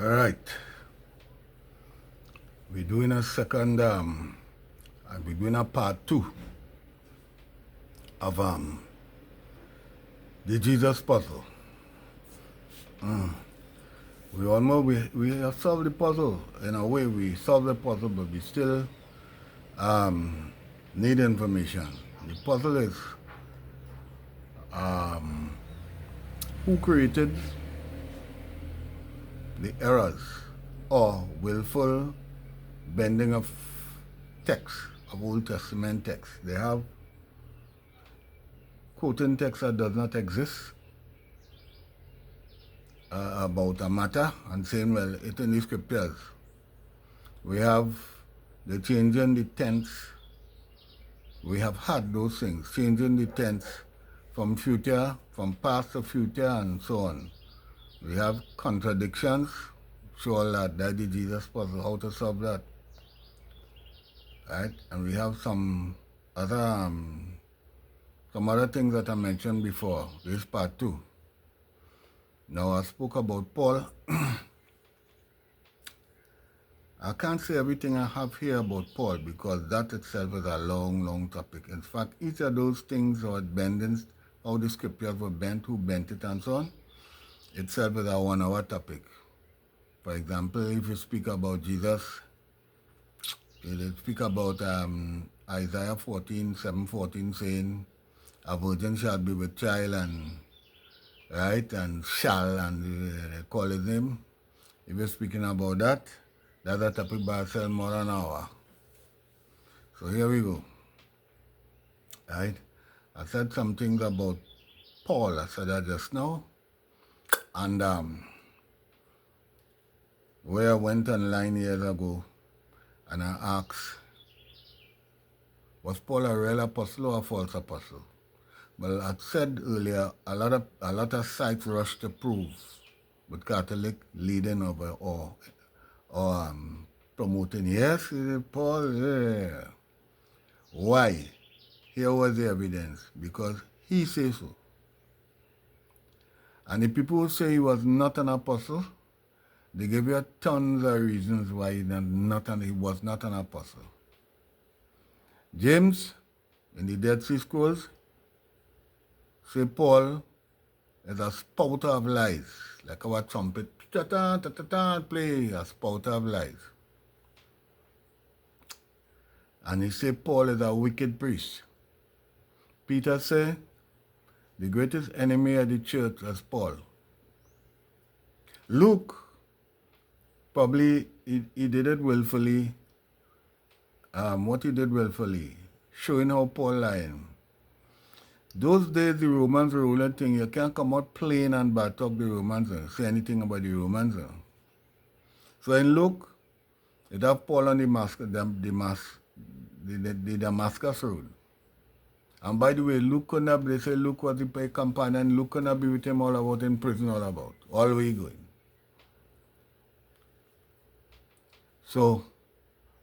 All right, we're doing a second, we're doing a part two of the Jesus puzzle. We have solved the puzzle. In a way, we solved the puzzle, but we still need information. The puzzle is who created the errors or willful bending of text, of Old Testament text. They have quoting text that does not exist about a matter and saying, well, it's in the scriptures. We have the changing the tense. We have had those things, changing the tense from future, from past to future, and so on. We have contradictions. Show all that. That is Jesus' puzzle, how to solve that. Right? And we have some other things that I mentioned before. This is part two. Now I spoke about Paul. I can't say everything I have here about Paul because that itself is a long topic. In fact, each of those things or bendings, how the scriptures were bent, who bent it and so on, itself is a 1 hour topic. For example, if you speak about Jesus, you speak about Isaiah 7:14 saying, a virgin shall be with child and right, and shall, and they call his name. If you're speaking about that, that's a topic by itself more than an hour. So here we go. Right? I said some things about Paul. I said that just now. And where I went online years ago and I asked, was Paul a real apostle or a false apostle? Well, I said earlier, a lot of sites rush to prove with Catholic leading over or promoting. Yes, Paul, yeah. Why? Here was the evidence. Because he says so. And the people who say he was not an apostle, they give you tons of reasons why he was not an apostle. James, in the Dead Sea Scrolls, say Paul is a spouter of lies, like our trumpet, ta-ta, play a spouter of lies. And he say Paul is a wicked priest. Peter say the greatest enemy of the church is Paul. Luke, probably he did it willfully. What he did willfully, showing how Paul lying. Those days the Romans were ruling thing. You can't come out plain and back up the Romans and say anything about the Romans. So in Luke, it have Paul on the Damascus road. And by the way, Luke couldn't have, they say Luke was the companion, Luke couldn't be with him all about in prison all about, all the way going. So,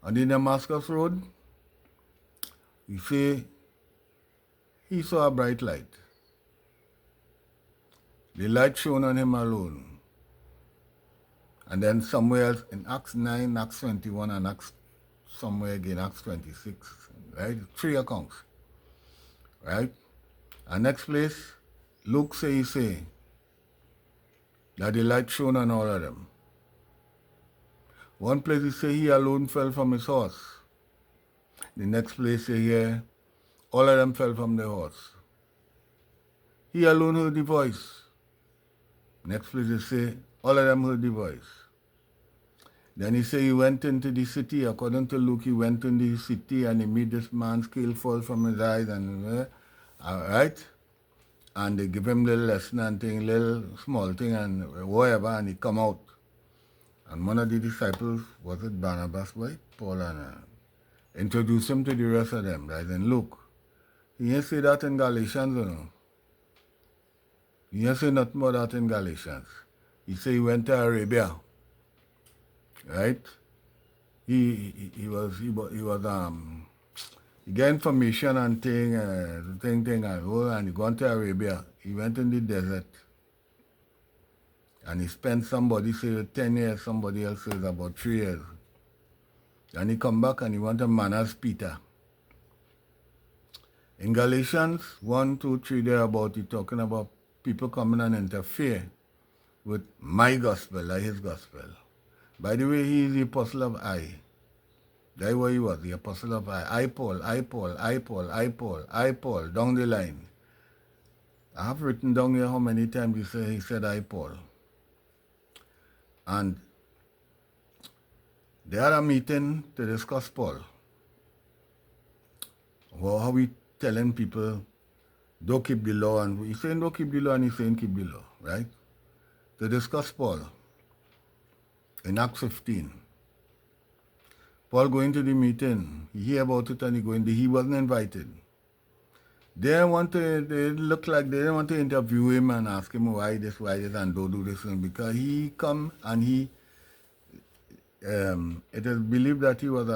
on the Damascus road, you say he saw a bright light. The light shone on him alone. And then somewhere else in Acts 9, Acts 21, and Acts somewhere again, Acts 26, right? 3 accounts, right? And next place, Luke say that the light shone on all of them. One place he say he alone fell from his horse. The next place say here, all of them fell from their horse. He alone heard the voice. Next place he say, all of them heard the voice. Then he say he went into the city. According to Luke, he went into the city and he made this man scale fall from his eyes and right? And they give him little lesson and thing, little small thing and whatever, and he come out. And one of the disciples, was it Barnabas, boy? Paul, and introduced him to the rest of them, right? And Luke, he ain't say that in Galatians, you know. He ain't say nothing about that in Galatians. He say he went to Arabia, right? He get information and thing, and he gone to Arabia. He went in the desert. And he spent, somebody say 10 years, somebody else says about 3 years. And he come back and he want a man as Peter. In Galatians 1, 2, 3, thereabout, he talking about people coming and interfere with my gospel, like his gospel. By the way, he is the apostle of I. That's what he was, the apostle of I. I Paul, I Paul, I Paul, I Paul, I Paul, down the line. I have written down here how many times he said I Paul. And they had a meeting to discuss Paul. Well, how we telling people, don't keep the law, and he's saying don't keep the law, and he's saying keep the law, right? To discuss Paul in Acts 15. Paul going to the meeting, he hear about it and he wasn't invited. They look like they didn't want to interview him and ask him why this, and don't do this, because he come and it is believed that he was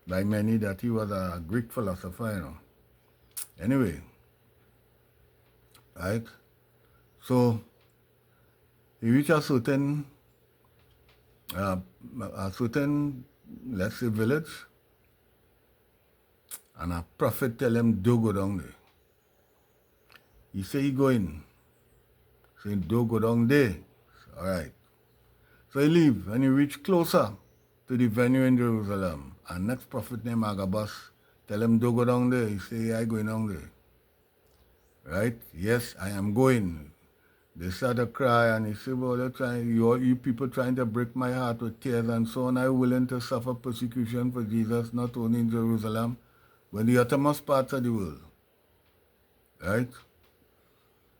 by many that he was a Greek philosopher, you know. Anyway, right? So he reached a certain, let's say, village, and a prophet tell him, don't go down there. He say he go in. Saying, don't go down there. All right. So he leave, and he reach closer to the venue in Jerusalem. And next prophet named Agabus tell him, don't go down there. He say, I going down there. Right? Yes, I am going. They start to cry, and he say, well, you people trying to break my heart with tears and so on. I'm willing to suffer persecution for Jesus, not only in Jerusalem, but in the uttermost parts of the world. Right?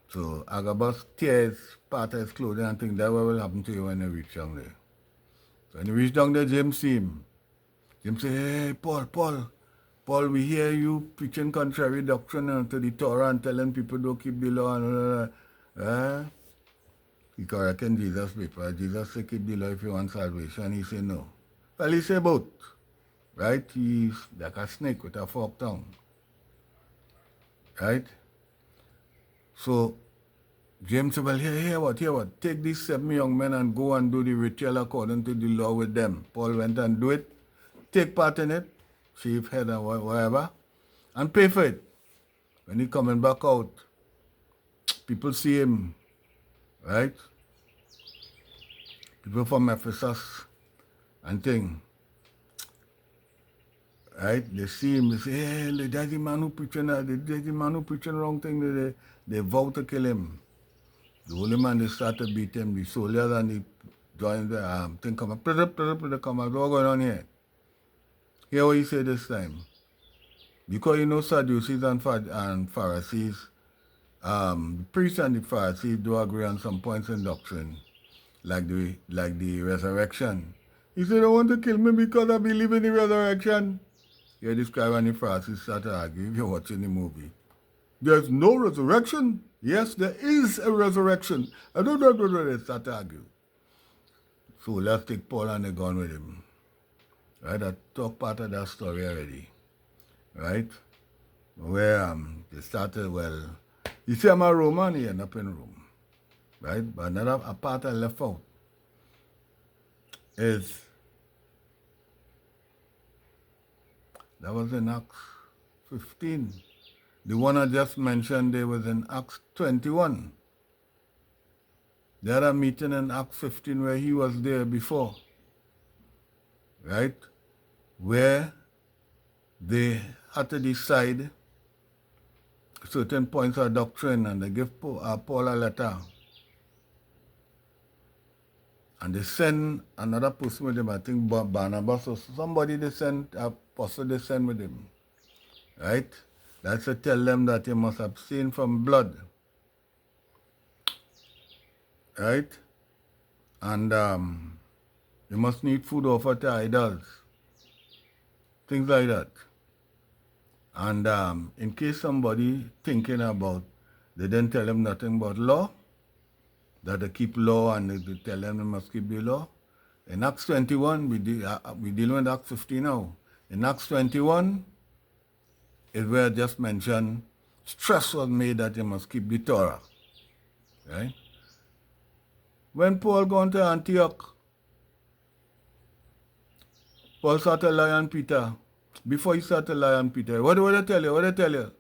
So Agabus tears part of his clothing and think that what will happen to you when you reach down there. So when you reach down there, James see him. James say, hey, Paul, we hear you preaching contrary doctrine to the Torah and telling people don't keep the law and He correcting Jesus' paper. Jesus say keep the law if you want salvation. He say no. Well, he say both. Right? He's like a snake with a forked tongue. Right? So James said, well, hear what? Take these 7 young men and go and do the ritual according to the law with them. Paul went and do it, take part in it, shave head and whatever, and pay for it. When he coming back out, people see him, right? People from Ephesus and thing. Right? They see him, they say, hey, there's the man who preaching wrong thing. They vow to kill him. The holy man, they start to beat him. The soldiers and the join the thing come up, come up, what's going on here? Hear what he said this time. Because you know Sadducees and Pharisees, the priests and the Pharisees do agree on some points in doctrine, like the resurrection. He said, they want to kill me because I believe in the resurrection. Here this guy and the Pharisees start to argue if you're watching the movie. There's no resurrection. Yes, there is a resurrection. I don't know what they start to argue. So let's take Paul and they gone with him. Right? I talk part of that story already. Right? Where they started, well, you see I'm a Roman, he ended up in Rome. Right? But another part I left out is, that was in Acts 15. The one I just mentioned there was in Acts 21. They had a meeting in Acts 15 where he was there before. Right? Where they had to decide certain points of doctrine, and they give Paul a letter. And they send another person with him, I think Barnabas or somebody they send, a apostle they send with him. Right? That's to tell them that they must abstain from blood. Right? And they must not eat food offered to idols. Things like that. And in case somebody thinking about, they didn't tell them nothing about law, that they keep law and they tell them they must keep the law. In Acts 21, we deal with Acts 15 now. In Acts 21, is where I just mentioned, stress was made that you must keep the Torah. Right? When Paul gone to Antioch, Paul started to lie on Peter. Before he started to lie on Peter, what did I tell you? What did I tell you?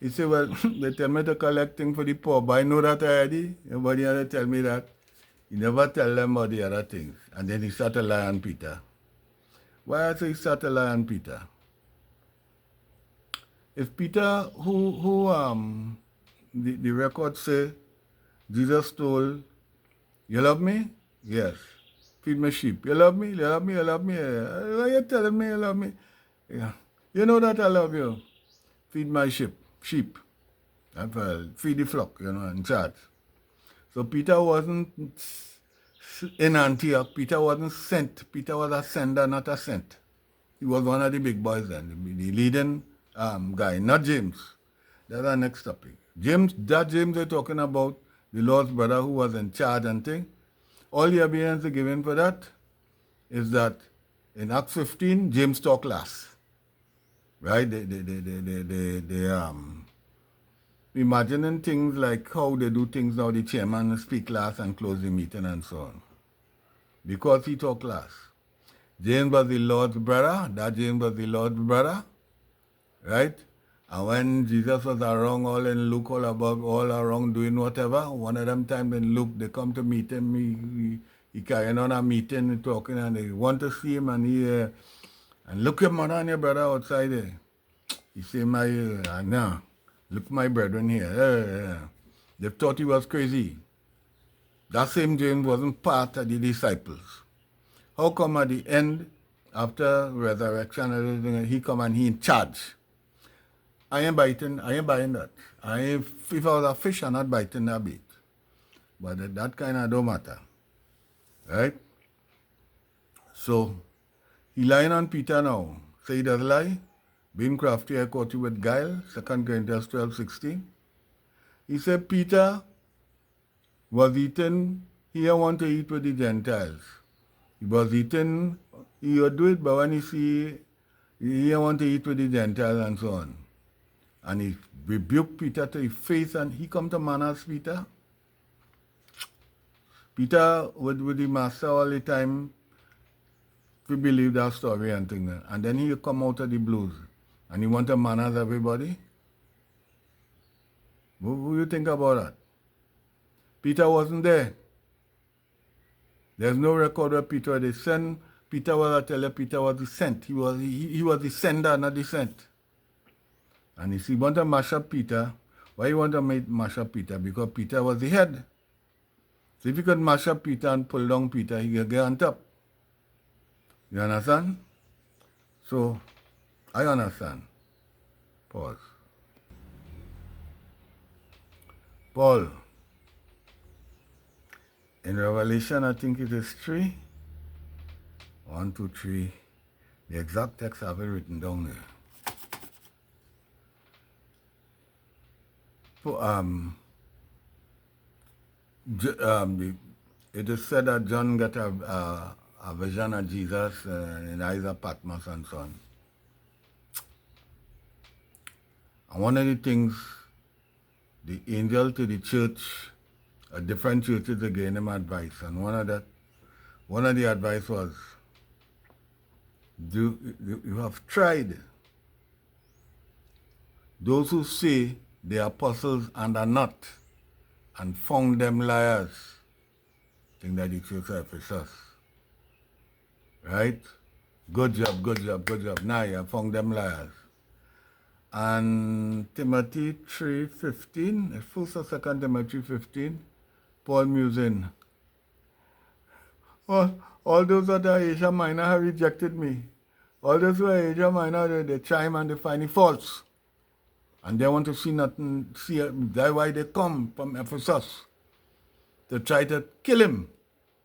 He said, well, they tell me to collect things for the poor, but I know that already. Everybody had to tell me that. He never tell them about the other things. And then he started to lie on Peter. Why I say he started to lie on Peter? If Peter, the record say, Jesus told, you love me? Yes. Feed my sheep. You love me? You love me? You love me? Why you telling me you love me? Yeah. You know that I love you. Feed my sheep. Feed the flock, in charge. So Peter wasn't in Antioch. Peter wasn't sent. Peter was a sender, not a sent. He was one of the big boys then, the leading guy, not James. That's our next topic. James we're talking about, the Lord's brother who was in charge and thing. All the evidence given for that is that in Acts 15, James talked last. Right? Imagining things like how they do things now, the chairman speak last and close the meeting and so on. Because he talked last. James was the Lord's brother. That James was the Lord's brother. Right? And when Jesus was around, all in Luke, all around doing whatever, one of them time in Luke, they come to meet him, he carrying on a meeting, talking, and they want to see him, and and look your mother and your brother outside there. He say, no, look my brethren here. They thought he was crazy. That same James wasn't part of the disciples. How come at the end, after resurrection, everything, he come and he in charge? I ain't buying that. If I was a fish, I'm not biting that bait. But that kind of don't matter. Right? So, he lying on Peter now. Say he does lie. Being crafty, I caught you with guile. 2 Corinthians 12:16. He said Peter was eating, he want to eat with the Gentiles. He was eating, he would do it, but when he see, he want to eat with the Gentiles and so on. And he rebuked Peter to his face, and he come to manners Peter. Peter with the master all the time, we believe that story and things. And then he come out of the blues, and he want to manners everybody. What do you think about that? Peter wasn't there. There's no record of Peter. They sent Peter was, I tell you, Peter was the sent. He was the sender, not the sent. And if he want to mash up Peter, why you want to mash up Peter? Because Peter was the head. So if you could mash up Peter and pull down Peter, he could get on top. You understand? So, I understand. Pause. Paul, in Revelation, I think it is 3. 1, 2, 3. The exact text I have it written down there. It is said that John got a vision of Jesus in eyes of Patmos and so on. And one of the things, the angel to the church, different churches, they gave him advice. And one of the advice was, you have tried those who say they are apostles and are not, and found them liars. I think that the church of Ephesus. Right? Good job. Now you have found them liars. And Timothy 3:15, 1st or 2nd Timothy 3:15, Paul musing, all those that are Asia Minor have rejected me. All those who are Asia Minor, they chime and they find it false. And they want to see nothing, that's why they come from Ephesus to try to kill him,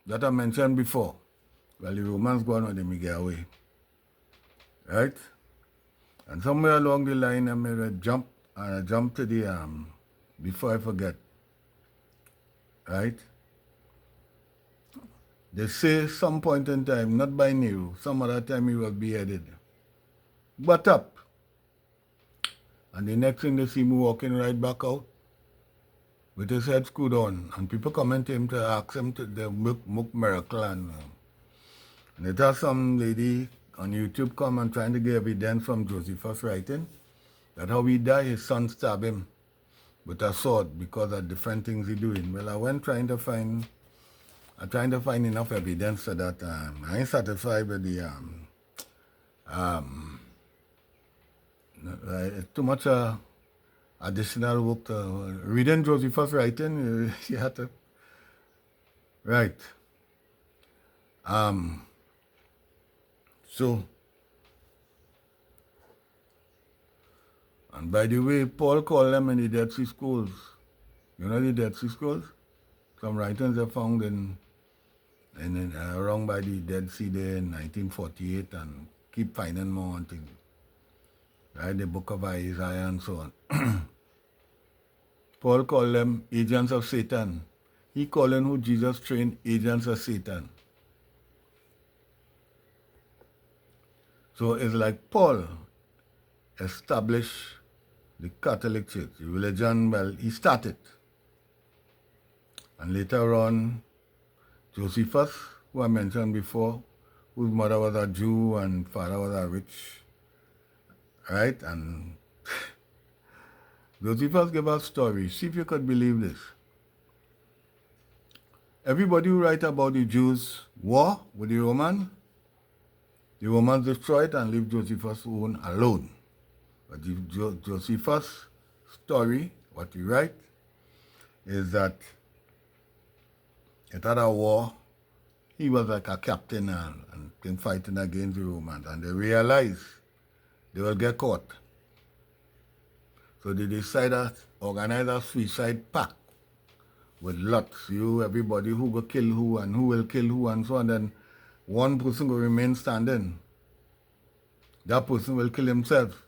that I mentioned before. Well, the Romans go on with him, he get away. Right? And somewhere along the line, I made a jump to the, before I forget. Right? They say some point in time, not by Nero, some other time he was beheaded. But up. And the next thing they see me walking right back out. with his head screwed on, and people coming to him to ask him to the book miracle, and later some lady on YouTube come and trying to get evidence from Josephus writing that how he died, his son stabbed him with a sword because of different things he doing. Well, I went trying to find enough evidence so that I ain't satisfied with the too much additional work. Reading Josephus writing, you had to right. So, and by the way, Paul called them in the Dead Sea Scrolls. You know the Dead Sea Scrolls? Some writings are found in around by the Dead Sea there in 1948, and keep finding more things. Right, the book of Isaiah and so on. Paul called them agents of Satan. He calling who Jesus trained agents of Satan. So it's like Paul established the Catholic Church, the religion, well, he started. And later on, Josephus, who I mentioned before, whose mother was a Jew and father was a rich, right? And Josephus gave us stories. See if you could believe this. Everybody who write about the Jews' war with the Romans destroyed and leave Josephus' own alone. But Josephus' story, what he write, is that it had a war. He was like a captain and been fighting against the Romans, and they realized they will get caught. So they decided to organize a suicide pact with lots. Everybody who will kill who and who will kill who and so on. Then one person will remain standing. That person will kill himself.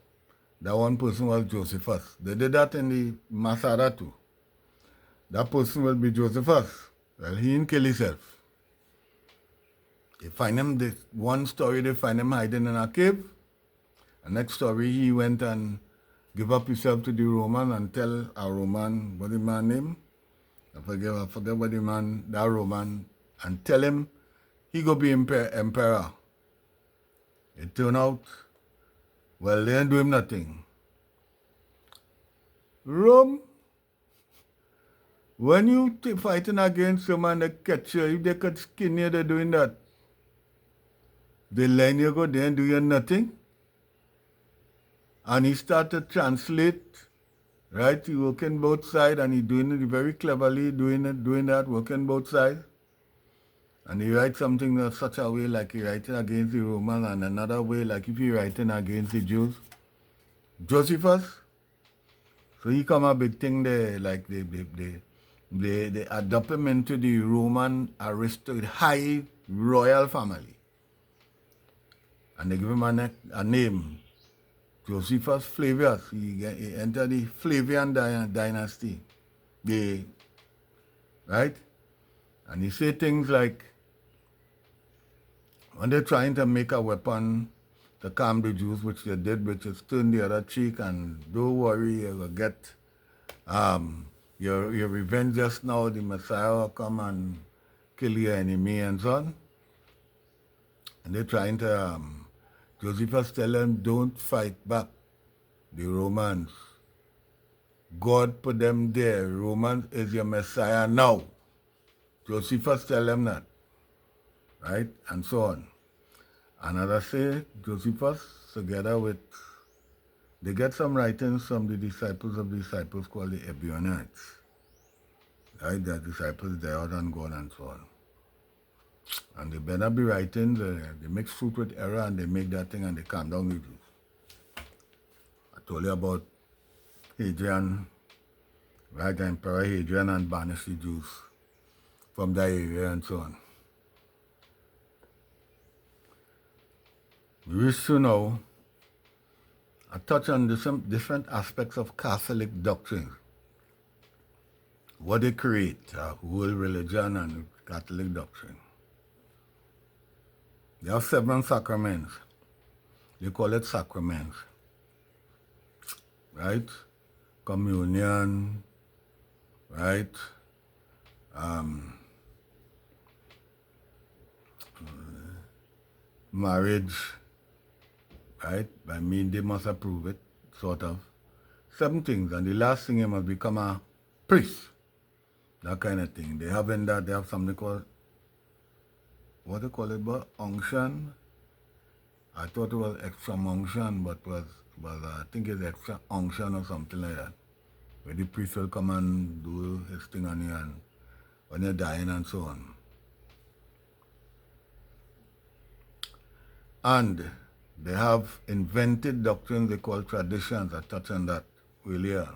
That one person was Josephus. They did that in the Masada too. That person will be Josephus. Well, he didn't kill himself. They find him, one story they find him hiding in a cave. The next story, he went and give up himself to the Roman and tell a Roman, what the man name? I forget what the man, that Roman, and tell him he go be emperor. It turned out, well, they didn't do him nothing. Rome, when you fighting against someone that catch you, if they could skin you, they're doing that. They line you go there and do you nothing. And he started to translate, right? He working both sides, and he doing it very cleverly, doing that, working both sides. And he writes something in such a way like he writing against the Romans, and another way like if he writing against the Jews. Josephus, so he come a big thing there, like they adopt him into the Roman high royal family. And they give him a name, Josephus Flavius. He entered the Flavian dynasty. Right? And he say things like, when they're trying to make a weapon to calm the Jews, which they did, which is turn the other cheek, and don't worry, you will get your revenge just now, the Messiah will come and kill your enemy and so on. And they're trying to, Josephus tell them, don't fight back the Romans. God put them there. Romans is your Messiah now. Josephus tell them that, right? And so on. And as I say, Josephus, together with, they get some writings from the disciples of the disciples called the Ebionites. Right? The disciples, they out and gone and so on. And they better be writing, they mix truth with error, and they make that thing and they calm down the Jews. I told you about Hadrian, right? Emperor Hadrian, and banished the Jews from that area and so on. We wish to know, I touch on different aspects of Catholic doctrine. What they create, whole religion and Catholic doctrine. There are 7 sacraments. They call it sacraments. Right? Communion, right? Marriage, right? I mean, they must approve it, sort of. 7 things, and the last thing, you must become a priest. That kind of thing. They have in that, they have something called, what do you call it, but unction. I thought it was extra unction, but I think it's extra unction or something like that. Where the priest will come and do his thing on you and when you're dying and so on. And they have invented doctrines they call traditions. I touch on that earlier.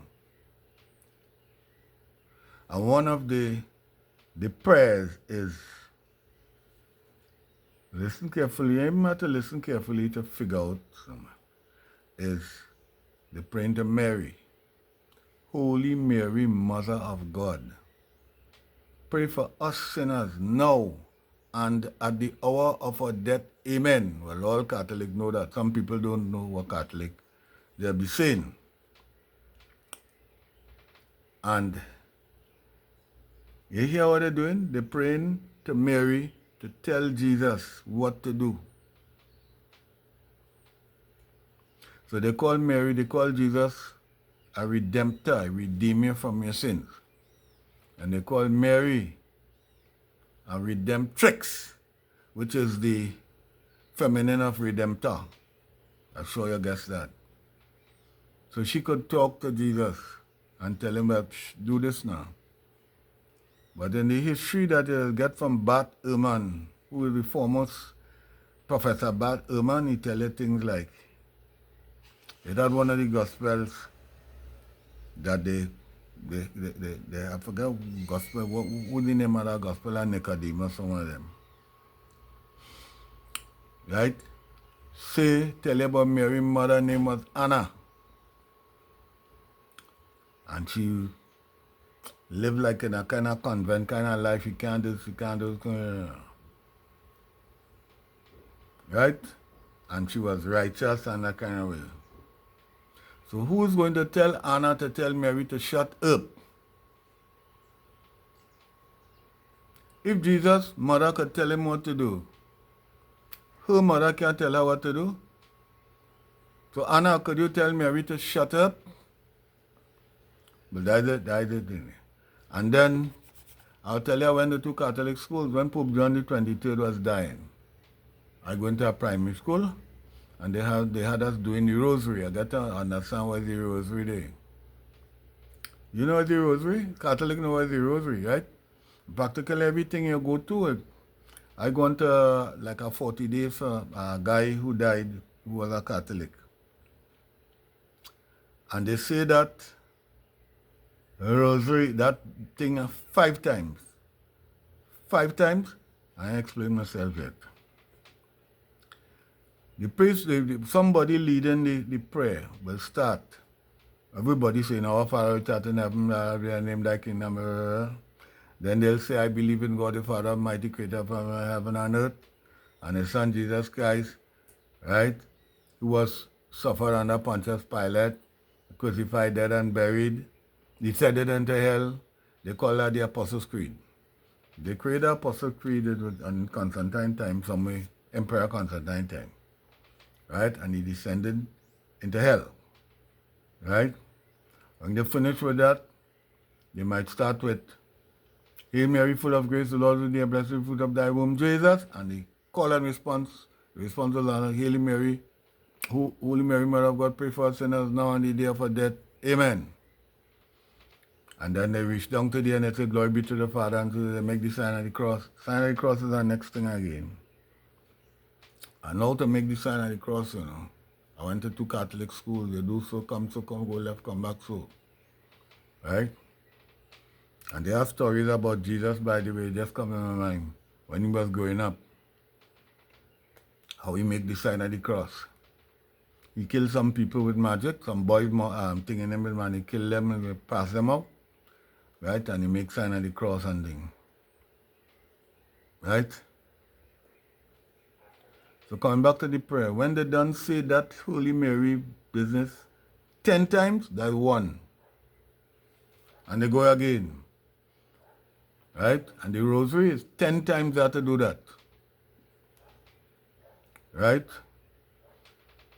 And one of the prayers is, listen carefully, you have to listen carefully to figure out, is the praying to Mary. Holy Mary, Mother of God, pray for us sinners now and at the hour of our death. Amen. Well, all Catholics know that. Some people don't know what Catholic they'll be saying. And you hear what they're doing? They're praying to Mary to tell Jesus what to do. So they call Mary, they call Jesus a redemptor, a redeemer from your sins. And they call Mary a redemptrix, which is the feminine of redemptor. I'm sure you guessed that. So she could talk to Jesus and tell him that, do this now. But in the history that you get from Bart Ehrman, who is the foremost Professor Bart Ehrman, he tell you things like, it had one of the gospels that they I forget gospel, what the name of that gospel, and Nicodemus, some of them. Right? Tell you about Mary's mother name was Anna. And she lived like in a kind of convent kind of life. You can't do. Right? And she was righteous and that kind of way. So who is going to tell Anna to tell Mary to shut up? If Jesus' mother could tell him what to do, her mother can't tell her what to do. So Anna, could you tell Mary to shut up? But that's it. And then I'll tell you, I went to 2 Catholic schools when Pope John the 23rd was dying. I went to a primary school and they had us doing the rosary. I got to understand what's the rosary day. You know what's the rosary? Catholic know what's the rosary, right? Practically everything you go to it. I went to like a 40 days for a guy who died who was a Catholic. And they say that rosary, that thing 5 times. 5 times? I explain myself yet. The priest, somebody leading the prayer will start. Everybody saying, our Father which art in heaven, your name thy kingdom. Then they'll say, I believe in God the Father, Almighty Creator of heaven and earth, and His Son Jesus Christ, right? Who was suffered under Pontius Pilate, crucified, dead, and buried. Descended into hell. They call that the Apostles' Creed. They created the Apostles' Creed on Constantine time, somewhere, Emperor Constantine time. Right? And he descended into hell. Right? When they finish with that, they might start with, Hail Mary, full of grace, the Lord is with thee, blessed is the fruit of thy womb, Jesus. And the call and response to the Lord, Hail Mary, Holy Mary, Mother of God, pray for us sinners now and the day of our death. Amen. And then they reach down to the end and say, Glory be to the Father, and so they make the sign of the cross. Sign of the cross is our next thing again. And now to make the sign of the cross, I went to 2 Catholic schools. They do so, come, go left, come back, so. Right? And they have stories about Jesus, by the way, just come in my mind, when he was growing up. How he make the sign of the cross. He killed some people with magic, some boys thinking him with man, he killed them and he pass them out. Right? And he make sign of the cross and thing. Right? So coming back to the prayer, when they done say that Holy Mary business 10 times, that's 1. And they go again. right? And the rosary is 10 times that to do that, right?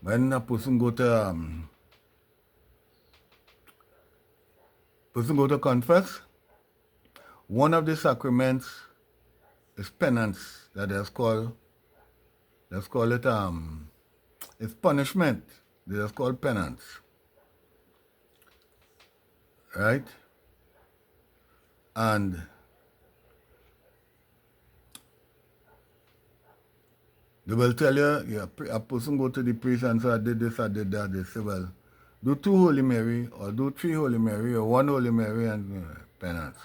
When a person go to confess, one of the sacraments is penance. Let's call it it's punishment. That's called penance, right? And they will tell you, a person go to the priest and say, I did this, I did that. They say, well, do 2 Holy Mary, or do 3 Holy Mary, or 1 Holy Mary, and penance.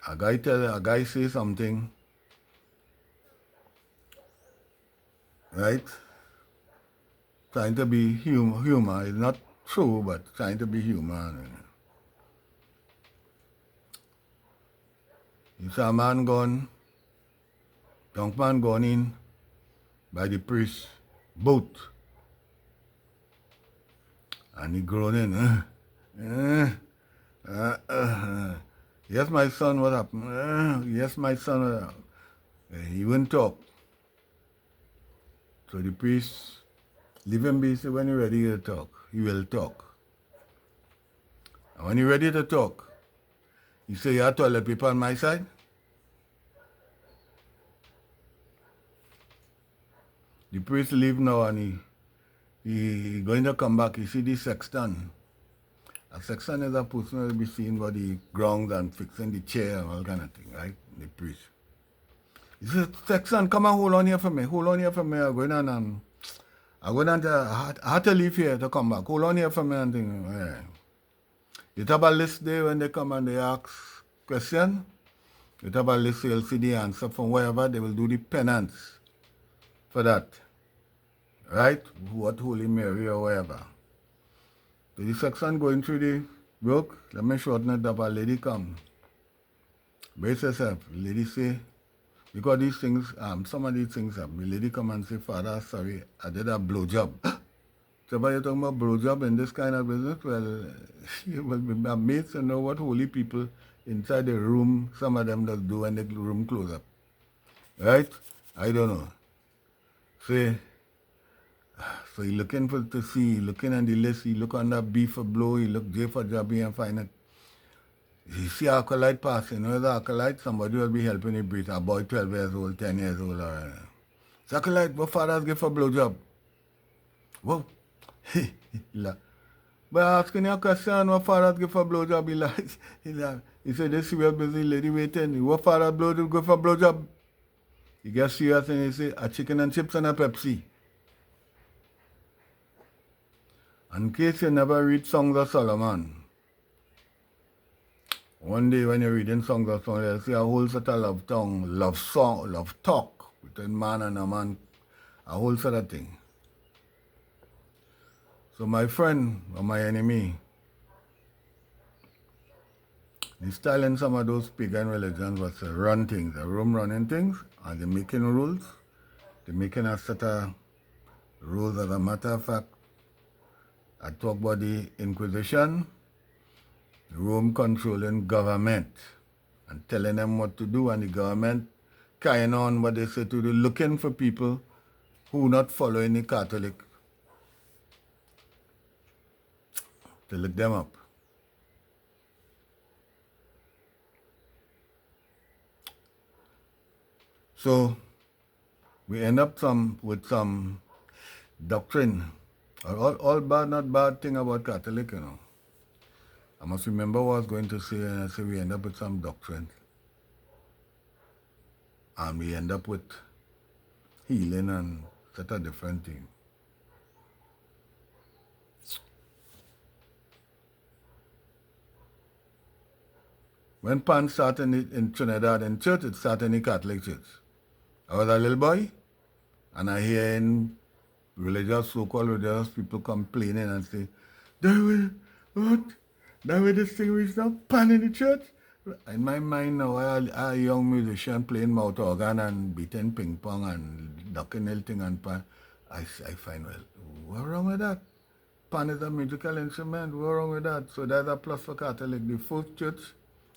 A guy say something, right? Trying to be humor. It's not true, but trying to be humor. He saw a man gone, young man gone in by the priest boat. And he groaning, yes, my son, what happened? Yes, my son, what happened? He wouldn't talk. So the priest, leave him be, say, when you're ready to talk, he will talk. And when you're ready to talk, he say, you have toilet paper on my side? The priest leave now and he going to come back. He see the sexton. A sexton is a person who will be seen by the grounds and fixing the chair and all kind of thing, right? The priest. He said, sexton, come and hold on here for me. Hold on here for me. I'm going on I had to leave here to come back. Hold on here for me and thing. Yeah. You have a list there when they come and they ask question. You have a list, you'll see the answer from wherever. They will do the penance for that. Right? What Holy Mary or whatever. So the section going through the book, let me shorten it up. A lady come. Brace yourself. The lady say, because these things, some of these things happen. The lady come and say, Father, sorry, I did a blowjob. So by you talking about blowjob in this kind of business, well, you will be amazed to know what holy people inside the room, some of them just do when the room close up. Right? I don't know. Say, so he looking to see, looking on the list, he look under B for blow, he look J for job, and find it. He see acolyte passing, you know the acolyte, somebody will be helping him breathe, a boy 12 years old, 10 years old. It's acolyte, what fathers give for blowjob? Whoa. But asking you a question, what fathers give for blowjob? He said, this real busy lady waiting, what father go for blowjob? He gets serious and he say, a chicken and chips and a Pepsi. In case you never read Songs of Solomon, one day when you're reading Songs of Solomon, you'll see a whole set of love talk between man and a man, a whole set of thing. So my friend or my enemy, he's telling some of those pagan religions what run things, the room running things, and they're making rules. They're making a set of rules. As a matter of fact, I talk about the Inquisition, Rome controlling government and telling them what to do, and the government carrying on what they say to do, looking for people who not following the Catholic to look them up. So we end up with some doctrine. All bad, not bad thing about Catholic, you know. I must remember what I was going to say, and I say we end up with some doctrine. And we end up with healing and such a different thing. When Pan started in Trinidad in church, it started in the Catholic church. I was a little boy, and I hear in so-called religious people complaining and say, that way this thing reached now, Pan in the church? In my mind now, I a young musician playing mouth organ and beating ping pong and ducking everything and pan. I find, well, what's wrong with that? pan is a musical instrument. What's wrong with that? So that's a plus for Catholic. The first church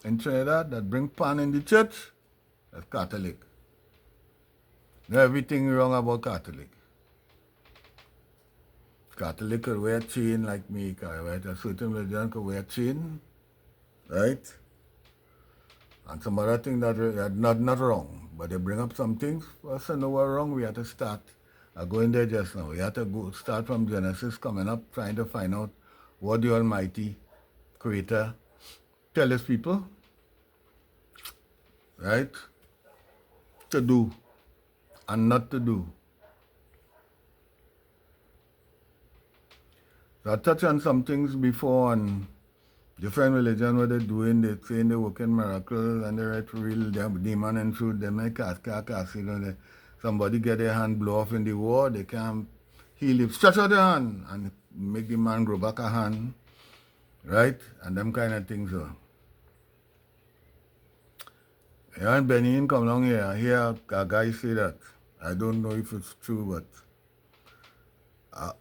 in Trinidad that bring pan in the church, that's Catholic. Now everything wrong about Catholic. Catholic could wear chain like me, right? A certain religion could wear chain, right? And some other things that are not wrong, but they bring up some things. For us to know what's wrong, we have to start. I go in there just now. We have to start from Genesis, coming up, trying to find out what the Almighty Creator tell His people, right, to do and not to do. So I touched on some things before on different religion, what they're doing. They're saying they're working miracles and they're real demon and truth. They make cast, somebody get their hand blow off in the war, they can't heal it. Stretch out their hand and make the man grow back a hand, right? And them kind of things. So. Yeah, and Benin come along here, I hear a guy say that. I don't know if it's true, but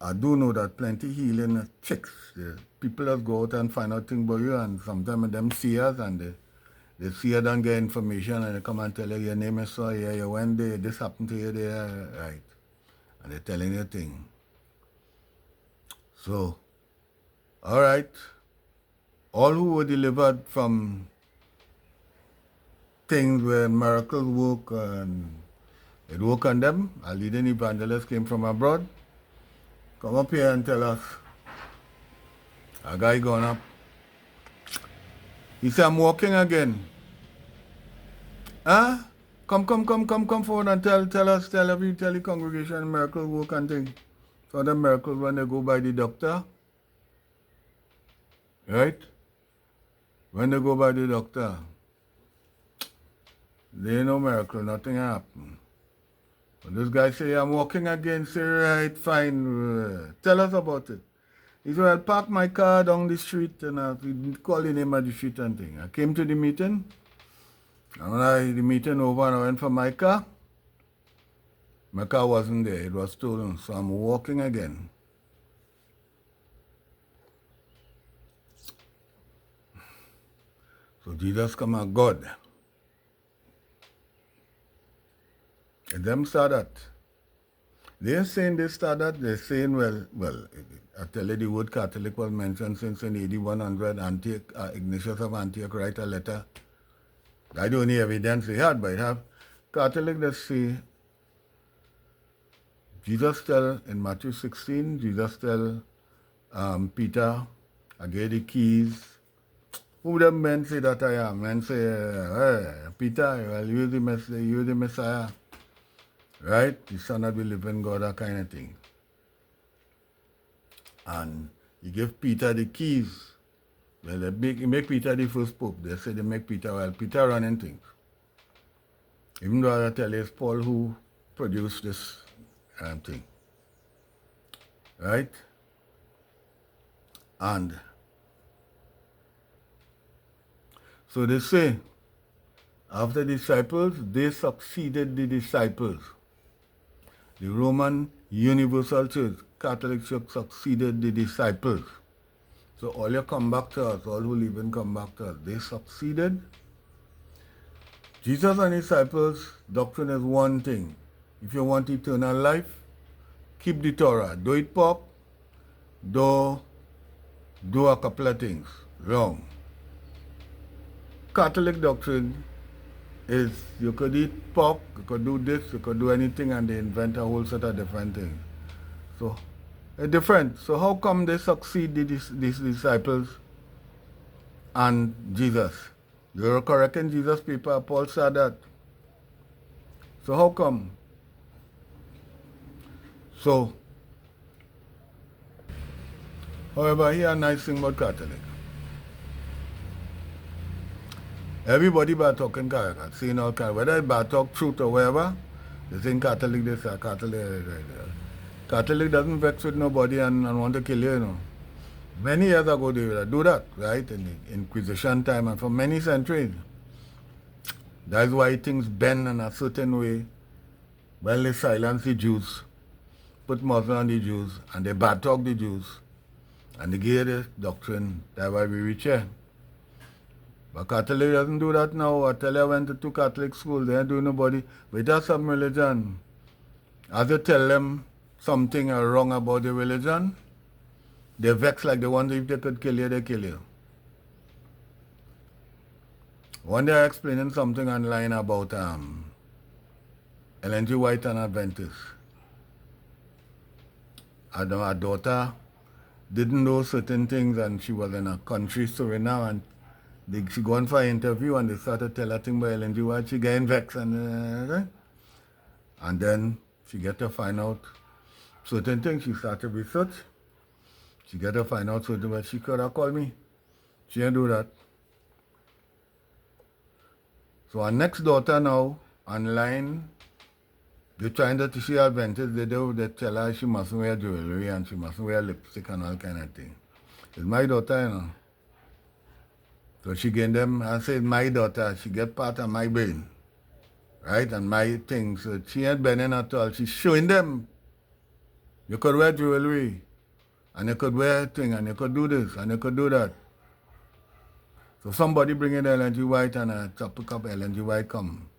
I do know that plenty healing chicks. People that go out and find out things about you, and sometimes them see us and they see us and get information and they come and tell you your name is so, yeah, you went there, this happened to you there, right? And they're telling you things. So, all right. All who were delivered from things where miracles work and it work on them, a leading evangelist came from abroad. Come up here and tell us. A guy gone up. He said, I'm walking again. Huh? Come forward and tell the congregation miracle work and thing. So the miracles when they go by the doctor. Right? When they go by the doctor, there ain't no miracle, nothing happen. But this guy say, I'm walking again. Say, right, fine. Tell us about it. He said, I parked my car down the street and I called the name of the street and thing. I came to the meeting. And when the meeting over and I went for my car wasn't there. It was stolen. So I'm walking again. So Jesus come a God. And them saw that. They're saying they start that. They're saying, well, I tell you the word Catholic was mentioned since in AD 100. Ignatius of Antioch write a letter. That's the only evidence they had, but it have Catholic that say, Jesus tell in Matthew 16, Jesus tell Peter, I gave the keys. Who them men say that I am? Men say, hey, Peter, well, you're the Messiah. Right? The Son of the living God, that kind of thing. And he gave Peter the keys. Well, they make Peter the first pope. They say they make Peter, well, Peter running things. Even though I tell you it's Paul who produced this thing. Right? And so they say, after the disciples, they succeeded the disciples. The Roman Universal Church, Catholic Church, succeeded the disciples. So all you come back to us, all who live in come back to us. They succeeded. Jesus and disciples' doctrine is one thing. If you want eternal life, keep the Torah. Do it pork, do a couple of things. Wrong. Catholic doctrine is you could eat pork, you could do this, you could do anything, and they invent a whole set of different things. So, it's different. So how come they succeed, these disciples and Jesus? You're correcting Jesus' paper, Paul said that. So how come? So, however, here a nice thing about Catholic. Everybody bad talking Catholic, saying all kind, whether it's bad talk, truth or whatever, they think Catholic this or Catholic. Catholic doesn't vex with nobody and want to kill you, you know. Many years ago they would do that, right? In the Inquisition time and for many centuries. That's why things bend in a certain way. Well, they silence the Jews, put muzzle on the Jews, and they bad talk the Jews. And they gave the doctrine, that's why we reach here. But Catholic doesn't do that now. I tell you, I went to two Catholic schools, they don't do nobody. But that's some religion. As you tell them something wrong about the religion, they vex like they wonder if they could kill you, they kill you. One day I explaining something online about Ellen G. White and Adventist. Her daughter didn't know certain things and she was in a country, Suriname, and she gone for an interview and they started telling her thing about Ellen G. White. She getting vexed and then she get to find out certain things. She started research. She get to find out certain things. She could have called me. She didn't do that. So our next daughter now, online, they're trying to teach her Adventist. They tell her she mustn't wear jewelry and she mustn't wear lipstick and all kind of thing. It's my daughter, you know. So she gave them, I said, my daughter, she get part of my brain. Right? And my thing. So she ain't bending at all. She's showing them. You could wear jewelry. And you could wear a thing. And you could do this. And you could do that. So somebody bring in Ellen G. White and a topic of Ellen G. White come.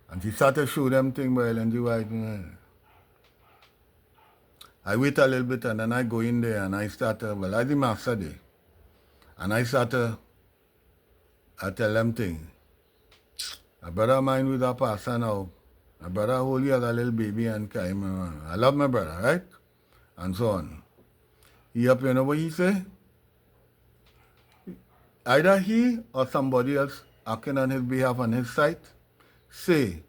And she started to show them thing by Ellen G. White. I wait a little bit and then I go in there and I start to, well, I did master day. And I start to, I tell them thing. A brother of mine with a pastor now. My brother hold you as a little baby and carry me. I love my brother, right? And so on. He up, you know what he say? Either he or somebody else acting on his behalf on his side say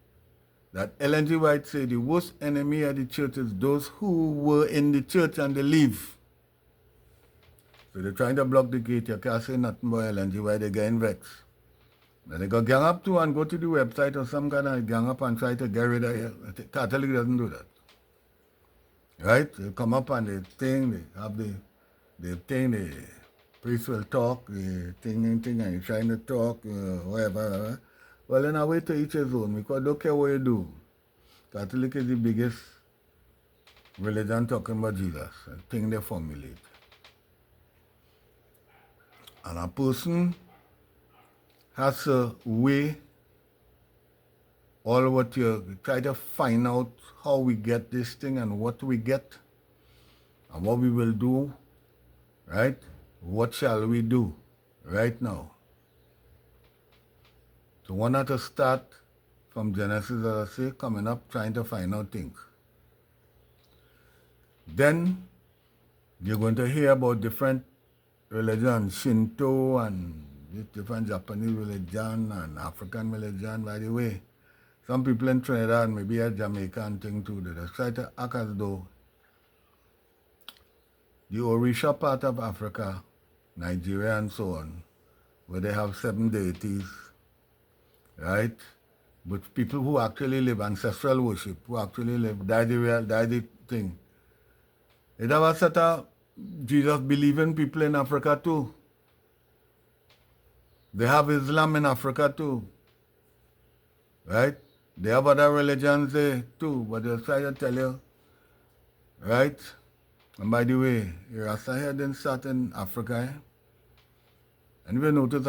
that Ellen G. White say the worst enemy of the church is those who were in the church and they leave. So they're trying to block the gate. You can't say nothing about Ellen G. White. They're getting vexed. But they got gang up too and go to the website or some kind of gang up and try to get rid of you. Catholic doesn't do that. Right? They come up and they thing, they have the thing, the priest will talk, the thing, and you're trying to talk, whatever. Well, in a way to each his own, because don't care what you do. Catholic is the biggest religion talking about Jesus, a thing they formulate. And a person has to weigh all what you try to find out how we get this thing and what we get and what we will do, right? What shall we do right now? So one has to start from Genesis, as I say, coming up, trying to find out things. Then you're going to hear about different religions, Shinto and different Japanese religion and African religion. By the way, some people in Trinidad, maybe a Jamaican thing too, they just try to act as though the Orisha part of Africa, Nigeria and so on, where they have 7 deities, right? But people who actually live ancestral worship, who actually live, that's the thing. It have a set of Jesus believing people in Africa too. They have Islam in Africa too, right? They have other religions there too, but they'll try to tell you, right? And by the way, Rasta here didn't start in Africa. And we notice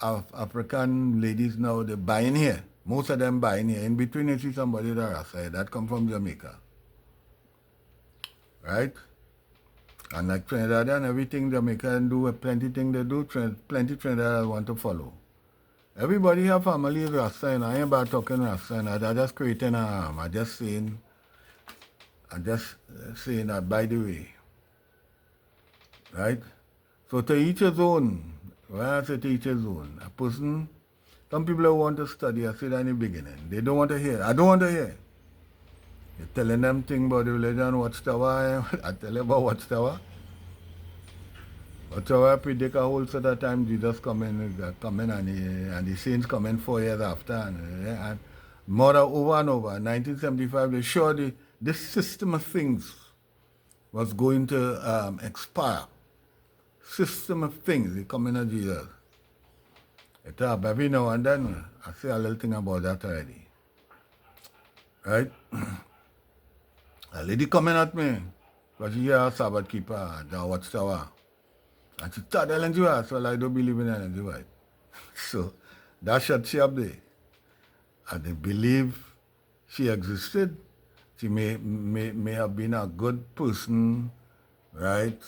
African ladies now, they're buying here. Most of them buying here. In between you see somebody that Rasta here, that come from Jamaica. Right? And like Trinidad and everything Jamaica do, plenty things they do, plenty Trinidad want to follow. Everybody have family is Rasta, and I ain't about talking Rasta, and I just creating I'm just saying that by the way. Right? So to each his own. When I say to each his own, a person, some people who want to study, I said that in the beginning, they don't want to hear. I don't want to hear. You're telling them things about the religion, Watchtower, I tell you about Watchtower. Watchtower predict a whole set of time Jesus coming and the saints coming 4 years after. And more over and over. In 1975, they showed this system of things was going to expire. System of things, the coming of Jesus. It up every now and then, I say a little thing about that already. Right? A lady coming at me. Because she hear a Sabbath keeper, the watchtower. And she thought Ellen G. White, well, I don't believe in Ellen G. White. So that shut she up there. And they believe she existed. She may have been a good person, right?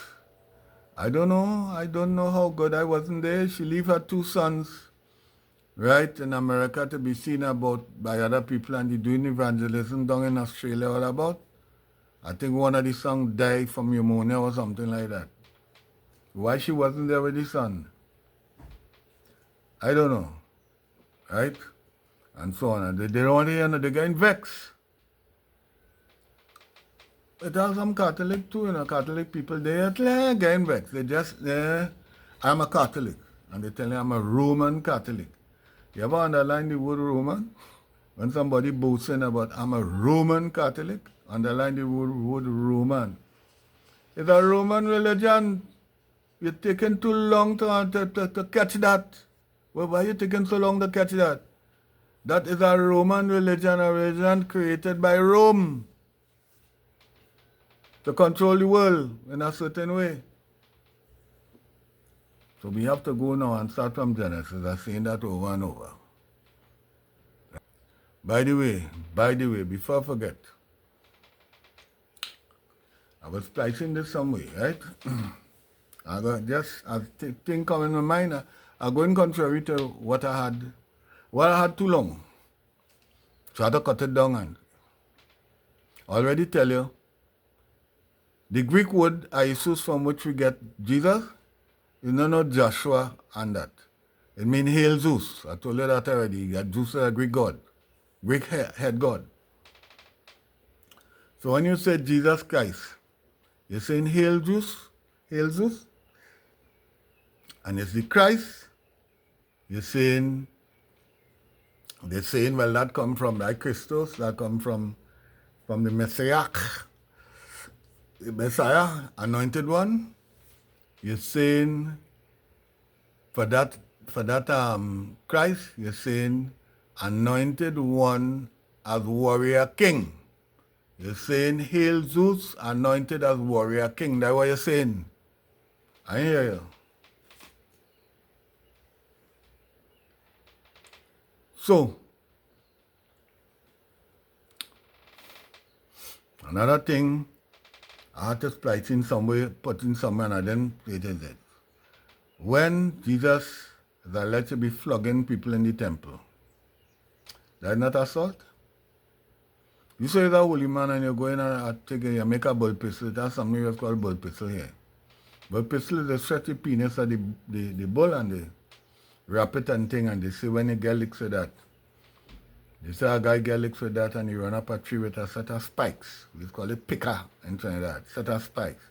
I don't know. I don't know how good. I wasn't there. She leave her 2 sons, right, in America to be seen about by other people, and they doing evangelism down in Australia all about. I think one of the sons died from pneumonia or something like that. Why she wasn't there with the son? I don't know, right? And so on. And they don't want to hear, they're getting vexed. It has some Catholic too, Catholic people, they're getting vexed. They just, I'm a Catholic. And they tell me I'm a Roman Catholic. You ever underline the word Roman? When somebody boasting about I'm a Roman Catholic, underline the word Roman. It's a Roman religion. You're taking too long to catch that. Well, why are you taking so long to catch that? That is a Roman religion, a religion created by Rome to control the world in a certain way. So we have to go now and start from Genesis. I'm saying that over and over. By the way, before I forget, I was splicing this some way, right? I got just a thing come in my mind. I going contrary to what I had. Well, I had too long. So I had to cut it down and already tell you, the Greek word Iesous from which we get Jesus is not Joshua and that. It means hail Zeus. I told you that already. Zeus is a Greek god. Greek head god. So when you say Jesus Christ, you're saying hail Zeus, and it's the Christ, they're saying, well, that come from like Christos, that come from the Messiah, anointed one. You're saying for that Christ, you're saying anointed one as warrior king. You're saying hail Zeus, anointed as warrior king. That's what you're saying. I hear you. So, another thing, I had to splice in some way, put in somewhere, and I didn't say it. When Jesus is alleged to be flogging people in the temple, that's not assault? You say you're a holy man and you're going and you make a bull pistol. That's something that's called bull pistol here. Bull pistol is the stretchy penis of the bull and they wrap it and thing, and they say when you get licks with that. They say a guy get licks with that and he run up a tree with a set of spikes. We call it picker in Trinidad, set of spikes.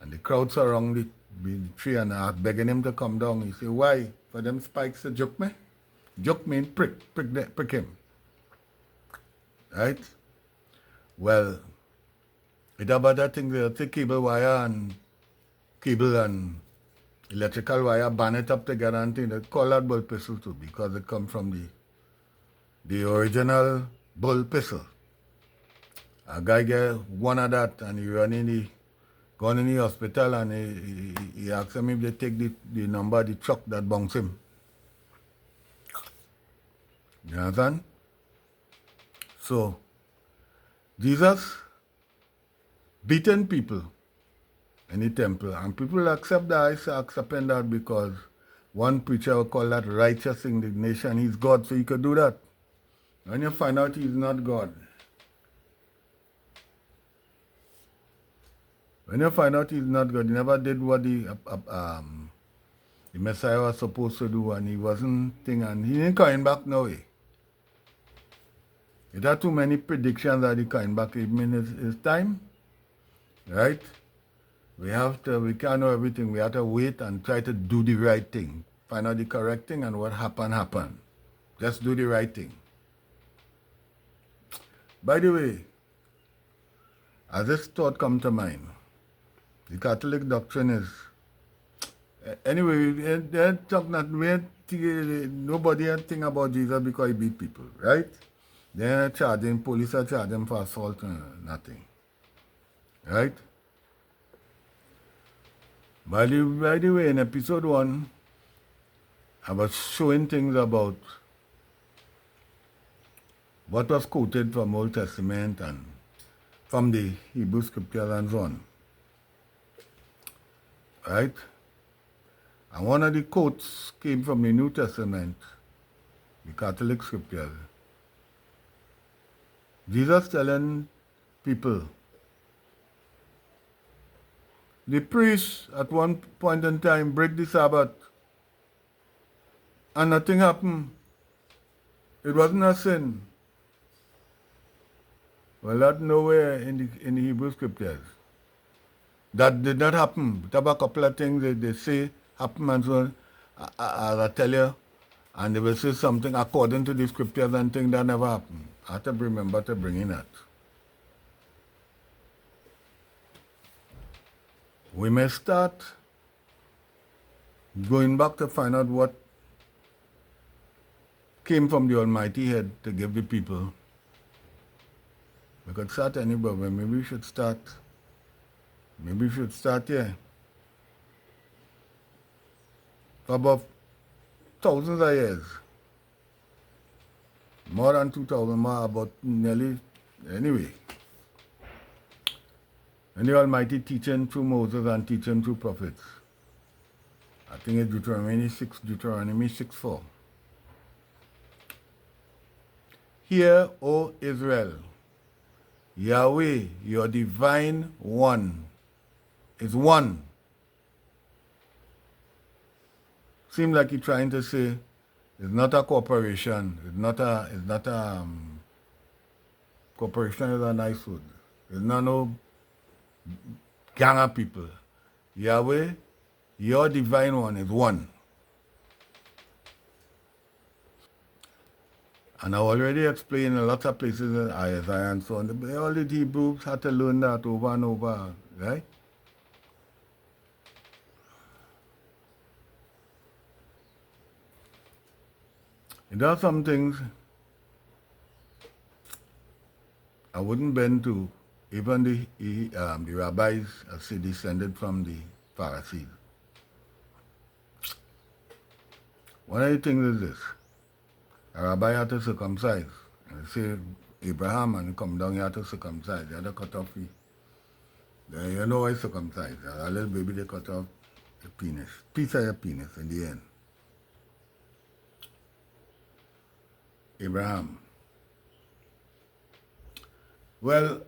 And the crowd surround the tree and are begging him to come down. He say, why? For them spikes to joke me? Joke means prick him. Right? Well, it's about that thing, they take cable and electrical wire, band it up together and thing. They call that bull pistol too because it come from the original bull pistol. A guy get one of that and he gone in the hospital and he asked him if they take the number of the truck that bounce him. You understand? So, Jesus beaten people in the temple, and people accept that. I say accepting that because one preacher will call that righteous indignation. He's God, so he could do that. When you find out he's not God, when you find out he's not God, he never did what the Messiah was supposed to do, and he wasn't thing, and he ain't coming back no way. It had too many predictions that he coming back even in his time, right? We can't know everything. We have to wait and try to do the right thing. Find out the correct thing, and what happened. Just do the right thing. By the way, as this thought come to mind, the Catholic doctrine is, anyway, they talk nobody think about Jesus because he beat people, right? They're charging, police are charging for assault and nothing, right? By the way, in episode 1, I was showing things about what was quoted from Old Testament and from the Hebrew scriptures and so on. Right? And one of the quotes came from the New Testament, the Catholic scriptures. Jesus telling people, the priests at one point in time break the Sabbath and nothing happened. It wasn't a sin. Well, that's nowhere in the Hebrew scriptures. That did not happen. There were a couple of things they say happen and so on, as I tell you, and they will say something according to the scriptures and things that never happened. I have to remember to bring in that. We may start going back to find out what came from the Almighty head to give the people. We could start anywhere, but maybe we should start here. For about thousands of years. More than 2,000, more about nearly, anyway. And the Almighty teaching through Moses and teaching through prophets. I think it's Deuteronomy 6:4. Hear, O Israel, Yahweh, your divine one, is one. Seems like he's trying to say it's not a corporation. It's not a corporation is a nice word. It's not no gang of people. Yahweh, your divine one is one. And I already explained in a lot of places in Isaiah and so on. All the Hebrews had to learn that over and over, right? There are some things I wouldn't bend to. Even the rabbis say descended from the Pharisees. One of the things is this. A rabbi had to circumcise. And they say Abraham and he come down, he had to circumcise. He had to cut off then you know why circumcise. A little baby, they cut off the penis. Piece of your penis in the end. Abraham. Well,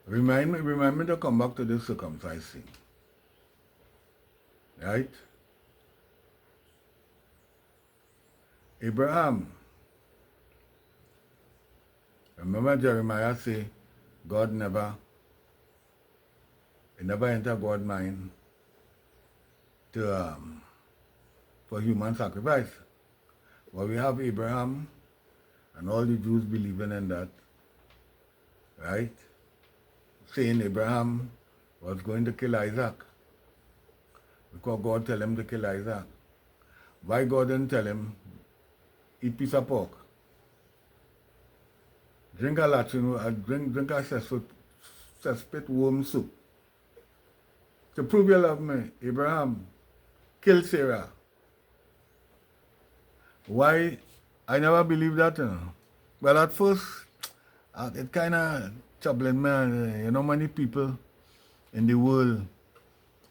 remind me to come back to this circumcising. Right? Abraham. Remember Jeremiah say, God never entered God's mind to for human sacrifice. Well, we have Abraham and all the Jews believing in that, right? Saying Abraham was going to kill Isaac because God told him to kill Isaac. Why God didn't tell him, eat piece of pork, drink a latrine, drink a cesspit worm soup. To prove you love me, Abraham, kill Sarah. Why? I never believed that, you know. Well, at first, it kind of troubling me. You know, many people in the world,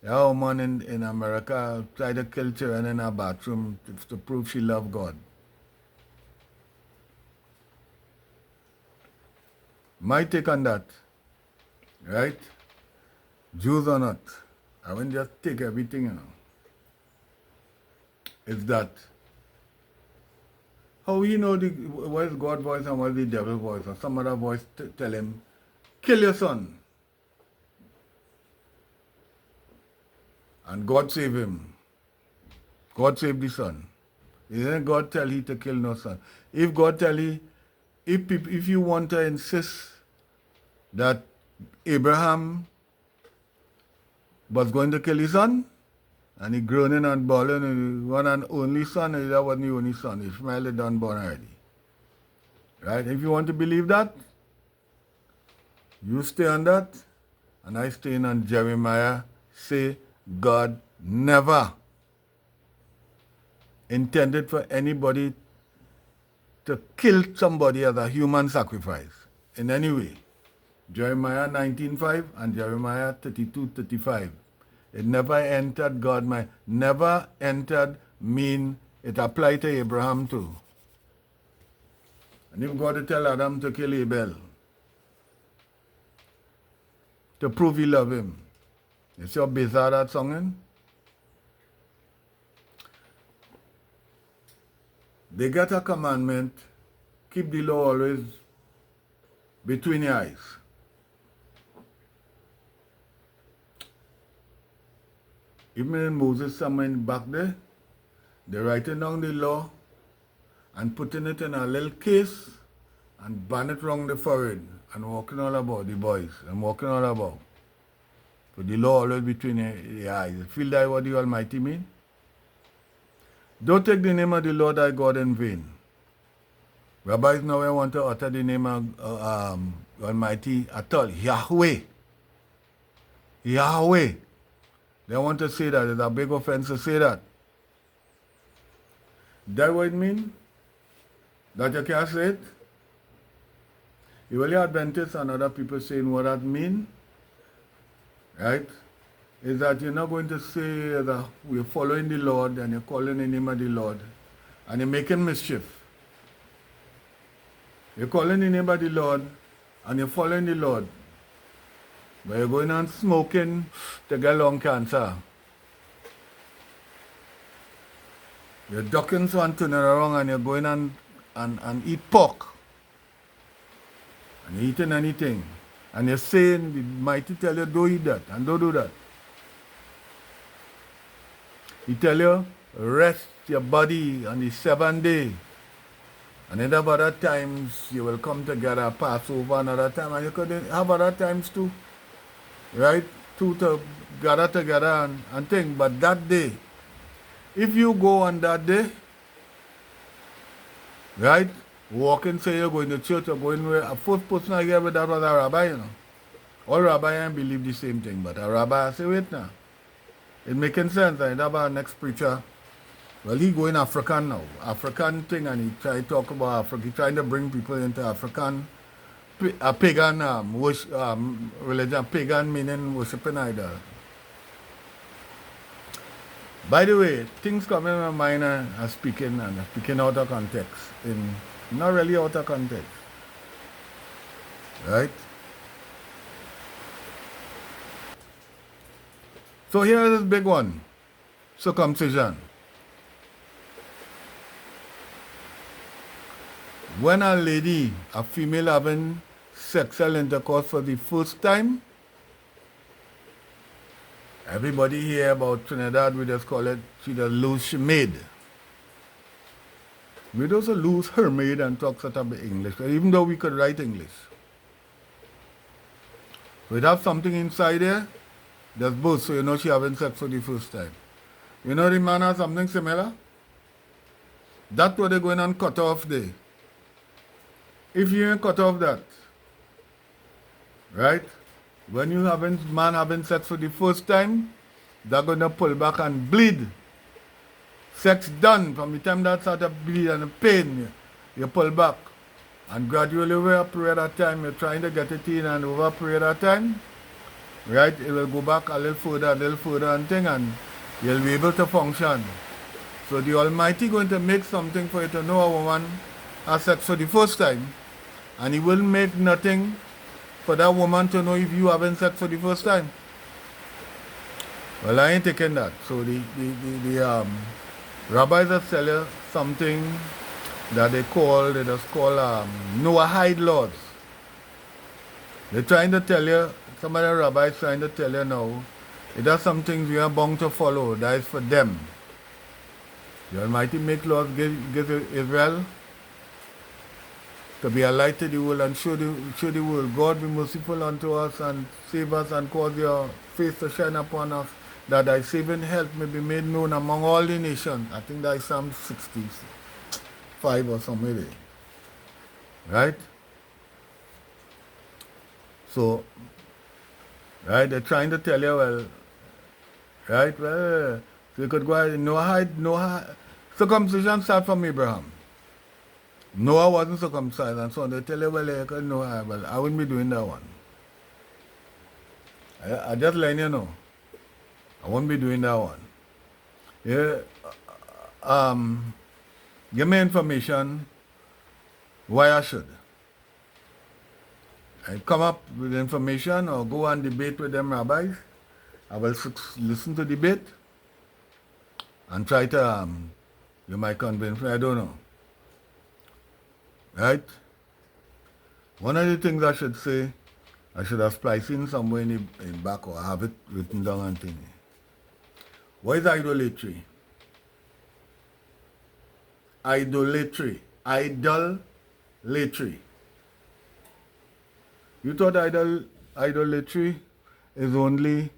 a woman in America tried to kill children in her bathroom to prove she loved God. My take on that, right? Jews or not, I won't just take everything, you know. Is that how you know what is God's voice and what is the devil's voice, or some other voice tell him, kill your son. And God save him. God save the son. Isn't God tell he to kill no son? If God tell he, if you want to insist that Abraham was going to kill his son, and he groaning and bawling, one and only son, and that wasn't the only son. Ishmael had done born already. Right? If you want to believe that, you stay on that. And I stand on Jeremiah, say God never intended for anybody to kill somebody as a human sacrifice in any way. Jeremiah 19:5 and Jeremiah 32:35. It never entered God mind. Never entered mean it applied to Abraham too. And if God tell Adam to kill Abel, to prove he love him. You see how bizarre that song is? They get a commandment, keep the law always between your eyes. Even in Moses somewhere back there, they're writing down the law and putting it in a little case and ban it round the forehead and walking all about the boys and walking all about. So the law always between your eyes. You feel that what the Almighty mean? Don't take the name of the Lord thy God in vain. Rabbis now want to utter the name of Almighty at all. Yahweh. Yahweh. They want to say that. It's a big offense to say that. That what it mean? That you can't say it? You only Adventists and other people saying what that mean, right? Is that you're not going to say that we're following the Lord and you're calling the name of the Lord and you're making mischief. You're calling the name of the Lord and you're following the Lord. But you're going on smoking to get lung cancer. You're ducking one turning around and you're going on and eat pork. And you're eating anything. And you're saying the mighty tell you don't eat that and don't do that. He tell you rest your body on the 7th day. And in other times you will come together, Passover another time, and you could have other times too. Right? To gather together and think. But that day, if you go on that day, right, walking, say you're going to church or going where, a first person I gave with that was a rabbi, you know. All rabbis believe the same thing, but a rabbi say, wait now. It making sense. And that our next preacher, well, he going African now. African thing, and he try to talk about Africa. He trying to bring people into African, a pagan religion, pagan meaning worshiping idol. By the way, things come in my mind and speaking out of context. Not really out of context. Right? So here is this big one. Circumcision. When a lady, a female having sexual intercourse for the first time, everybody hear about Trinidad, we just call it, she just lose she maid. We also lose her maid and talk sort of English, even though we could write English. We'd have something inside there, that's both, so you know she having sex for the first time. You know the man has something similar? That's what they're going on cut off there. If you ain't cut off that, right? When you man having sex for the first time, they're gonna pull back and bleed. Sex done, from the time that start to bleed and the pain, you pull back. And gradually over a period of time, you're trying to get it in, and over a period of time, right, it will go back a little further and thing, and you'll be able to function. So the Almighty going to make something for you to know a woman has sex for the first time, and he will make nothing for that woman to know if you having sex for the first time. Well, I ain't taking that. So the rabbis that tell you something that they just call Noahide laws. They're trying to tell you, some of the rabbis trying to tell you now, it is some things you are bound to follow. That is for them. The Almighty make laws, give Israel to be a light to the world and show the world. God be merciful unto us and save us and cause your face to shine upon us, that thy saving help may be made known among all the nations. I think that is Psalm 65 or somewhere. Right? So, Right? They're trying to tell you, well, right? Well, so you could go ahead, Noah, circumcision started from Abraham. Noah wasn't circumcised, and so on. They tell you, well, you could Noah, well, I wouldn't be doing that one. I just letting you know. I won't be doing that one. Yeah, give me information why I should. I come up with information or go and debate with them rabbis. I will listen to debate and try to, you might convince me, I don't know. Right? One of the things I should say, I should have splicing somewhere in the back or have it written down and thing. What is idolatry? Idolatry. Idolatry. You thought idolatry is only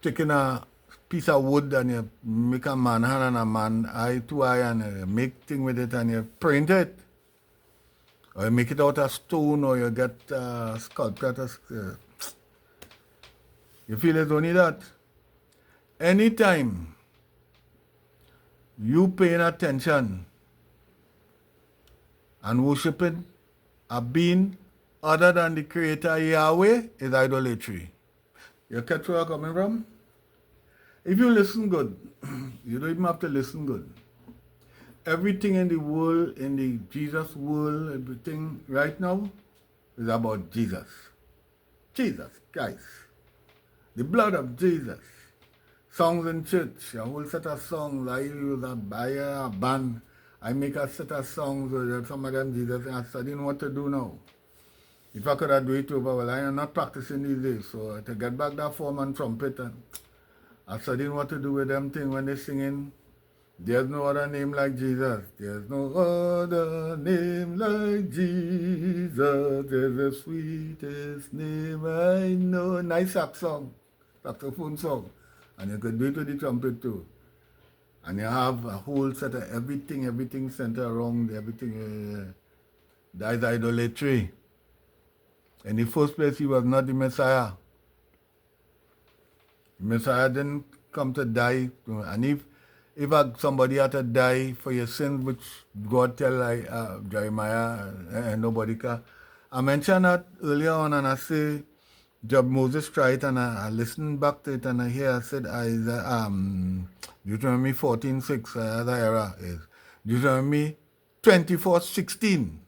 taking a piece of wood and you make a man hand and a man eye to eye and you make thing with it and you print it. Or you make it out of stone or you get sculpted. You feel it's only that? Anytime you paying attention and worshiping a being other than the creator Yahweh is idolatry. You catch where I'm coming from? If you listen good, you don't even have to listen good. Everything in the world, in the Jesus world, everything right now is about Jesus. Jesus, guys. The blood of Jesus. Songs in church, a whole set of songs. I use a band. I make a set of songs with some of them Jesus, and I studying what to do now. If I could have do it over, well, I am not practicing these days. So to get back that form and trumpet, and I studying what to do with them thing when they singing. There's no other name like Jesus. There's no other name like Jesus. There's the sweetest name I know. Nice saxophone song. And you could do it with the trumpet too. And you have a whole set of everything centered around everything. That is idolatry. In the first place, he was not the Messiah. The Messiah didn't come to die. And if somebody had to die for your sins, which God tell Jeremiah and nobody can. I mentioned that earlier on and I say, Job Moses tried and I listened back to it and I hear I said Deuteronomy 14:6, the error is Deuteronomy 24:16.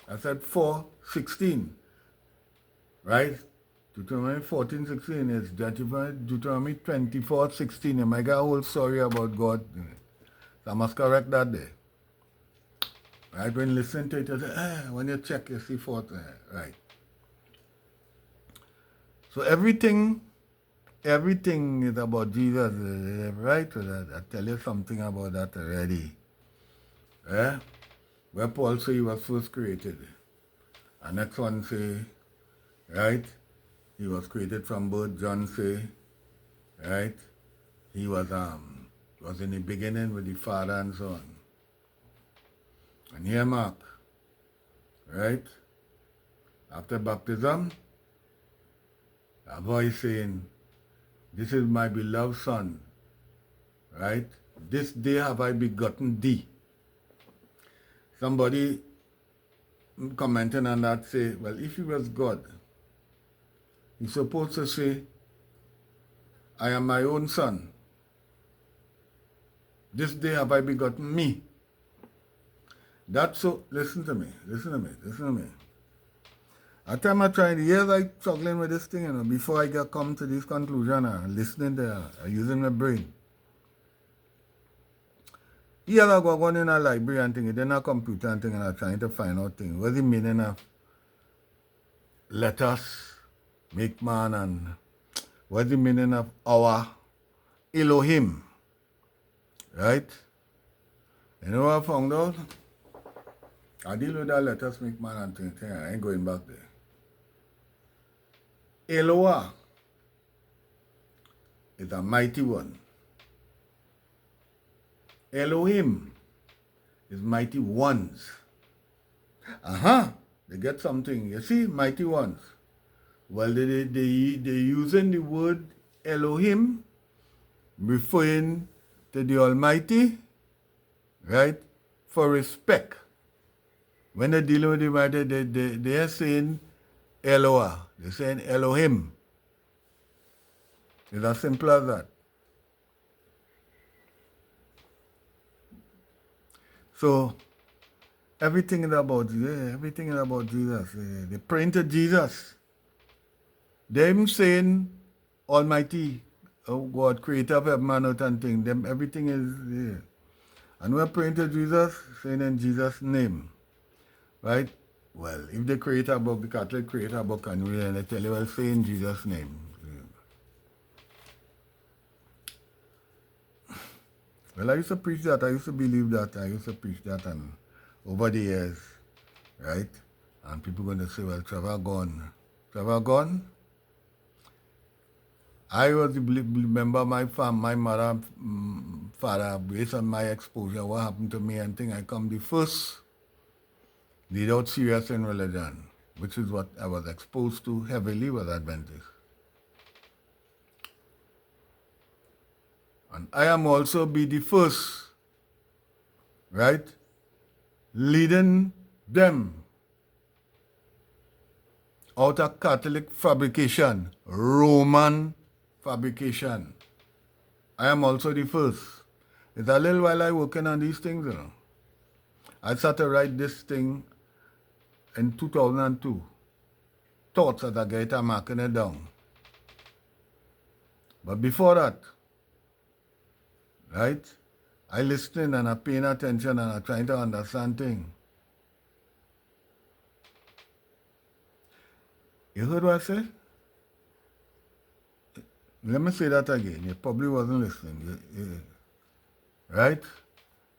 I said 4:16. Right? Deuteronomy 14:16 is Deuteronomy 24:16. You might get a whole story about God. So I must correct that there. Right? When you listen to it, you say, when you check, you see 4. Right. So everything is about Jesus, right? I tell you something about that already. Yeah? Where Paul say he was first created. And next one say, right? He was created from birth, John say, right? He was in the beginning with the Father and so on. And here Mark, right? After baptism, a voice saying, this is my beloved Son, right? This day have I begotten thee. Somebody commenting on that say, well, if he was God, he's supposed to say, I am my own son. This day have I begotten me. That's so, listen to me. At time I tried, years I struggling with this thing, before I come to this conclusion, listening to using my brain. Years I go in a library and thing, then a computer and thing, and I'm trying to find out things. What's the meaning of let us make man, and what's the meaning of our Elohim? Right? You know what I found out? I deal with that let us make man and thing. I ain't going back there. Eloah is a mighty one. Elohim is mighty ones. They get something. You see, mighty ones. Well, they using the word Elohim, referring to the Almighty, right, for respect. When they're dealing with the Almighty, they are saying Eloah. They're saying Elohim. It's as simple as that. So, everything is about Jesus. They're praying to Jesus. Them saying Almighty, oh God, creator of heaven and earth and things, them everything is there. And we're praying to Jesus, saying in Jesus' name. Right? Well, if they create a book, the Catholic create a book and they tell you, well, say in Jesus' name. Well, I used to preach that. I used to believe that. I used to preach that. And over the years, right? And people going to say, well, Trevor gone. Trevor gone? I was remember my mother, father, based on my exposure, what happened to me, and think I come the first without serious in religion, which is what I was exposed to heavily was Adventist. And I am also be the first, right, leading them out of Catholic fabrication, Roman fabrication. I am also the first. It's a little while I working on these things, you know. I started to write this thing in 2002. Thoughts as I get it, I'm marking it down. But before that, right, I listening and I paying attention and I trying to understand things. You heard what I said? Let me say that again. You probably wasn't listening. Right?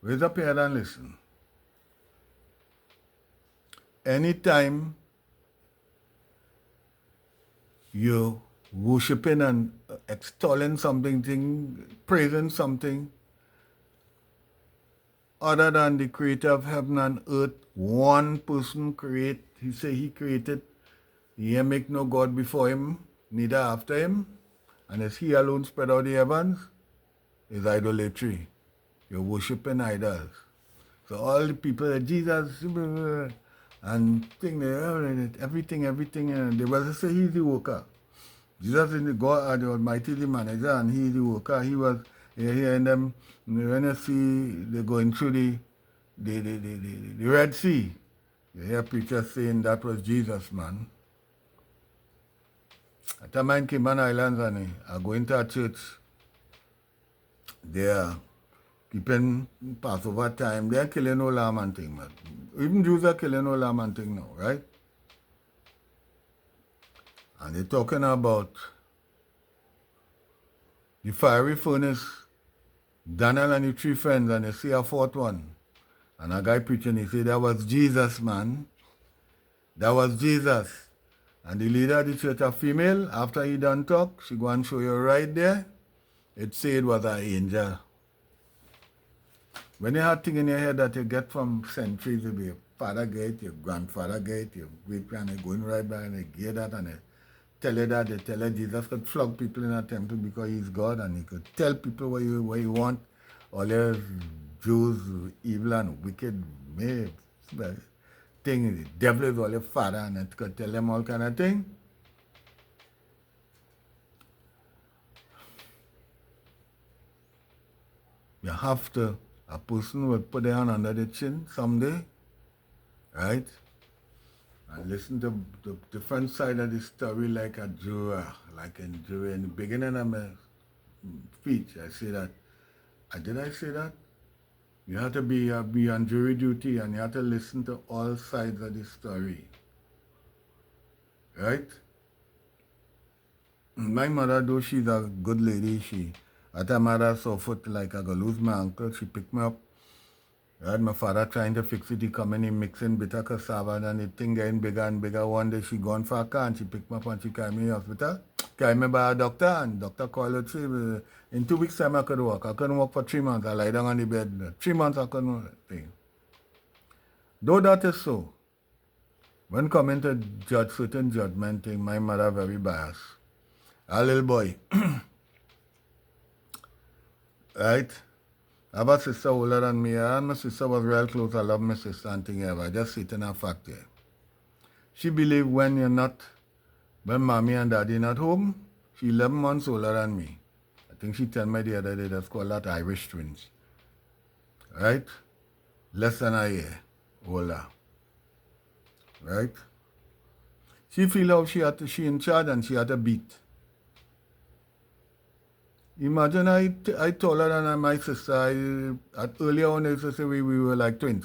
Raise up your head and listen. Anytime you're worshiping and extolling something, praising something other than the creator of heaven and earth, one person he say he created, he make no God before him, neither after him, and as he alone spread out the heavens, is idolatry. You're worshiping idols. So all the people that Jesus and everything, and they will say he's the worker. Jesus is the God, the Almighty, the manager, and he's the worker. He was here in them when you see they're going through the Red Sea. You hear preachers saying that was Jesus, man. At the time in Cayman Islands, and I go into a church. They are keeping Passover time. They are killing no lamb and thing, man. Even Jews are killing no lamb and thing now, right? And they're talking about the fiery furnace, Daniel and the three friends, and they see a fourth one. And a guy preaching, he said, that was Jesus, man. That was Jesus. And the leader of the church, a female, after he done talk, she go and show you right there. It said it was an angel. When you have things in your head that you get from centuries, your father get, your grandfather get, your great-grandfather going right by and they get that and they tell you that, they tell you Jesus could flog people in a temple because he's God and he could tell people what you want. All your Jews, evil and wicked, thing, the devil is all your father and it could tell them all kind of thing. You have to, a person will put their hand under the chin someday, right? And listen to the different side of the story like a juror, like in jury. In the beginning of my speech, I say that. Did I say that? You have to be on jury duty and you have to listen to all sides of the story. Right? My mother, though she's a good lady, at her mother suffered like I go lose my uncle, she picked me up. Right? My father trying to fix it, he come in, he mixing bitter cassava and the thing getting bigger and bigger. One day she gone for a car and she picked me up and she carried me in the hospital. Carried me by a doctor and doctor called her, say, in 2 weeks time I could walk. I couldn't walk for 3 months. I lie down on the bed. 3 months I couldn't walk. Though that is so, When coming to judge certain judgment thing, my mother very biased. A little boy, right? I have a sister older than me, and my sister was real close. I love my sister and thing ever. Just sitting a fact there. She believe when mommy and daddy not home, she 11 months older than me. I think she told me the other day that's called that Irish twins. Right? Less than a year older. Right? She feel how she in charge and she had a beat. Imagine I taller than my sister. Earlier on, I used to say we were like twins.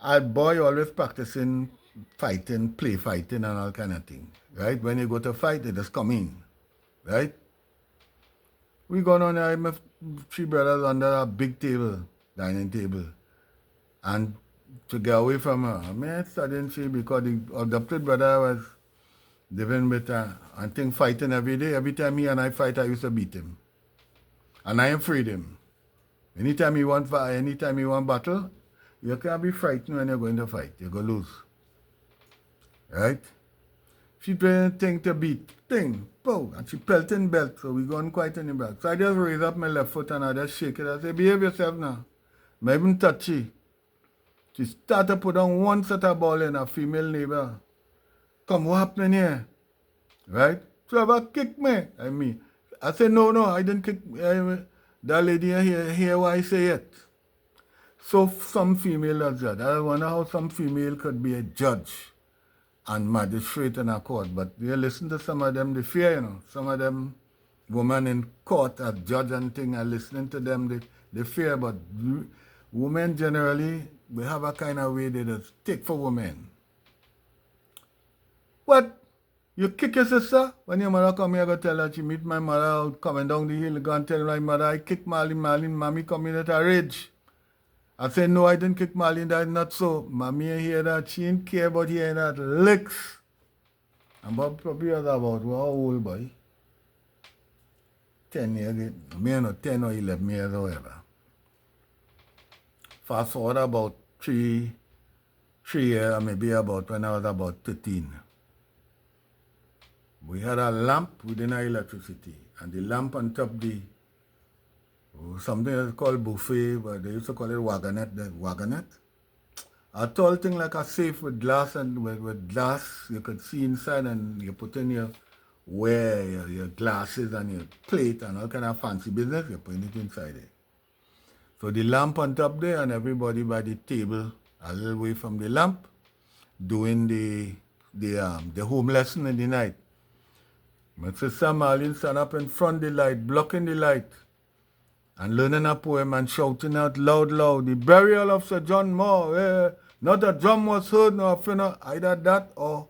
Our boy always practicing fighting, play fighting and all kind of thing. Right? When you go to fight, they just come in. Right? We gone on there, my 3 brothers under a big table, dining table. And to get away from her, I mean, I didn't see because the adopted brother was living with her and thing fighting every day. Every time he and I fight, I used to beat him. And I afraid him. Anytime he want battle, you can't be frightened when you're going to fight. You're going to lose. Right? She trying thing to beat. Thing. Pow. And she pelting belt. So we gone quite in the back. So I just raise up my left foot and I just shake it. I say, behave yourself now. I even touch she. She started to put on one set of ball in a female neighbor. Come, what happening here? Right? Trevor kicked me. I said, no, I didn't kick. That lady hear what I say it. So some female are judge. I wonder how some female could be a judge and magistrate in a court. But you listen to some of them, they fear, Some of them women in court as judge and thing, and listening to them, they fear. But women generally, we have a kind of way they just take for women. What? You kick your sister? When your mother come here, go tell her she meet my mother out coming down the hill, go and tell my mother, I kick Marlene, mommy come in at a rage. I said, no, I didn't kick Marlene, that's not so. Mommy hear that, she didn't care about hearing that licks. And Bob probably was about, how old boy? 10 years, 10 or 11 years or whatever. Fast forward about 3 years, maybe about when I was about 13. We had a lamp within our electricity, and the lamp on top something that's called buffet, but they used to call it wagonette. A tall thing like a safe with glass and with glass you could see inside, and you put in your glasses and your plate and all kind of fancy business, you put it inside there. So the lamp on top there and everybody by the table a little way from the lamp doing the home lesson in the night. My sister Marlene stand up in front of the light, blocking the light, and learning a poem and shouting out loud, the burial of Sir John Moore. Not a drum was heard, nor a funeral, either that or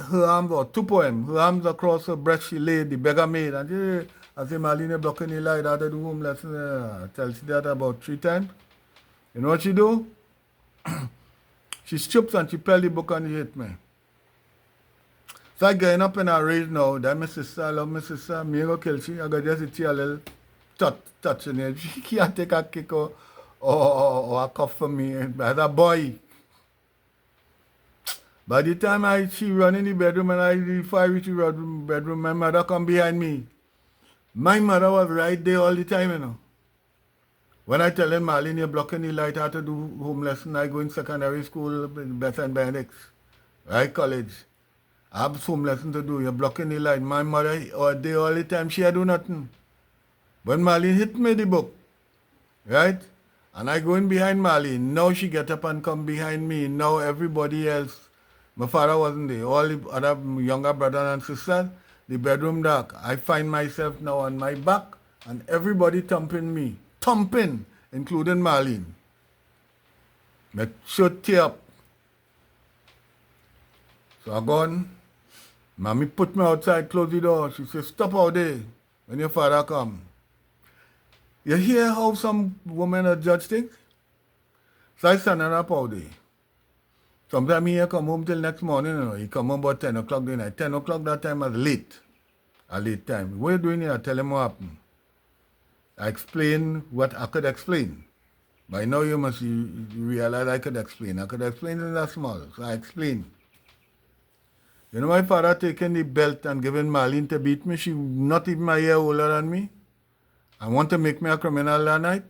her arms, or 2 poems. Her arms across her breast she laid, the beggar maid. And I say Marlene blocking the light after the home lesson. I tell she that about 3 times. You know what she do? She stoops and she pell the book and she hit me. So I getting up in a rage now. That my sister, I love my sister. Me go kill she. I got just hit a little touch in it. She can't take a kick or a cuff for me as a boy. By the time she run in the bedroom and before I reach the bedroom, my mother come behind me. My mother was right there all the time, When I tell him, Marlene, you're blocking the light, I have to do home lesson. I go in secondary school, Beth and Benedict's, right, college. I have home lesson to do. You're blocking the light. My mother, all day, all the time, she do nothing. When Marlene hit me the book, right? And I go in behind Marlene. Now she get up and come behind me. Now everybody else, my father wasn't there. All the other younger brothers and sisters, the bedroom dark. I find myself now on my back and everybody thumping me. Thumping, including Marlene. My shirt tear up. So I gone. Mommy put me outside, close the door. She said, stop out there when your father come. You hear how some women are judge things? So I stand up out there. Sometimes he come home till next morning. He come home about 10 o'clock the night. 10 o'clock that time was late. A late time. What are you doing here? I tell him what happened. I explain what I could explain. By now you must realize I could explain. I could explain in that small. So I explained. You know my father taking the belt and giving Marlene to beat me. She not even a year older than me. And want to make me a criminal that night.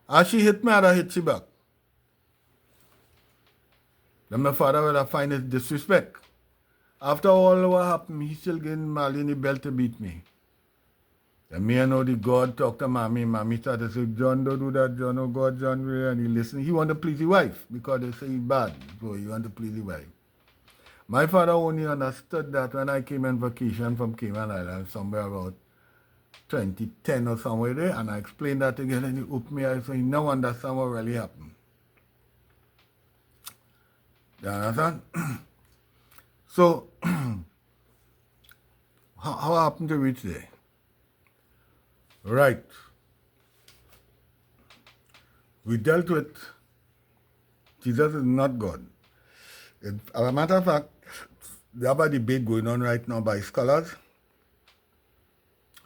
As she hit me, I hit she back. Then my father would have find it disrespect. After all what happened, he still giving Marlene the belt to beat me. And me and know the God talk to mommy. Mommy started to say, John, don't do that, John. Oh God, John. And he listen. He want to please his wife because they say he's bad. So he want to please his wife. My father only understood that when I came on vacation from Cayman Island, somewhere about 2010 or somewhere there, and I explained that again, and he opened me eyes, so he now understand what really happened. You understand? So, how happened to reach there? Right. We dealt with Jesus is not God. As a matter of fact, we have a debate going on right now by scholars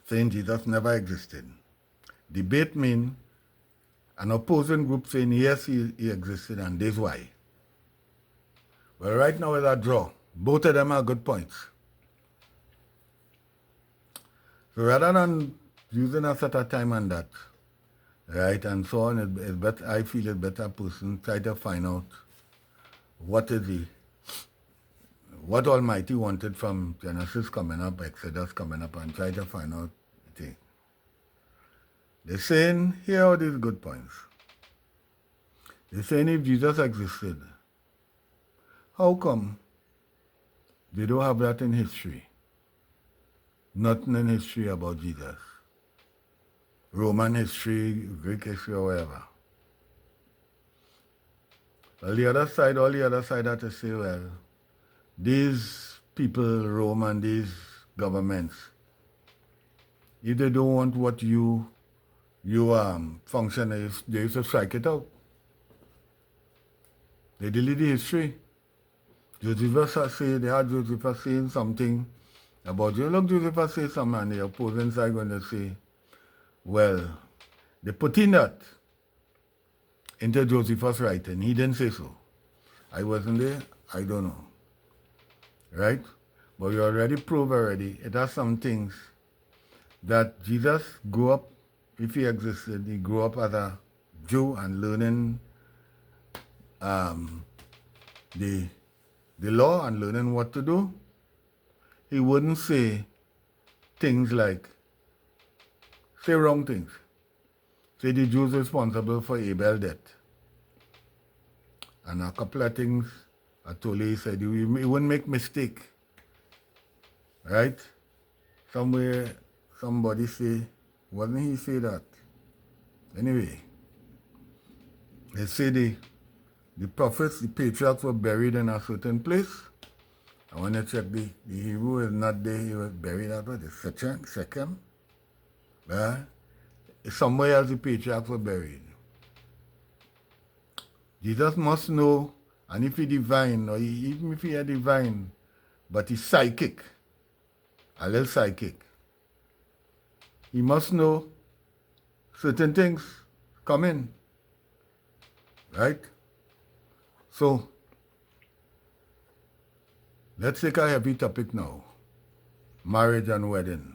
saying Jesus never existed. Debate means an opposing group saying yes, he existed, and this is why. Well, right now it's a draw. Both of them are good points. So rather than using a set of time on that, right, and so on, it's better, I feel it's better person try to find out what Almighty wanted from Genesis coming up, Exodus coming up, and try to find out the thing. They're saying, here are these good points. They're saying if Jesus existed, how come they don't have that in history? Nothing in history about Jesus. Roman history, Greek history, or whatever. Well, all the other side had to say, well, these people, Rome and these governments, if they don't want what you function is, they used to strike it out. They delete the history. Josephus say, they had Josephus saying something about you. Look, Josephus say something and the opposing side going to say, well, they put in that into Josephus' writing. He didn't say so. I wasn't there. I don't know. Right? But we already proved already. It has some things that Jesus grew up, if he existed, he grew up as a Jew and learning the law and learning what to do. He wouldn't say things like, say wrong things. Say the Jews responsible for Abel's death. And a couple of things Atole said, he wouldn't make mistake. Right? Somewhere somebody say, wasn't he say that? Anyway, they say the prophets, the patriarchs were buried in a certain place. And when you check the Hebrew is not there, he was buried at what? Shechem. Right? Somewhere else the patriarchs were buried. Jesus must know, and if he divine, or even if he is divine, but he's psychic, a little psychic, he must know certain things coming. Right? So, let's take a heavy topic now. Marriage and wedding.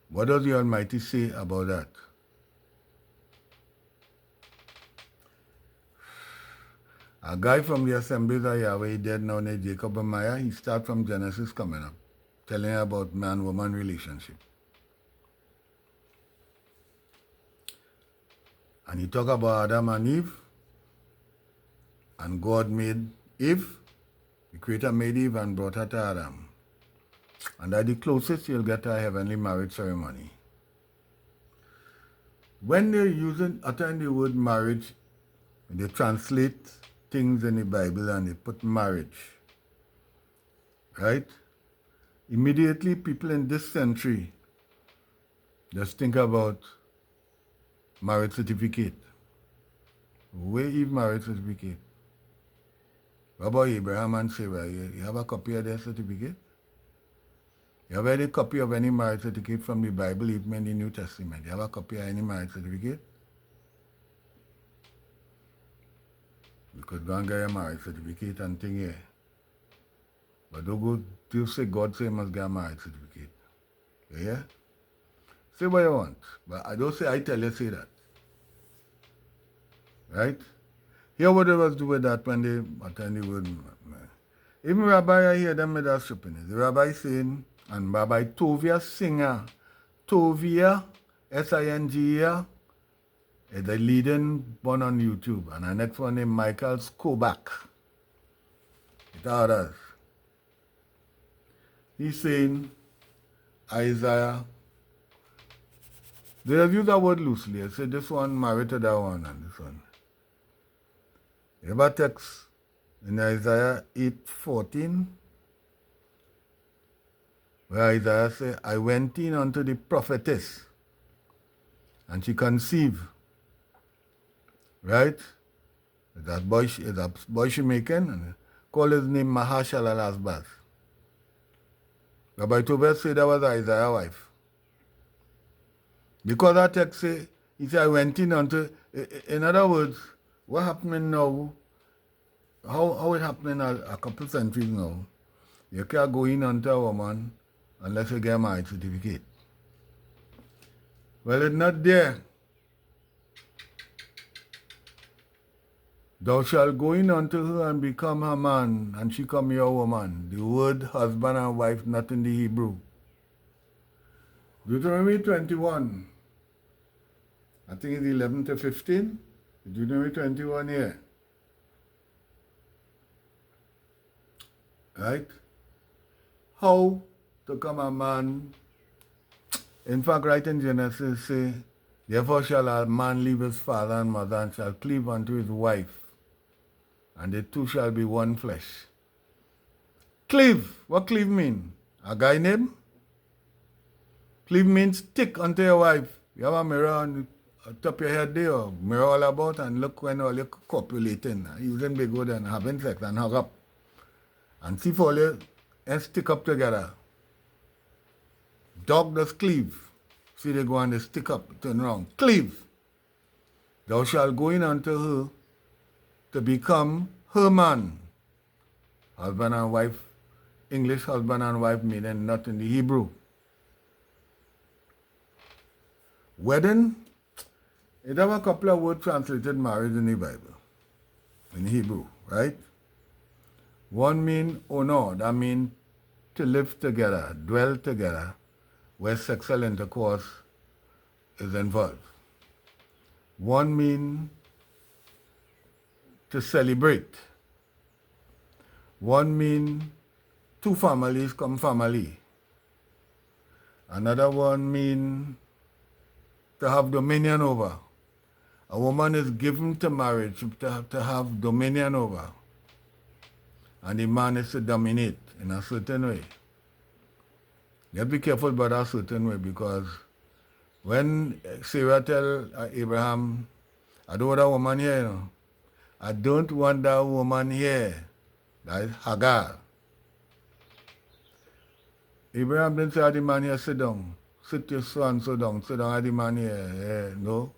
What does the Almighty say about that? A guy from the Assemblies of Yahweh, dead now named Jacob Amaya, he starts from Genesis coming up, telling about man-woman relationship. And he talk about Adam and Eve, and God made Eve, the Creator made Eve and brought her to Adam. And at the closest you'll get a heavenly marriage ceremony. When they're uttering the word marriage, they translate things in the Bible and they put marriage. Right? Immediately people in this century just think about marriage certificate. Where Eve marriage certificate? What about Abraham and Sarah? You have a copy of their certificate? You have any copy of any marriage certificate from the Bible, even in the New Testament? You have a copy of any marriage certificate? You could go and get a marriage certificate and thing here. But don't go to say God say you must get a marriage certificate. You hear? Say what you want. But I don't say I tell you say that. Right? Hear what they was do with that when they attend the word. Even Rabbi I hear them with that stupidness. The Rabbi saying, and Rabbi Tovia Singer, Tovia, S-I-N-G-A, is the leading one on YouTube. And the next one named Michael Skobach. It's others. He's saying, Isaiah, they have used that word loosely. I said this one married to that one and this one. You have a text in Isaiah 8:14, where Isaiah said, I went in unto the prophetess, and she conceived. Right? That boy she making, and call his name Mahashalalazbaz. Rabbi Tovia said that was Isaiah's wife. Because that text say, he said, I went in unto, in other words, what happening now, how it happening a couple centuries now, you can't go in unto a woman unless you get a marriage certificate. Well, it's not there. Thou shalt go in unto her and become her man, and she come your woman. The word husband and wife not in the Hebrew. Deuteronomy 21, I think it's 11 to 15. Deuteronomy 21 here. Right? How to come a man? In fact, right in Genesis say, therefore shall a man leave his father and mother and shall cleave unto his wife, and the two shall be one flesh. Cleave. What cleave mean? A guy name? Cleave means stick unto your wife. You have a mirror on the top of your head there, or mirror all about, and look when all you're copulating, using big word and having sex and hug up. And see for you and stick up together. Dog does cleave. See they go and they stick up, turn around. Cleave. Thou shalt go in unto her to become her man. Husband and wife, English husband and wife meaning not in the Hebrew. Wedding, it have a couple of words translated marriage in the Bible, in Hebrew, right? One mean honor, that means to live together, dwell together, where sexual intercourse is involved. One mean to celebrate. One mean two families come family. Another one mean to have dominion over. A woman is given to marriage to have dominion over. And the man is to dominate in a certain way. You have to be careful about that certain way, because when Sarah tell Abraham, I don't want a woman here, you know. I don't want that woman here. That is Hagar. Abraham didn't say, the man here, sit down. Sit your son, sit down at the man here. No.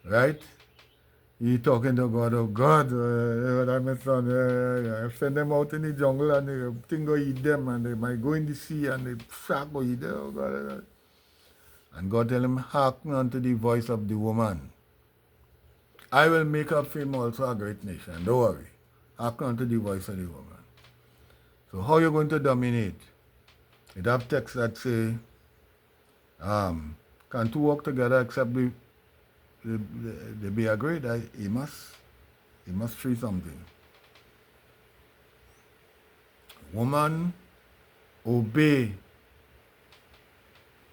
Right? He talking to God, oh God, that's my son. Send them out in the jungle and the thing go eat them, and they might go in the sea and the shark go eat them. Oh God. And God tell him, hearken unto the voice of the woman. I will make of him also a great nation. Don't worry. Hearken unto the voice of the woman. So how you going to dominate? It have texts that say, can two walk together except they be agreed? He must treat something. Woman, obey.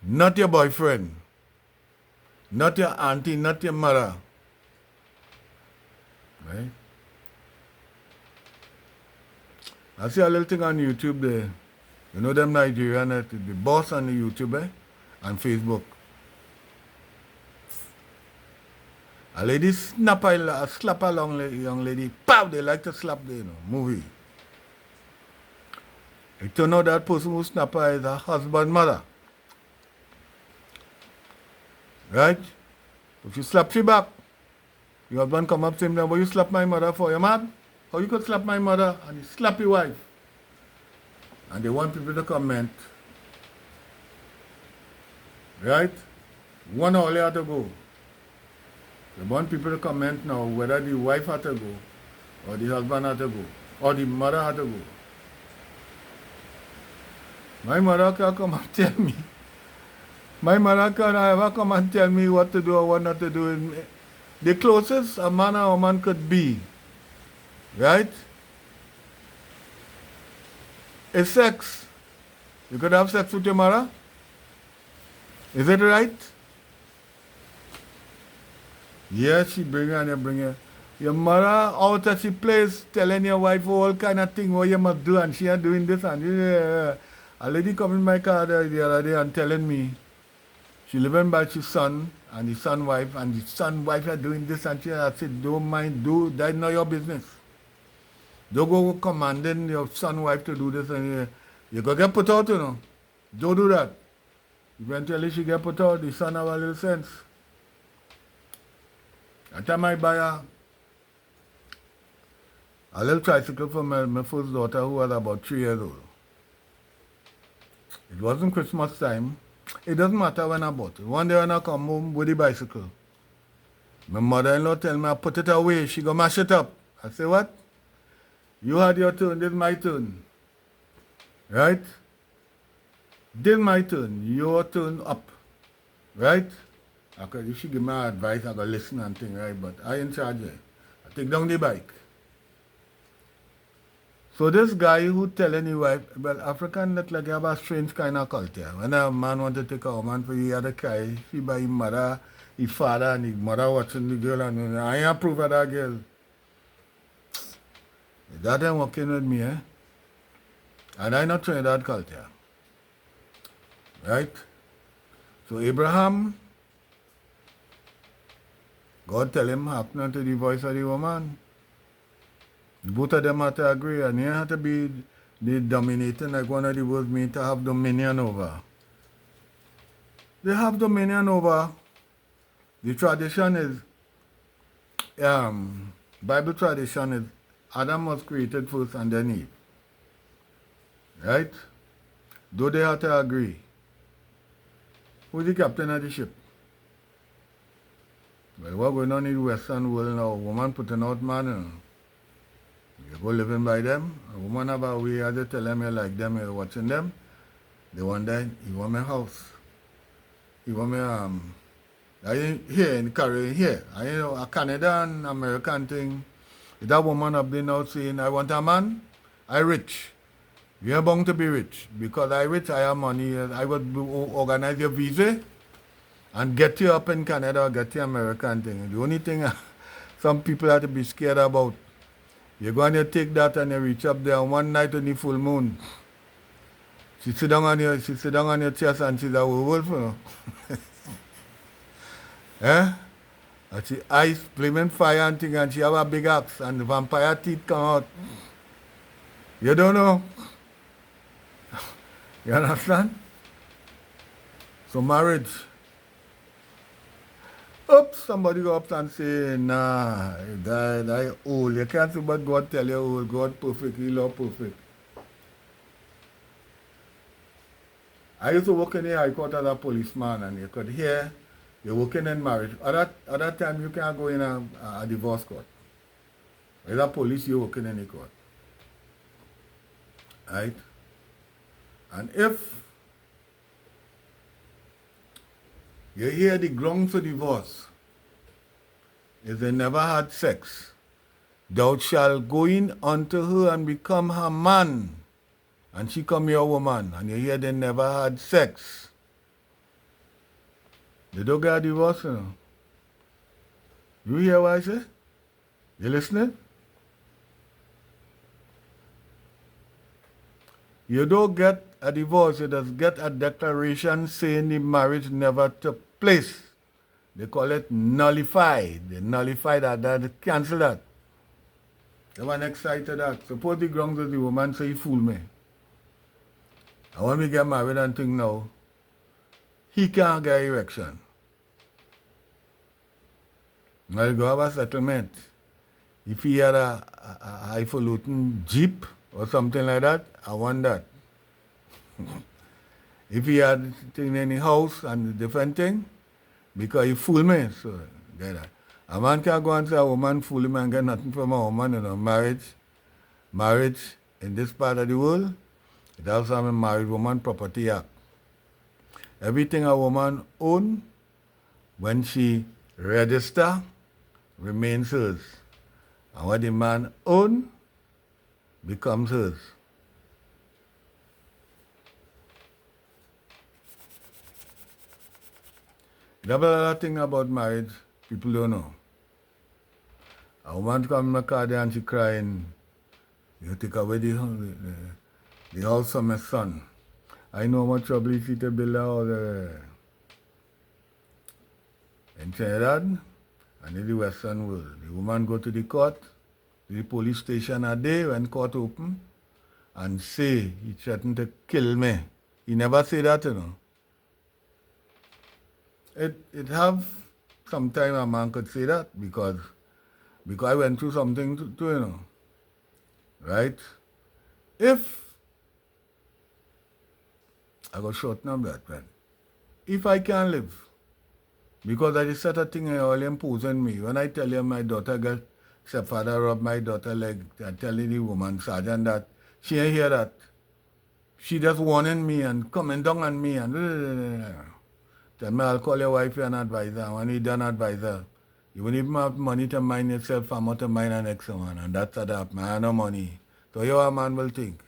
Not your boyfriend. Not your auntie, not your mother. Right? I see a little thing on YouTube there. You know them Nigerian, the boss on the YouTube and Facebook. A lady slap a young lady, pow, they like to slap the movie. It turned out that person who snapped her is her husband's mother. Right? If you slap she back, your husband come up to him, then, what you slap my mother for? You mad? How you could slap my mother and you slap your wife? And they want people to comment. Right? 1 hour had to go. They want people to comment now whether the wife had to go, or the husband had to go, or the mother had to go. My mother can come and tell me. My mother can ever come and tell me what to do or what not to do. The closest a man or woman could be, right, is sex. You could have sex with your mother. Is it right? Yes, she bring her and you bring her. Your mother out of the place telling your wife all kind of thing what you must do, and she are doing this and a lady come in my car the other day and telling me she living by her son and his son wife, and the son wife are doing this, and she I said, don't mind, do that's not your business. Don't go commanding your son wife to do this, and you go get put out, you know. Don't do that. Eventually she get put out, the son have a little sense. That time I buy a little tricycle for my first daughter who was about 3 years old. It wasn't Christmas time. It doesn't matter when I bought it. One day when I come home with the bicycle, my mother-in-law tell me I put it away. She go mash it up. I say, what? You had your turn, this is my turn. Right? This is my turn, your turn up. Right? If she give me advice, I go listen and think, right? But I in charge there. I take down the bike. So this guy who telling his wife, well, African look like you have a strange kind of culture. When a man want to take a woman for you, he had to cry. She by his mother, his father, and his mother watching the girl, and I ain't approve of that girl. That ain't working with me, eh? And I not trying that culture. Right? So Abraham, God tell him, happen to the voice of the woman. Both of them had to agree, and he had to be the dominating, like one of the words mean to have dominion over. They have dominion over. The tradition is, Bible tradition is, Adam was created first and then Eve. Right? Though they had to agree. Who's the captain of the ship? Well, what's going on in the Western world now? Woman putting out man, you know. You go living by them. A woman have a way, as they tell them you like them, you're watching them. They want that, you want my house. You want me, I here in Korea, here. I know a Canadian, American thing. If that woman have been out saying, I want a man, I rich. You're bound to be rich. Because I rich, I have money. I would organize your visa and get you up in Canada or get you American thing. The only thing some people have to be scared about, you're going to take that and you reach up there one night on the full moon. She sit down on your chest and she's a werewolf, you know. Eh? And she eyes flaming fire and thing, and she have a big axe and the vampire teeth come out. You don't know. You understand? So marriage. Oops, somebody go up and say, nah, that old. You can't say but God tell you old. God perfect, he love perfect. I used to work in the High Court as a policeman, and you could hear you're working in marriage. At that time, you can't go in a divorce court. As a police, you're working in the court. Right? And if you hear the grounds for divorce is they never had sex, thou shalt go in unto her and become her man, and she come your woman, and you hear they never had sex. They don't get a divorce, you know. You hear what I say? You listening? You don't get a divorce, you just get a declaration saying the marriage never took place. They call it nullified. They nullify that, they cancel that. They want excited that. Suppose the grounds of the woman say, you fool me. And when we get married and thing now, he can't get erection. Now you go have a settlement. If he had a highfalutin Jeep or something like that, I want that. If he had thing in the house and different thing, because he fool me, so get that. A man can't go and say a woman fool him and get nothing from a woman, you know. Marriage in this part of the world, it has a Married Woman Property Act. Everything a woman own, when she register, remains hers. And what the man own, becomes hers. There are a lot of things about marriage people don't know. A woman come in my car there and she crying, you take away the house from my son. I know how much trouble he to build a house in Trinidad and in the Western world. The woman go to the court, to the police station a day when court open, and say he threatened to kill me. He never say that, you know. It have sometime a man could say that because I went through something too, you know. Right? If I got shorten up that, man. If I can live, because I just set a thing and all impose on me. When I tell you my daughter got stepfather rub my daughter leg, I telling the woman sergeant that she ain't hear that. She just warning me and coming down on me and tell me I'll call your wife and advise her. When you done advise her, you won't even have money to mind yourself, I'm out to mind an next one, and that's that man, I have no money. So your man will think.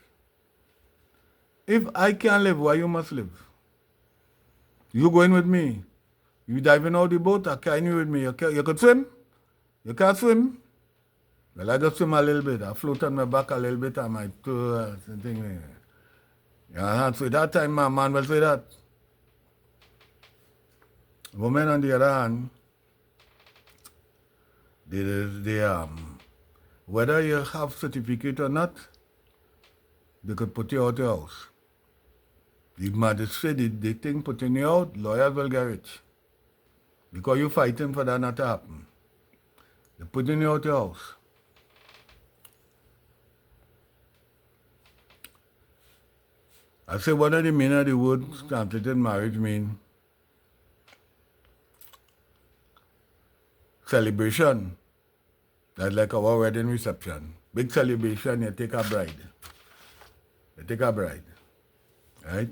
If I can't live, why you must live? You going with me? You diving out the boat, I carrying you with me. You could swim? You can't swim? Well, I just swim a little bit. I float on my back a little bit and my toe, something. Yeah, so that time my man will say that. Women on the other hand, they whether you have certificate or not, they could put you out your house. The magistrate, they think putting you out, lawyers will get rich. Because you're fighting for that not to happen. They're putting you out your house. I say what are the meaning of the word translated marriage mean? Celebration. That's like our wedding reception. Big celebration, you take a bride. You take a bride. Right?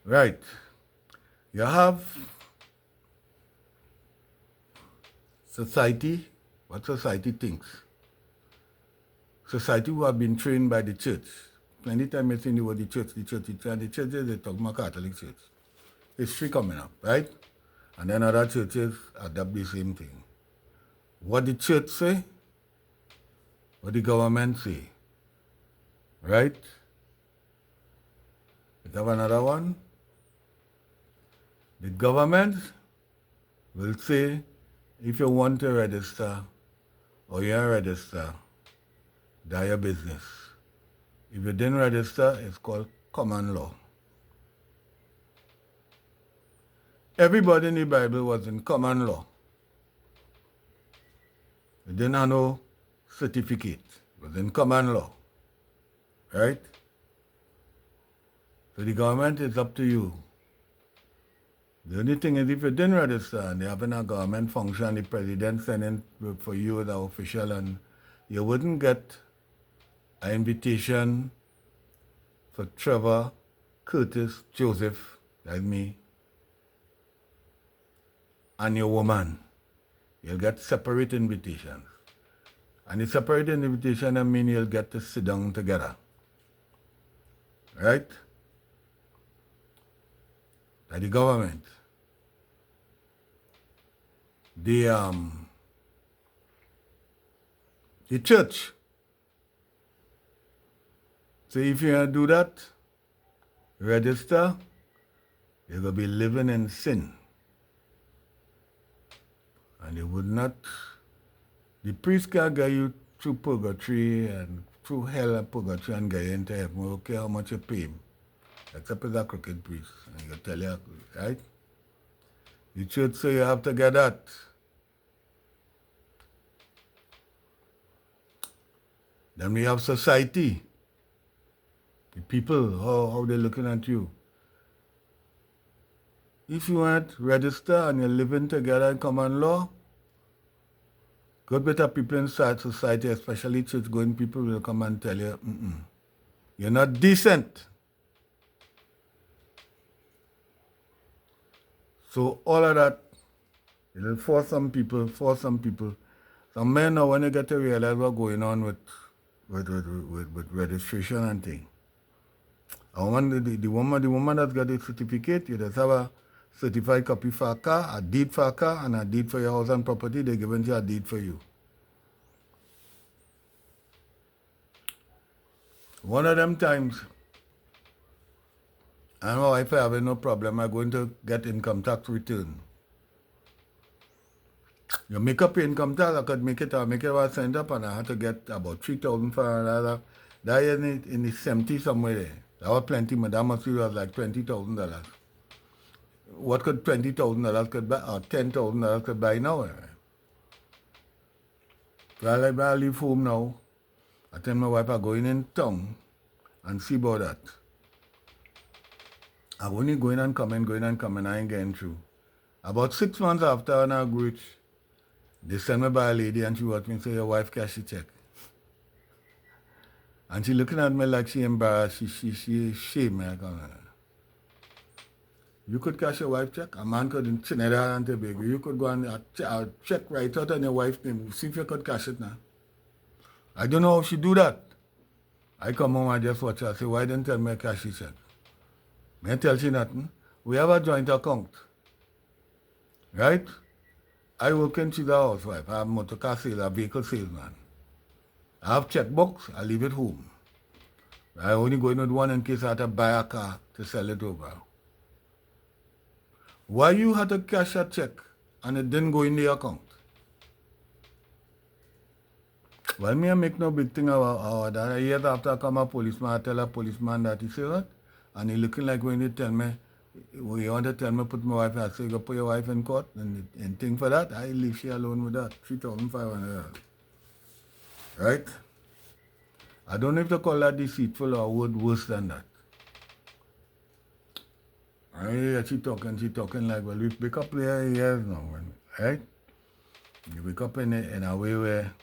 Right. You have society, what society thinks. Society who have been trained by the church. Anytime you see the word the church, and the churches, they talk about Catholic Church. History coming up, right? And then other churches adapt the same thing. What the church say, what the government say, right? You have another one. The government will say, if you want to register or you register, that's your business. If you didn't register, it's called common law. Everybody in the Bible was in common law. They didn't have no certificate. It was in common law. Right? So the government is up to you. The only thing is if you didn't register and they having a government function, the president sending for you as an official, and you wouldn't get an invitation for Trevor, Curtis, Joseph, like me, and your woman. You'll get separate invitations. And the separate invitation, I mean you'll get to sit down together. Right? Like the government. The church. So if you do that, register, you're going to be living in sin. And you would not, the priest can't get you through purgatory and through hell and purgatory and get you into heaven. We don't care how much you pay him. Except he's a crooked priest. And he'll tell you, right? The church say you have to get that. Then we have society. The people, how they're looking at you. If you want register and you're living together in common law, good bit of people inside society, especially church-going people, will come and tell you, you're not decent. So all of that, it'll force some people. Some men now, when they get to realize what's going on with registration and thing. The woman that's got a certificate, you just have a certified copy for a car, a deed for a car, and a deed for your house and property. They're giving you a deed for you. One of them times, and my wife having no problem, I'm going to get income tax return. You make up income tax, I could make it was sent up, and I had to get about $3,500. That is in the 70 somewhere there. That was plenty, but that must be like $20,000. What could $20,000 could buy, or $10,000 could buy now? So I leave home now. I tell my wife I'm going in town and see about that. I'm only going and coming, I ain't getting through. About 6 months after when I reach, they send me by a lady and she watch me and say, your wife cash the check. And she looking at me like she embarrassed, she shame me. You could cash your wife check? A man could in Trinidad and Tobago. You could go and check right out on your wife's name. See if you could cash it now. I don't know how she do that. I come home and just watch her. I say, why didn't tell me cash the check? I tell she nothing. We have a joint account. Right? I work in, she's a housewife. I have motor car sales, a vehicle salesman. I have checkbooks, I leave it home. I only go in with one in case I have to buy a car to sell it over. Why you had to cash a check and it didn't go in the account? Well, me I make no big thing about that. Years after I come a policeman, I tell a policeman that he say what? And he looking like when he tell me, when you want to tell me put my wife, I say go put your wife in court and thing for that, I leave she alone with that. $3,500. Right? I don't know if to call that deceitful or a word worse than that. I hear she talking like, well, we pick up there years now, right? You wake up in a way where,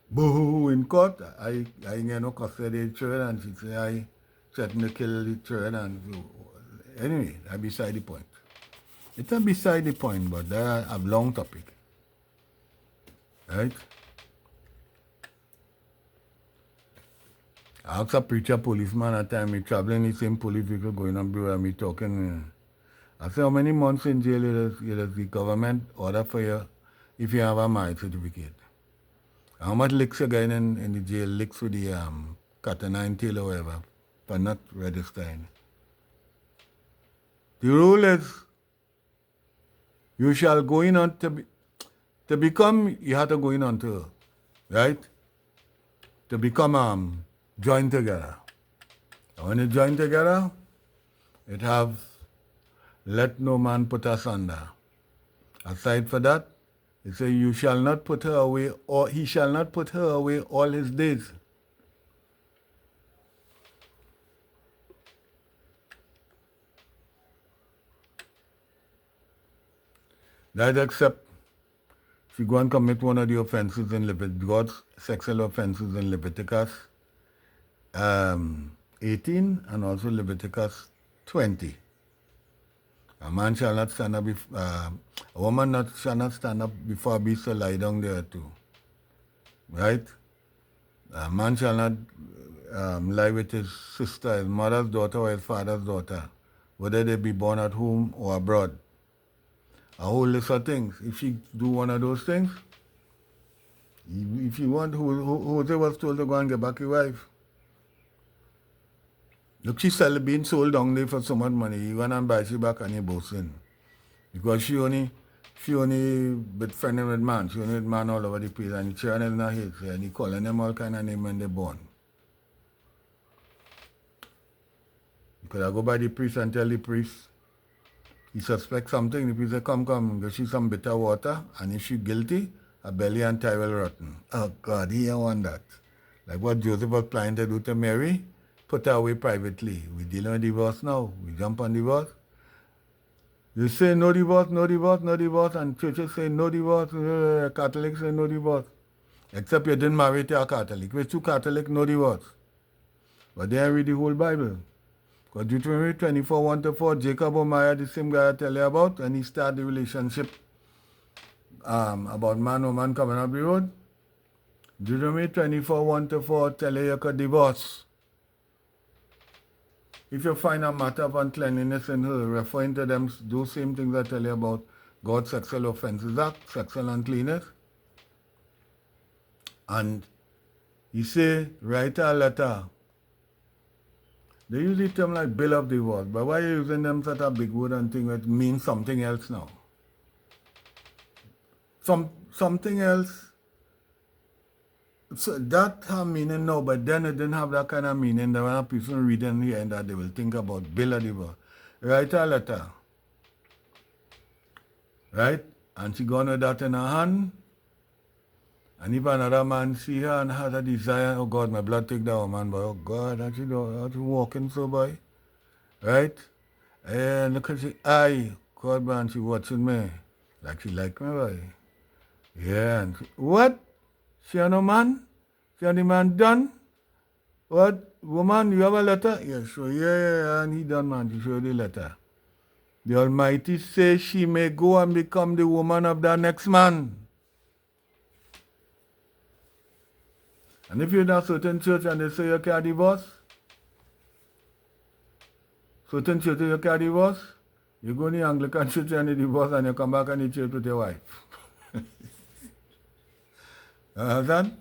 boo, in court, I get no custody of the children, and she say, I threatened to kill the children, and anyway, that's beside the point. It's not beside the point, but that's a long topic, right? I asked a preacher policeman at the time, he traveling the same police vehicle going on Brewer, and me talking. I said, how many months in jail is the government order for you if you have a marriage certificate? How much licks you getting in the jail, licks with the cat and nine tail or whatever, for not registering? The rule is, you shall go in on to become, you have to go in on to, right? To become join together. And when you join together, it have let no man put us under. Aside for that, it says you shall not put her away, or he shall not put her away all his days. That except if you go and commit one of the offenses in God's sexual offenses in Leviticus 18 and also Leviticus 20. A man shall not stand up, a woman shall not stand up before a beast to lie down there too. Right? A man shall not lie with his sister, his mother's daughter or his father's daughter, whether they be born at home or abroad. A whole list of things. If she do one of those things, if you want, Jose was told to go and get back your wife. Look, she's being sold down there for so much money. You go and buy she back and you both in. Because she only she only befriending with man. She only with man all over the place, and the children is not his. And he calling them all kind of names when they're born. Because I go by the priest and tell the priest, he suspects something. The priest say, come, go see some bitter water, and if she guilty, her belly and thigh will rotten. Oh God, he don't want that. Like what Joseph was planning to do to Mary, put her away privately. We dealing with divorce now. We jump on divorce. You say no divorce, no divorce, no divorce, and churches say no divorce, Catholics say no divorce. Except you didn't marry to a Catholic. We're two Catholic, no divorce. But they read the whole Bible. Because Deuteronomy 24, 1-4, Jacob or Maya, the same guy I tell you about, and he started the relationship about man, woman coming up the road. Deuteronomy 24, 1-4 tell you could divorce. If you find a matter of uncleanliness in her, referring to them, those same things I tell you about God's Sexual Offenses Act, sexual uncleanness. And he say, write a letter. They use the term like bill of divorce, but why are you using them such a big word and thing that means something else now? Something else, so that have meaning now, but then it didn't have that kind of meaning that when a person reading here and that they will think about bill of divorce. Write a letter, right? And she gone with that in her hand. And if another man see her and has a desire, oh God, my blood take that woman, but oh God, how she walking so boy, right? And look at she eye, God man, she watching me, like she like me, boy. Yeah, and she, what? She and no man? She and the man done? What? Woman, you have a letter? Yes, so yeah, and he done, man, she show the letter. The Almighty say she may go and become the woman of the next man. And if you're in a certain church and they say you can't divorce, certain churches you can't divorce, you go in the Anglican church and you divorce and you come back in the church with your wife. Understand?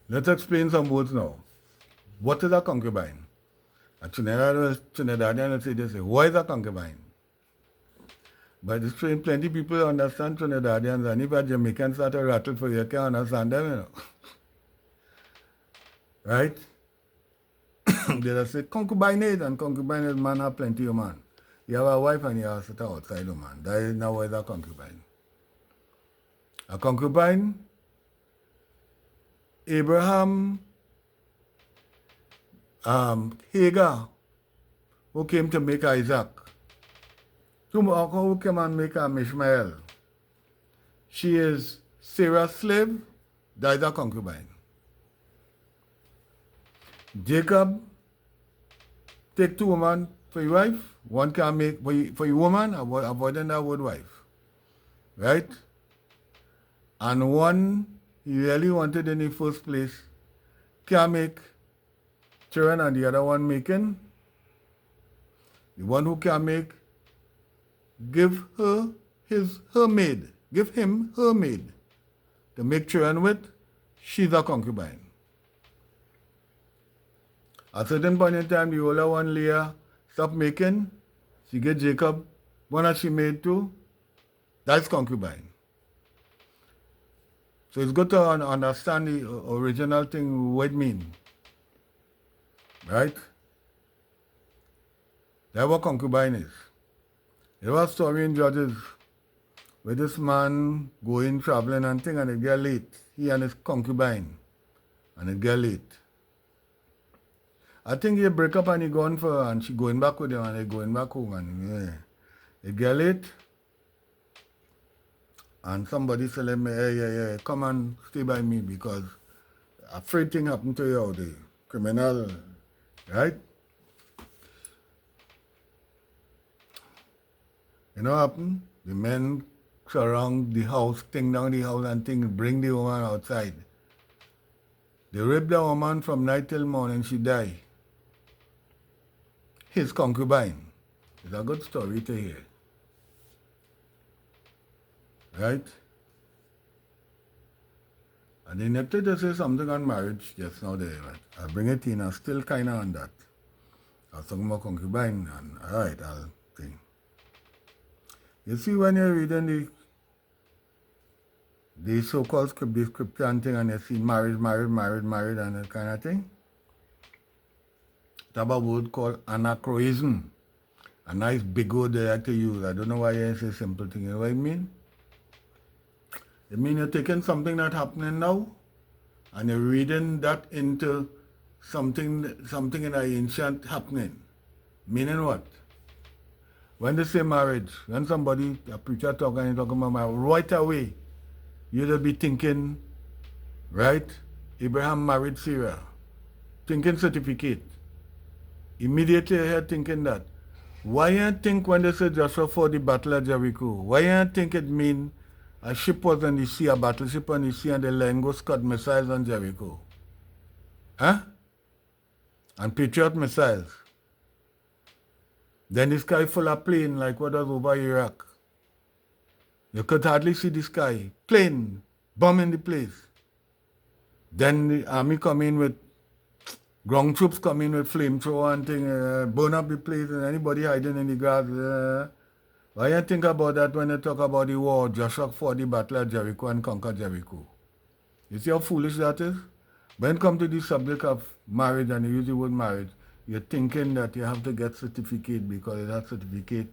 Let's explain some words now. What is a concubine? A Trinidadian will say this, what is a concubine? But it's plenty people understand Trinidadians, and if a Jamaican start to rattle for you, you can't understand them, you know. Right? They just say concubinate, and concubinate man have plenty of man. You have a wife and you have a outside of man. That is now what is a concubine. A concubine, Abraham, Hagar, who came to make Isaac, who came and make Ishmael. She is Sarah's slave, that is a concubine. Jacob take two women for your wife, one can make for your woman, avoiding that word wife. Right? And one he really wanted in the first place can make children and the other one making. The one who can make, give her her maid, give him her maid to make children with, she's a concubine. At a certain point in time, the older one, Leah, stopped making, she get Jacob, one that she made too, that's concubine. So it's good to understand the original thing, what it means. Right? That's what concubine is. There was a story in Judges where this man going traveling and thing and it get late. He and his concubine. And it get late. I think he break up and he gone for her and she going back with him and they going back home and yeah. It get late. And somebody said to me, hey, come and stay by me because afraid thing happened to you out there. Criminal, right? You know what happened? The men surround the house, ting down the house and thing, bring the woman outside. They raped the woman from night till morning, she died. His concubine. It's a good story to hear. Right? And they neglected to say something on marriage just now there. Right? I'll bring it in, I'm still kind of on that. I was talking about concubine and alright, I'll think. You see, when you're reading the so-called scripture thing, and you see married, and that kind of thing, it's about a word called anachronism. A nice big word they like to use. I don't know why you say simple thing. You know what I mean? It means you're taking something that's happening now, and you're reading that into something in an ancient happening. Meaning what? When they say marriage, when somebody, a preacher talking about marriage, right away, you'll be thinking, right? Abraham married Sarah. Thinking certificate. Immediately you're thinking that. Why you think when they say Joshua fought the battle of Jericho, why you think it mean a ship was on the sea, a battleship on the sea, and the line go Scud missiles on Jericho? Huh? And Patriot missiles. Then the sky full of plane like what was over Iraq. You could hardly see the sky. Plane, bombing the place. Then the army come in with, ground troops come in with flamethrower and thing, burn up the place, and anybody hiding in the grass. Why you think about that when you talk about the war, Joshua fought the battle of Jericho and conquered Jericho? You see how foolish that is? When it comes to the subject of marriage, and you use the word marriage, you're thinking that you have to get certificate because it has certificate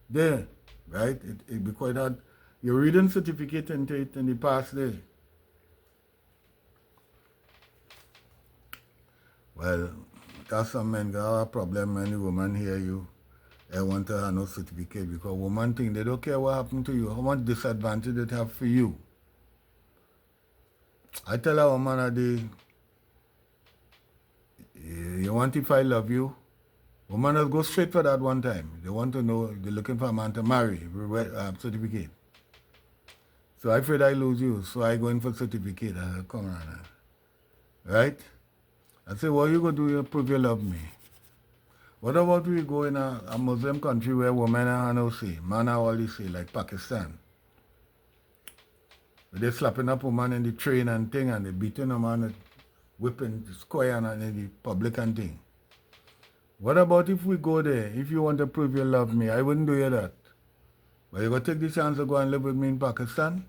there, right? Because it had, you're reading certificate into it in the past there. Well, that's some men got a problem when the woman hear you. They want to have no certificate because woman think they don't care what happened to you, how much disadvantage it have for you. I tell a woman a day, you want if I love you? Woman will go straight for that one time. They want to know, they're looking for a man to marry, certificate. So I afraid I lose you, so I go in for certificate. I come around. Right? I say, what you going to do to prove you love me? What about we go in a Muslim country where women are no say, man are all they say, like Pakistan? They're slapping up a man in the train and thing, and they're beating a man, whipping the square and in the public and thing. What about if we go there? If you want to prove you love me, I wouldn't do you that. But you got to take the chance to go and live with me in Pakistan,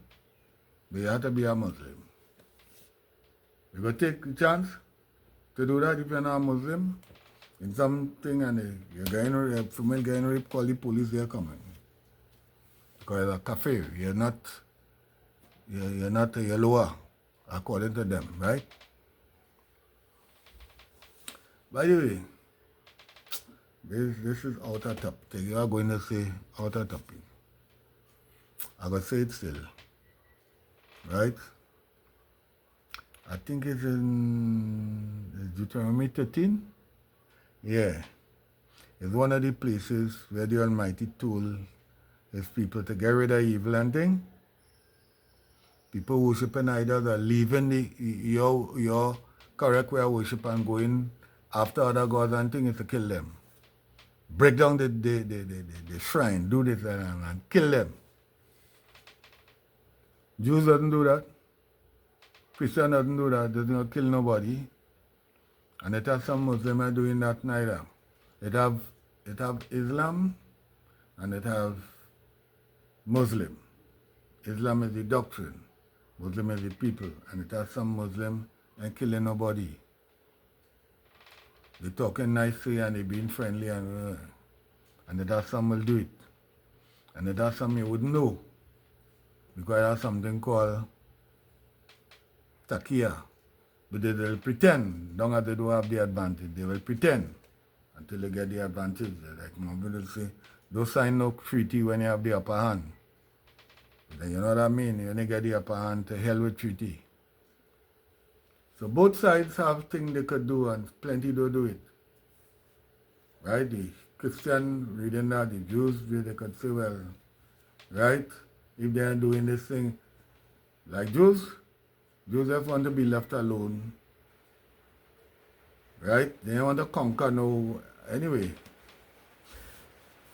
but you have to be a Muslim. You got to take the chance to do that if you're not a Muslim. In something, and a female getting raped, call the police, they're coming. Because you're a kafir, you're not a lower, according to them, right? By the way, this is out of topic. You are going to say out of topic. I'm going to say it still, right? I think it's in Deuteronomy 13. Yeah, it's one of the places where the Almighty told his people to get rid of evil and thing. People worshiping idols are leaving your correct way of worship and going after other gods and things to kill them. Break down the shrine, do this and kill them. Jews doesn't do that. Christian doesn't do that, does not kill nobody. And it has some Muslims are doing that neither. It have Islam and it have Muslim. Islam is the doctrine, Muslim is the people, and it has some Muslim and killing nobody. They talking nicely and they being friendly and it has some will do it. And it has some you wouldn't know because it has something called takia. But they will pretend, long as they don't have the advantage, they will pretend until they get the advantage. Like Muhammad will say, don't sign no treaty when you have the upper hand. Then you know what I mean? You only get the upper hand, to hell with treaty. So both sides have things they could do and plenty don't do it. Right? The Christian reading that, the Jews, they could say, well, right? If they are doing this thing, like Joseph want to be left alone, right? They don't want to conquer no, anyway.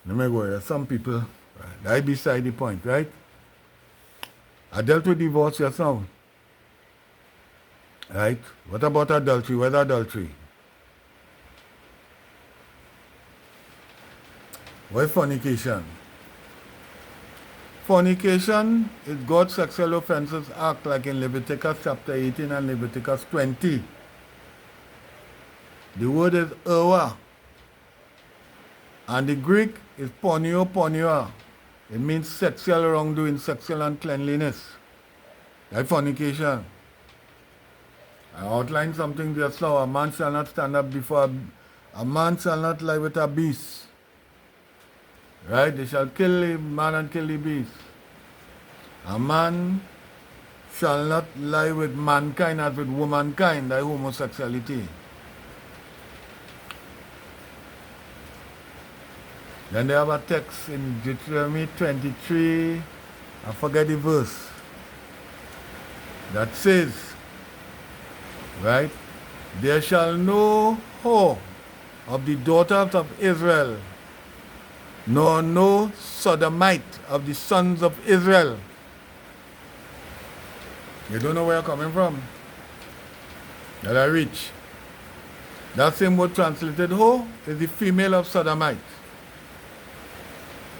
Let me go here. Some people, right, that beside the point, right? I dealt with divorce just now, right? What about adultery? What's adultery? What is fornication? Fornication is God's sexual offenses act like in Leviticus chapter 18 and Leviticus 20. The word is erwa, and the Greek is pornio. It means sexual wrongdoing, sexual uncleanliness. That's fornication. I outlined something just now. A man shall not stand up before a man shall not lie with a beast. Right? They shall kill the man and kill the beast. A man shall not lie with mankind as with womankind, that homosexuality. Then they have a text in Deuteronomy 23, I forget the verse, that says, right, there shall no whore of the daughters of Israel, nor no sodomite of the sons of Israel. You don't know where I'm coming from? That I reach. That same word translated whore is the female of sodomite.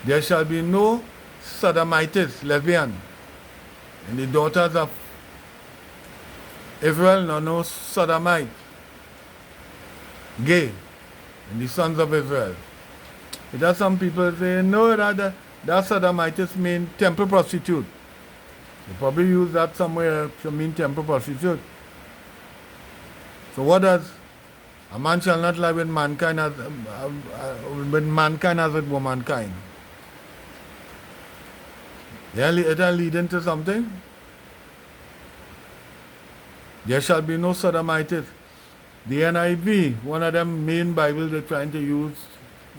There shall be no sodomites, lesbian, in the daughters of Israel, nor no sodomite, gay, in the sons of Israel. It has some people say, no, that sodomites mean temple prostitute. They probably use that somewhere to mean temple prostitute. So what does a man shall not lie with mankind as with womankind? It will lead into something. There shall be no sodomites. The NIV, one of them main Bibles they're trying to use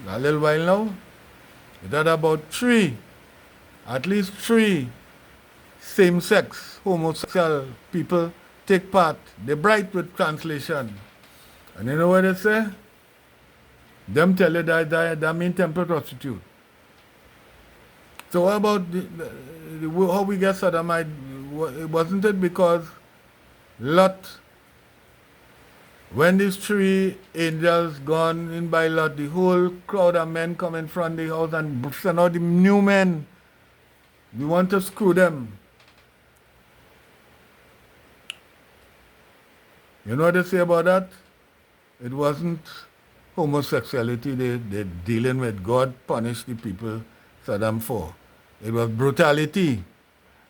a little while now, it had about at least three same-sex homosexual people take part. They're bright with translation. And you know what they say? Them tell you that mean temple prostitute. So what about how we get sodomite? Wasn't it because Lot, when these three angels gone in by Lot, the whole crowd of men come in front of the house and send out the new men. We want to screw them. You know what they say about that? It wasn't homosexuality they're dealing with. God punished the people Saddam for. It was brutality.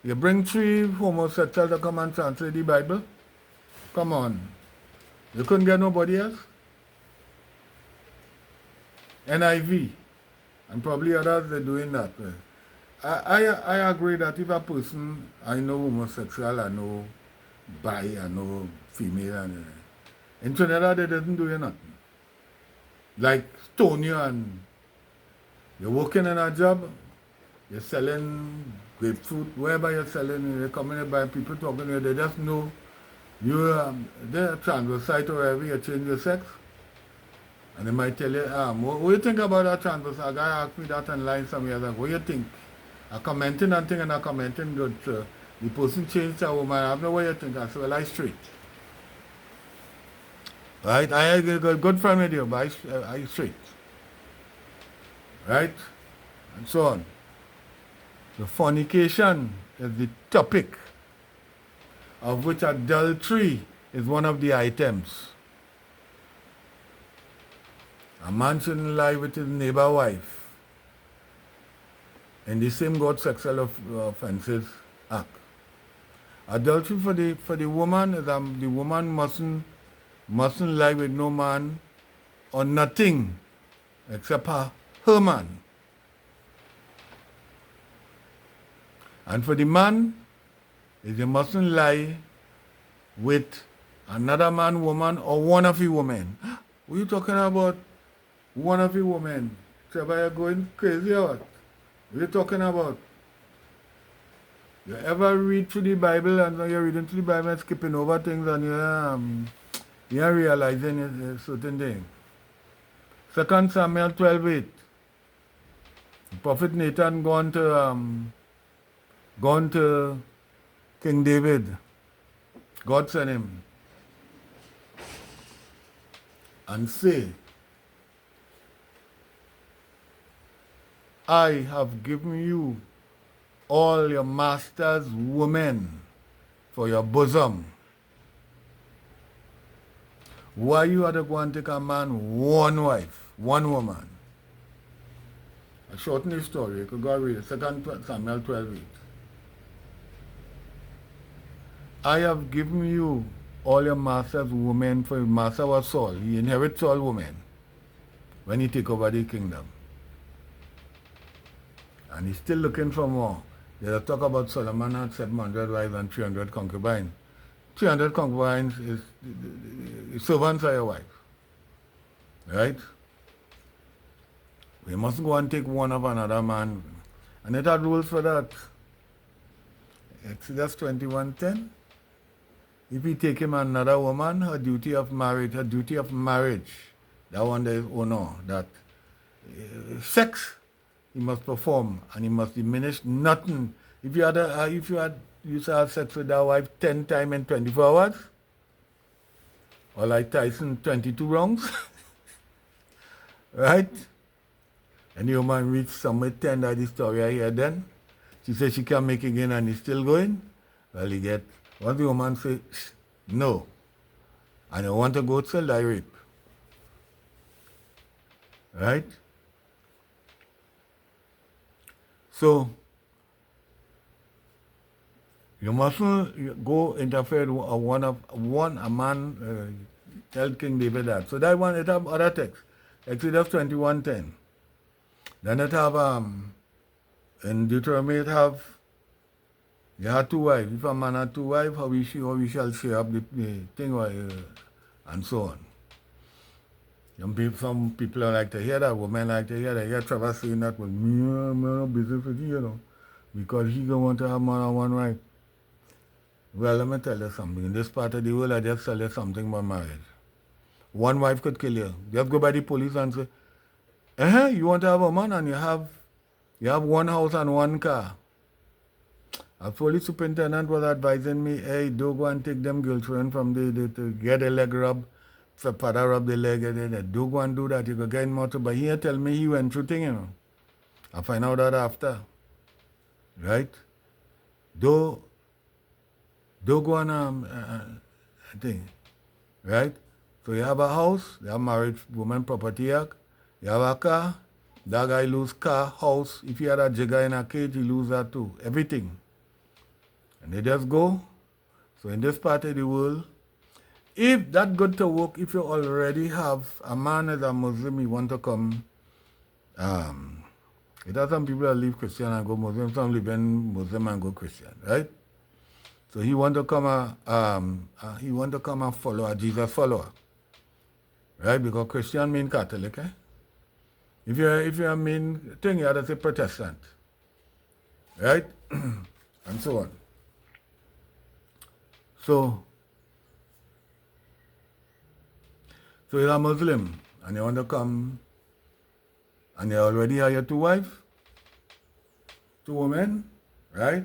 You bring three homosexuals to come and translate the Bible? Come on. You couldn't get nobody else? NIV. And probably others are doing that. I agree that if a person, I know homosexual, I know bi, I know female, and in Trinidad they doesn't do you nothing. Like stone you and you're working in a job, you're selling grapefruit, wherever you're selling, you're coming in by people talking to you, they just know you're transvestite or wherever you change your sex. And they might tell you, what do you think about that transvestite? A guy asked me that online some years ago. What do you think? I'm commenting on thing and I'm commenting good. The person changed a woman. I don't know what you think. I said, well, I straight. Right? I have a good friend with you, but I straight. Right? And so on. So fornication is the topic, of which adultery is one of the items. A man shouldn't lie with his neighbor wife in the same God sexual offenses act. Adultery for the woman is the woman mustn't lie with no man or nothing except her man. And for the man, is you mustn't lie with another man, woman, or one of you women. What are you talking about? One of you women. Trevor, you're going crazy or what? What are you talking about? You ever read through the Bible and you're reading through the Bible and skipping over things and you're realizing a certain thing. 2 Samuel 12:8. Prophet Nathan gone to King David. God sent him and say, I have given you all your master's women for your bosom. Why you had to go and take a man one wife, one woman? I shorten the story. You could go read it. 2 Samuel 12:8. I have given you all your master's women, for his master was Saul. He inherits all women when he take over the kingdom. And he's still looking for more. They talk about Solomon had 700 wives and 300 concubines. 300 concubines is servants are your wife. Right? We must go and take one of another man. And it had rules for that. Exodus 21:10. If he take him another woman, her duty of marriage, that one there is honor, that sex he must perform and he must diminish nothing. If you used to have sex with that wife 10 times in 24 hours, or like Tyson, 22 rounds, right? And the woman reached somewhere 10, that the story I hear then. She said she can make again and he's still going. Well, he get, once the woman say no, and you want to go to die rape, right? So, you mustn't go interfere with a man, tell King David that. So that one, it have other text. Exodus 21:10. Then it have, in Deuteronomy it have, you have 2 wives. If a man had 2 wives, how we shall share up the thing, and so on. Some people don't like to hear that, women like to hear that. Hear Trevor saying that, well, I'm not business with you, because he don't want to have more than 1 wife. Well, let me tell you something. In this part of the world, I just tell you something about marriage. 1 wife could kill you. Just go by the police and say, you want to have a man and you have 1 house and 1 car. A police superintendent was advising me, hey, don't go and take them girlfriend from to get a leg rub, for father rub the leg, and don't go and do that. You go get more to, but he tell me he went through things, I find out that after. Right? Don't go on thing. Right? So you have a house, you have married woman property act, you have a car, that guy lose car, house. If he had a jigger in a cage, he lose that too. Everything. And they just go. So in this part of the world, if that good to work, if you already have a man as a Muslim, he want to come, it has some people that leave Christian and go Muslim, some live in Muslim and go Christian, right? So he want to come a follower, Jesus follower, right? Because Christian mean Catholic, eh? If you're a mean thing, you have to say Protestant, right? And so on. So you're a Muslim and you want to come and you already have your 2 wives, 2 women, right?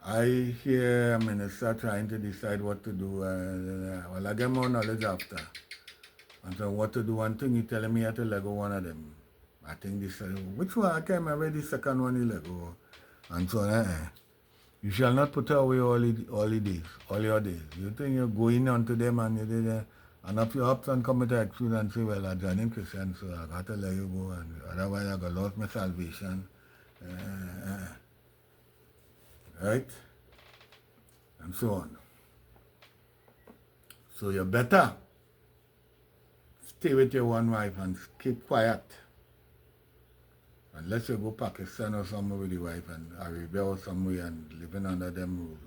I hear a minister trying to decide what to do. Well, I get more knowledge after. And so what to do, one thing he telling me I have to let go one of them. I think this, which one? I can't remember the second one he let go. And so you shall not put away all your days. You think you're going on to them and you did and if you ups and come to the excuse and say, well, I'm joining Christian, so I got to let you go, and otherwise I got lost my salvation. Right? And so on. So you better stay with your 1 wife and keep quiet. Unless you go Pakistan or somewhere with your wife and Arabia or somewhere and living under them rules.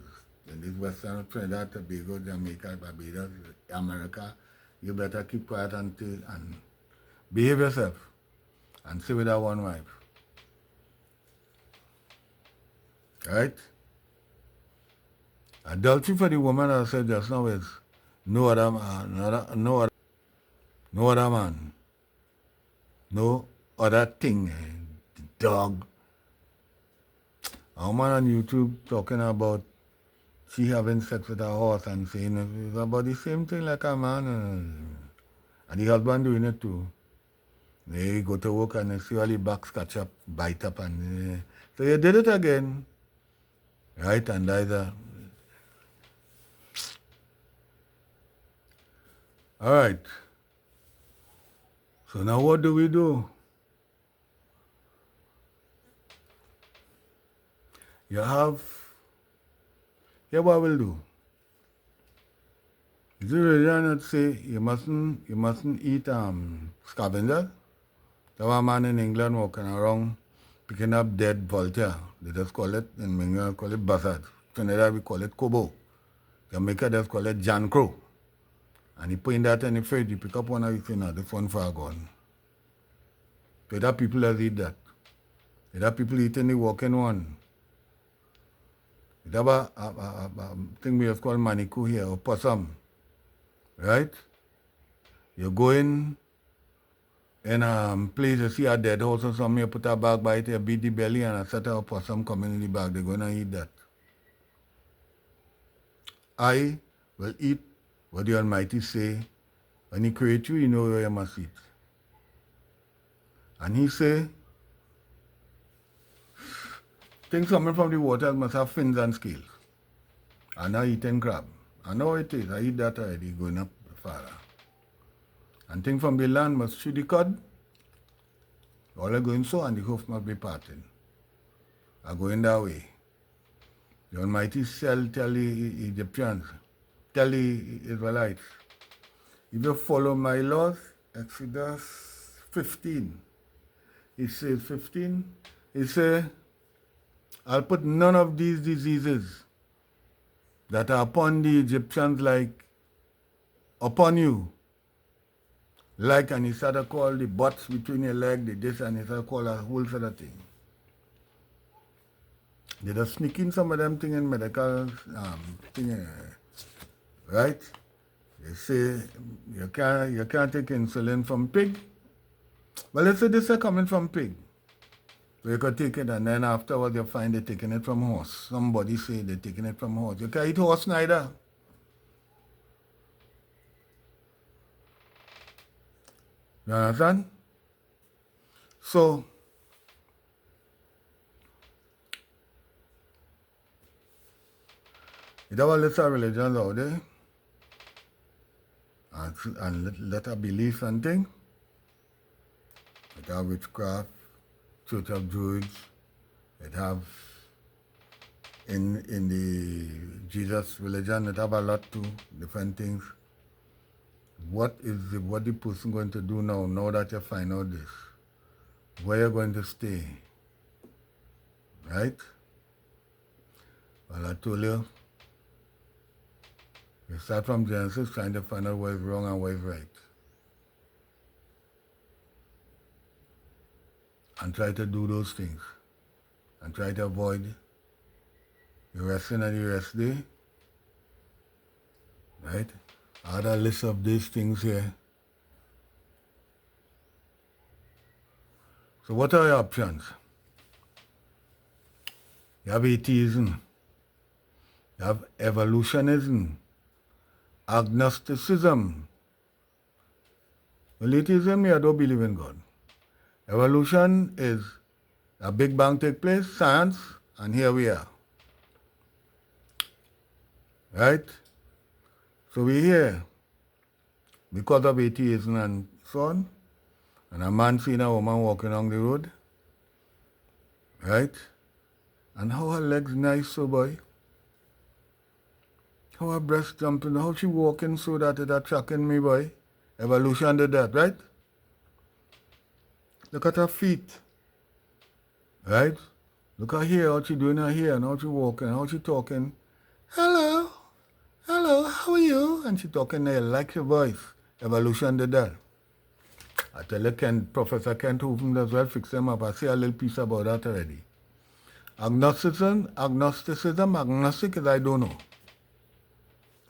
In this Western Trinidad, Tobago, Jamaica, Barbados, America, you better keep quiet and behave yourself and stay with that 1 wife. Right? Adultery for the woman, I said just now, is no other man, no other thing, dog. A woman on YouTube talking about she having sex with a horse and saying it's about the same thing like a man. And the husband doing it too. They go to work and they see all the backs catch up, bite up, and So you did it again, right? And that's all right. So now what do we do? Here what we'll do. Is it really not say you mustn't eat scavenger? There was a man in England walking around picking up dead vulture. They just call it, in Minga call it buzzard. Trinidad we call it kobo. Jamaica just call it Jan Crow. And he put that in the fridge, he pick up one of his things, the phone far gone. So that people that eat that. There people eating the walking one. There have a thing we have called maniku here, or possum. Right? You go in place you see a dead horse or something, you put a bag by it, you beat the belly and a set of possum coming in the bag, they're going to eat that. I will eat what the Almighty say. When he create you, you know where you must eat. And he say, things coming from the water must have fins and scales. I'm not eating crab. I know it is. I eat that already going up farther. And things from the land must chew the cud. All are going so and the hoof must be parting. I going that way. The Almighty tell the Egyptians, tell the Israelites, if you follow my laws, Exodus 15, he says 15, he says, I'll put none of these diseases that are upon the Egyptians like upon you. Like, and he started call the butts between your leg, the this, and he started call a whole sort of thing. They just sneak in some of them thing in medical thing, right? They say you can't take insulin from pig. Well, let's say this is coming from pig. So you could take it and then afterwards you find they're taking it from horse. Somebody say they're taking it from horse. You can't eat horse neither. You understand? So, there are lots of religions out there and let a belief and thing. It have witchcraft, Church of Druids, it have in the Jesus religion, it have a lot too, different things. What the person going to do now that you find out this? Where you're going to stay? Right? Well, I told you, you start from Genesis trying to find out what is wrong and what is right. And try to do those things. And try to avoid the resting and the rest day. Right? I had a list of these things here. So what are your options? You have atheism. You have evolutionism. Agnosticism. Well, atheism, I don't believe in God. Evolution is a Big Bang take place, science, and here we are. Right? So we're here because of atheism and so on. And a man seeing a woman walking along the road. Right? And how her legs nice, so boy. How her breast jumping, how she walking so that it attracting me, boy. Evolution did that, right? Look at her feet. Right? Look at here, how she doing her hair, and how she walking, how she talking. Hello, how are you? And she talking there like your voice. Evolution did that. I tell you, Professor Kent Hooven as well fix them up. I see a little piece about that already. Agnosticism, agnostic is I don't know.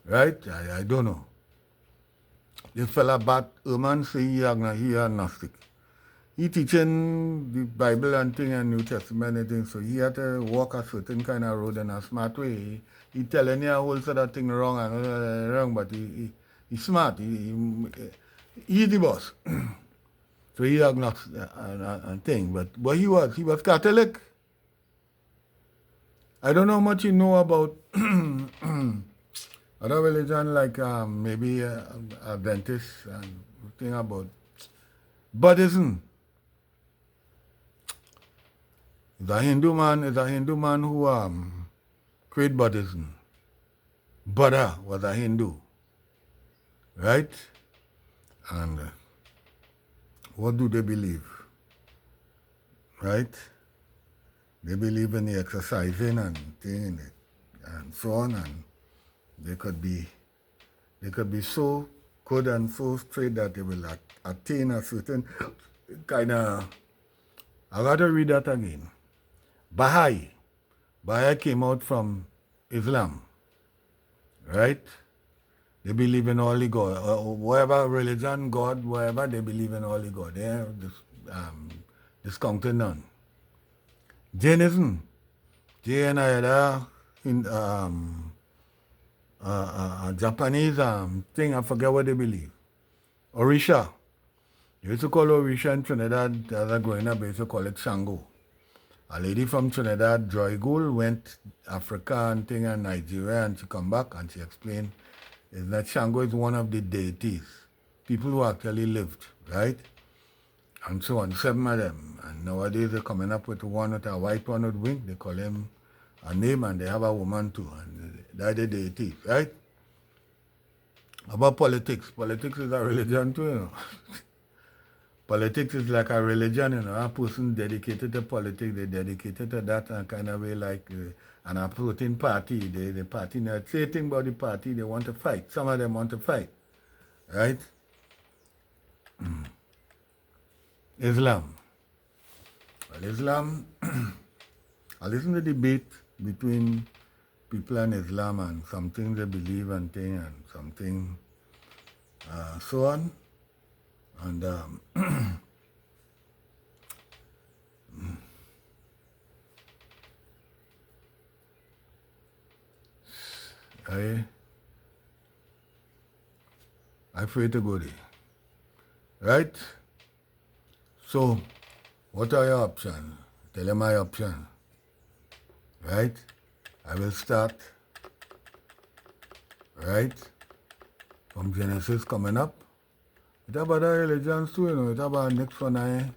Right? I don't know. This fella Bat Ehrman say he agnostic. He teaching the Bible and thing and New Testament and things, so he had to walk a certain kind of road in a smart way. He telling you a whole sort of thing wrong and wrong, but he's smart. He's the boss. So he agnostic and thing. But what he was Catholic. I don't know how much you know about other religion like maybe Adventist and thing about Buddhism. Is a Hindu man who created Buddhism. Buddha was a Hindu, right? And what do they believe? Right? They believe in the exercising and thing and so on, and they could be so good and so straight that they will attain a certain kind of. I got to read that again. Baha'i came out from Islam, right? They believe in only God. Whatever religion, God, whatever, they believe in only God. They have discounted none. Jainism, Jain in Japanese thing, I forget what they believe. Orisha. They used to call Orisha in Trinidad, as a growing up, they used to call it Shango. A lady from Trinidad, Joy Gould, went Africa and thing and Nigeria, and she come back and she explained is that Shango is one of the deities, people who actually lived, right? And so on, 7 of them. And nowadays they're coming up with one with a white one with wing. They call him a name, and they have a woman too, and they're the deities, right? About politics. Politics is a religion too, you know. Politics is like a religion, you know. A person dedicated to politics, they dedicated to that and kind of way like, and a certain party, the party, not say thing about the party, they want to fight. Some of them want to fight, right? Islam. Well, Islam, I listen to debate between people and Islam and some things they believe and thing and something so on. And I pray to go there. Right? So, what are your options? Tell them my option. Right? I will start. Right? From Genesis coming up. It's about the religions too, you know. It's about next one I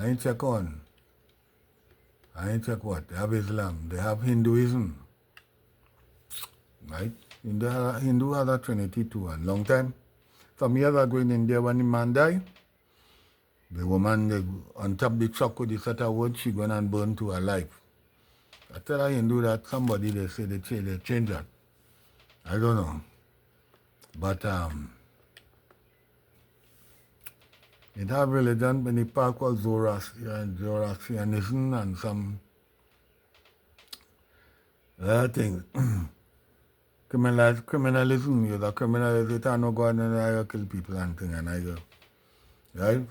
ain't check on. I ain't check what? They have Islam. They have Hinduism. Right? Hindu has a Trinity too, and long time. Some years ago in India when the man died, the woman on top the truck with the set of wood, she gone and burned to her life. I tell a Hindu that somebody they say they change that. I don't know. But it have religion in the park called Zoroastrianism and some other things. Criminalism, you're the criminal, you don't know God and I kill people and things and I go. Right?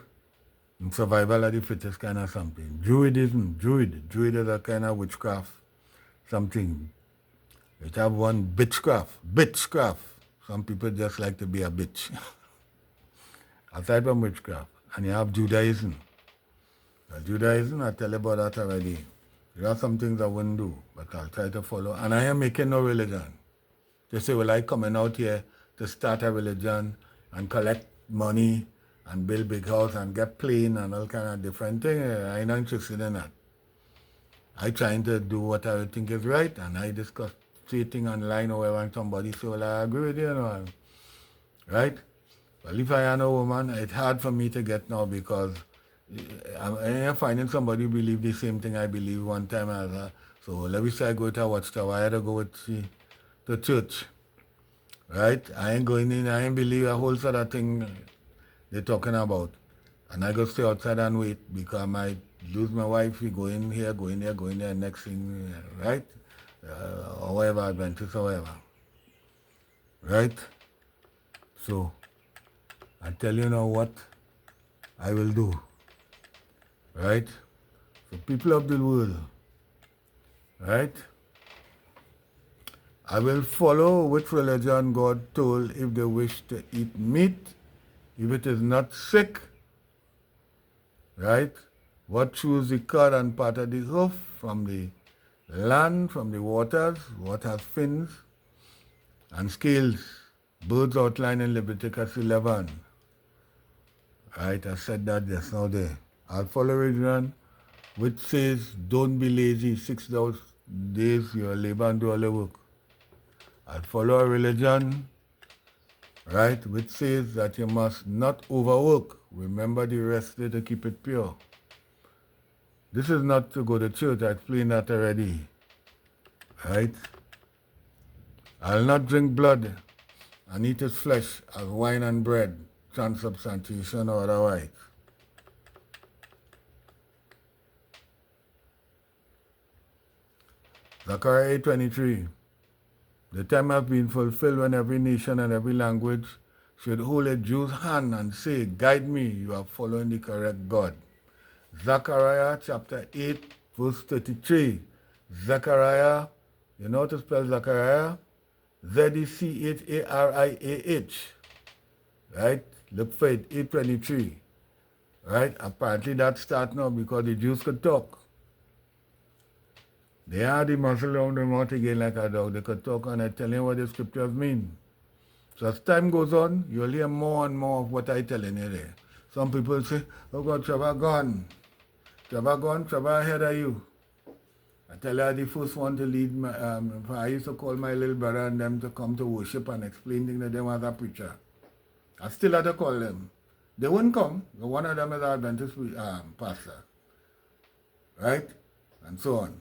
And survival of the fittest kind of something. Druidism, Druid is a kind of witchcraft, something. It have one bitchcraft. Some people just like to be a bitch. Aside from witchcraft. And you have Judaism. Judaism, I tell you about that already. There are some things I wouldn't do, but I'll try to follow. And I am making no religion. They say, well, I coming out here to start a religion and collect money and build big house and get plane and all kind of different things. I'm not interested in that. I trying to do what I think is right, and I discuss things online or wherever, and somebody say, well, I agree with you, right? Well, if I am a woman, it's hard for me to get now because I'm finding somebody who believe the same thing I believe one time as her. So let me say I go to a watchtower, I had to go with the church, right? I ain't going in, I ain't believe a whole sort of thing they're talking about. And I go stay outside and wait because I might lose my wife, we go in here, next thing, right? Or whatever, Adventist or whatever. Right? So, I tell you now what I will do. Right? So, people of the world, right? I will follow which religion God told if they wish to eat meat, if it is not sick, right? What chews the cud and part of the hoof from the Land from the waters, what has fins and scales. Birds outlined in Leviticus 11. Right, I said that just now there. I'll follow religion, which says, don't be lazy, 6 days you labor and do all the work. I'll follow a religion, right, which says that you must not overwork. Remember the rest day to keep it pure. This is not to go to church, I explained that already. Right? I'll not drink blood and eat its flesh as wine and bread, transubstantiation or otherwise. Zechariah 8:23. The time has been fulfilled when every nation and every language should hold a Jew's hand and say, guide me, you are following the correct God. Zechariah chapter 8, verse 33. Zechariah, you know how to spell Zechariah? Z-E-C-H-A-R-I-A-H. Right? Look for it, 8:23. Right? Apparently that starts now because the Jews could talk. They had the muscle around their mouth again like a dog. They could talk and I tell you what the scriptures mean. So as time goes on, you'll hear more and more of what I telling you there. Some people say, oh God, Trevor gone. Trevor gone, Trevor ahead of you. I tell you, the first one to lead my, I used to call my little brother and them to come to worship and explain things to them as a preacher. I still had to call them. They wouldn't come. One of them is an Adventist pastor. Right? And so on.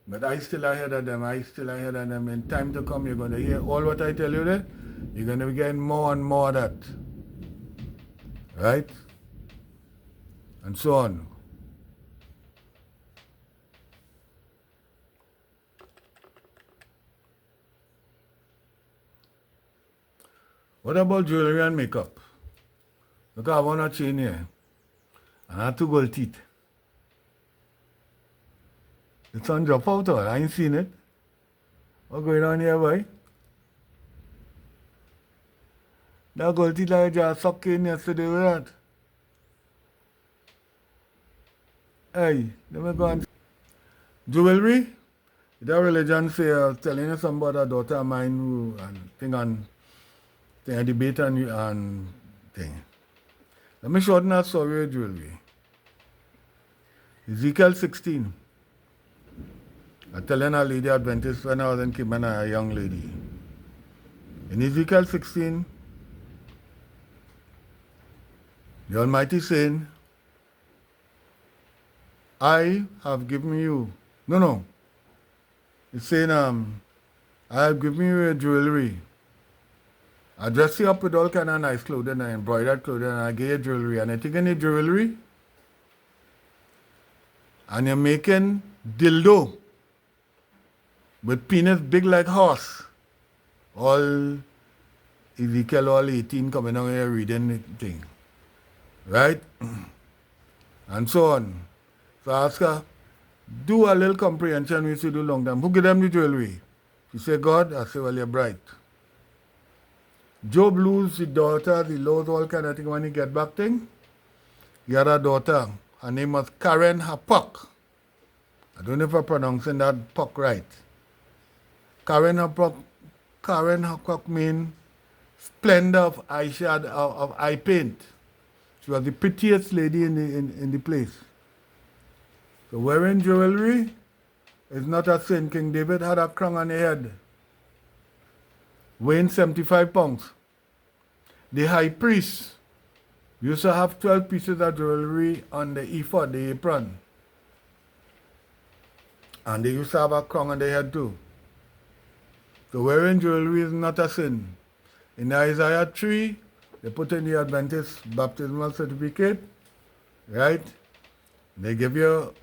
But I still ahead of them. In time to come, you're going to hear all what I tell you there. You're going to be getting more and more of that. Right? And so on. What about jewelry and makeup? Look, I have one chain here. And I have 2 gold teeth. The sun drop out all. I ain't seen it. What's going on here, boy? That gold teeth I just sucked in yesterday with that. Hey, let me go and... Jewelry? That religion say, I was telling you something about a daughter of mine who, and thing on, thing a debate and thing. Let me shorten that story with jewelry. Ezekiel 16. I was telling a lady Adventist when I was in Kibana, a young lady. In Ezekiel 16, the Almighty saying, I have given you, it's saying, I have given you a jewelry. I dress you up with all kind of nice clothing and embroidered clothing and I give you jewelry. And I take any jewelry and you're making dildo with penis big like horse. All Ezekiel, all 18 coming out here reading the thing. Right? And so on. So I ask her, do a little comprehension we should do long time. Who give them the jewelry? She said, God. I say, well, you're bright. Job lose his daughter, he lost all kind of thing when he get back thing. He had a daughter. Her name was Karen Hapuk. I don't know if I'm pronouncing that Puck right. Karen Hapuk means splendor of eyeshadow, of eye paint. She was the prettiest lady in the place. So wearing jewelry is not a sin. King David had a crown on his head, weighing 75 pounds. The high priest used to have 12 pieces of jewelry on the ephod, the apron. And they used to have a crown on their head too. So wearing jewelry is not a sin. In Isaiah 3, they put in the Adventist baptismal certificate, right? They give you,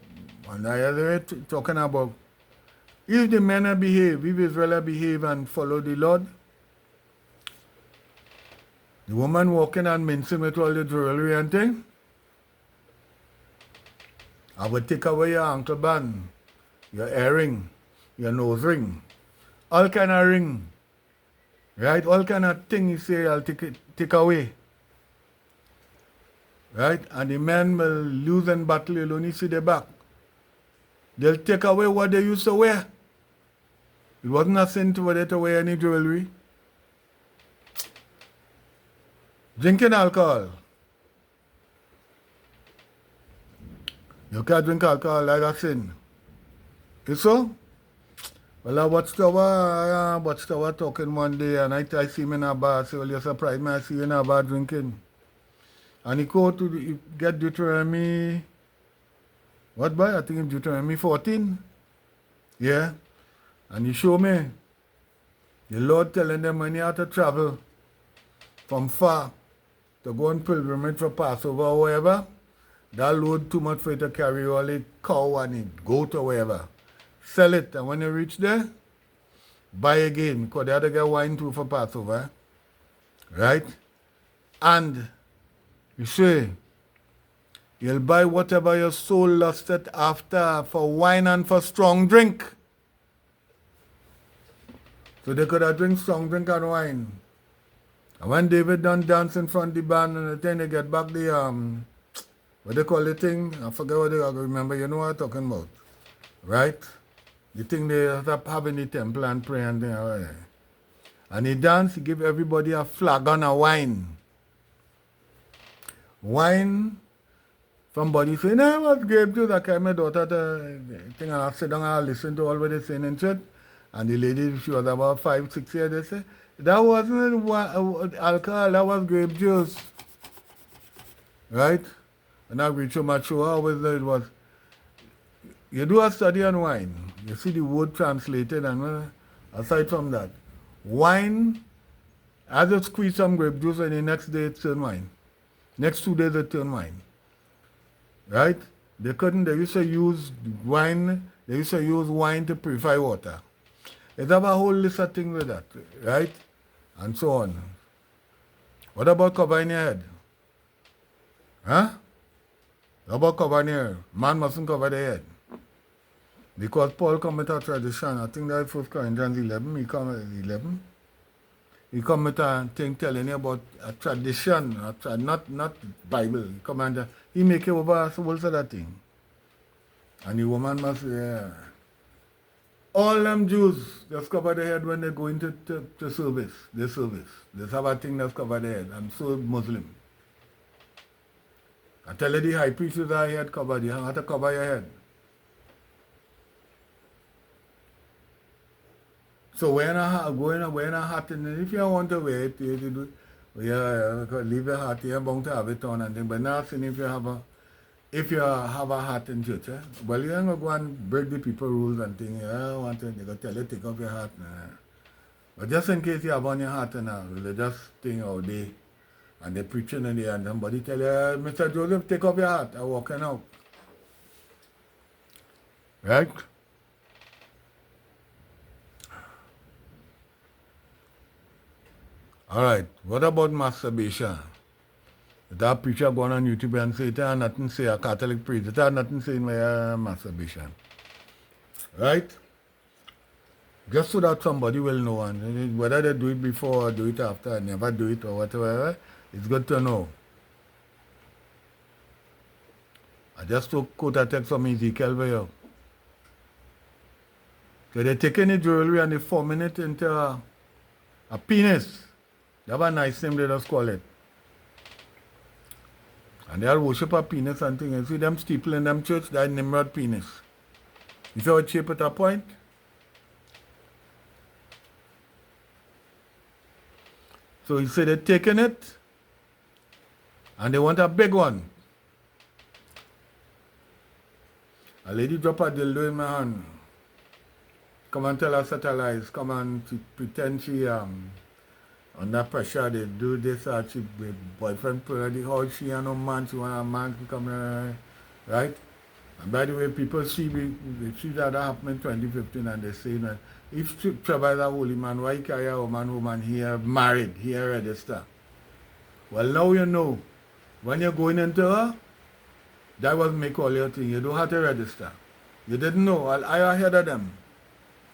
and I talking about, if the men behave, if Israel behave and follow the Lord, the woman walking and mincing with all the jewelry and thing, I would take away your ankle band, your earring, your nose ring, all kind of ring, right? All kind of thing you say, I'll take away. Right? And the men will lose in battle, you'll only see their back. they'll take away what they used to wear. It wasn't a sin for them to wear any jewelry. Drinking alcohol. You can't drink alcohol like a sin. Is so? Well, I watched our talking one day, and I see him in a bar. I say, well, you're surprised me. I see you in a bar drinking. And he go to he get Deuteronomy, what boy? I think it's Deuteronomy 14. Yeah. And he show me the Lord telling them when you have to travel from far to go on pilgrimage for Passover or wherever, that load too much for you to carry all the cow and the goat or wherever. Sell it, and when you reach there, buy again, because they have to get wine too for Passover. Right? And you say, you'll buy whatever your soul lusted after for wine and for strong drink. So they could have drink strong drink and wine. And when David done dance in front of the band and the thing, they get back the, what they call the thing? I forget what they remember. You know what I'm talking about. Right? The thing they have in the temple and pray and thing. Right? And he dance, he give everybody a flagon of wine. Wine, somebody say, no, it was grape juice. I carry my daughter to thing and I sit down and I listen to all what they saying in church. And the lady, she was about 5, 6 years, they say, that wasn't alcohol, that was grape juice. Right? And I reach to my show, always it was, you do a study on wine, you see the word translated, and aside from that, wine, I just squeeze some grape juice and the next day it turn wine. Next 2 days it turn wine. Right? They used to use wine to purify water. They have a whole list of things with that, right? And so on. What about covering your head? Huh? What about covering your head? Man mustn't cover their head. Because Paul come with a tradition, I think that's 1 Corinthians 11, he come with 11. He come with a thing telling you about a tradition, not Bible. He come and he make it over a whole sort of thing. And the woman must all them Jews just cover their head when they go into service, their service. They have a thing that's cover their head. I'm so Muslim. I tell you the high priest with her head covered, you have to cover your head. So wearing a hat, and if you want to wear it, you do leave your hat, you're bound to have it on and thing. But now if you have a hat in church, well, you ain't going to go and break the people rules and things. They're going to tell you take off your hat. But just in case you have on your hat and a religious thing all day, and they're preaching in there, and somebody tell you, Mr. Joseph, take off your hat, I'm walking out. Right? All right, what about masturbation? That preacher going on YouTube and say it has nothing to say, a Catholic priest, it has nothing to say in my masturbation. Right? Just so that somebody will know, and whether they do it before or do it after, or never do it or whatever, it's good to know. I just took quote a text from Ezekiel for you. So they're taking the jewelry and they're forming it into a penis. They have a nice name, they just call it. And they'll worship a penis and things. You see them steeple in them church, that Nimrod penis. You see how it shape at a point? So he said they're taking it and they want a big one. A lady drop a dildo in my hand. Come and tell her such a lies. Come and pretend she under pressure, they do this, she boyfriend put her the house, she and no man, she want a man to come right? And by the way, people see that happened in 2015 and they say that if Trevor is a holy man, why he carry a woman home and he married, he register? Well, now you know, when you're going into her, that was make all your thing, you don't have to register. You didn't know, I ahead of them.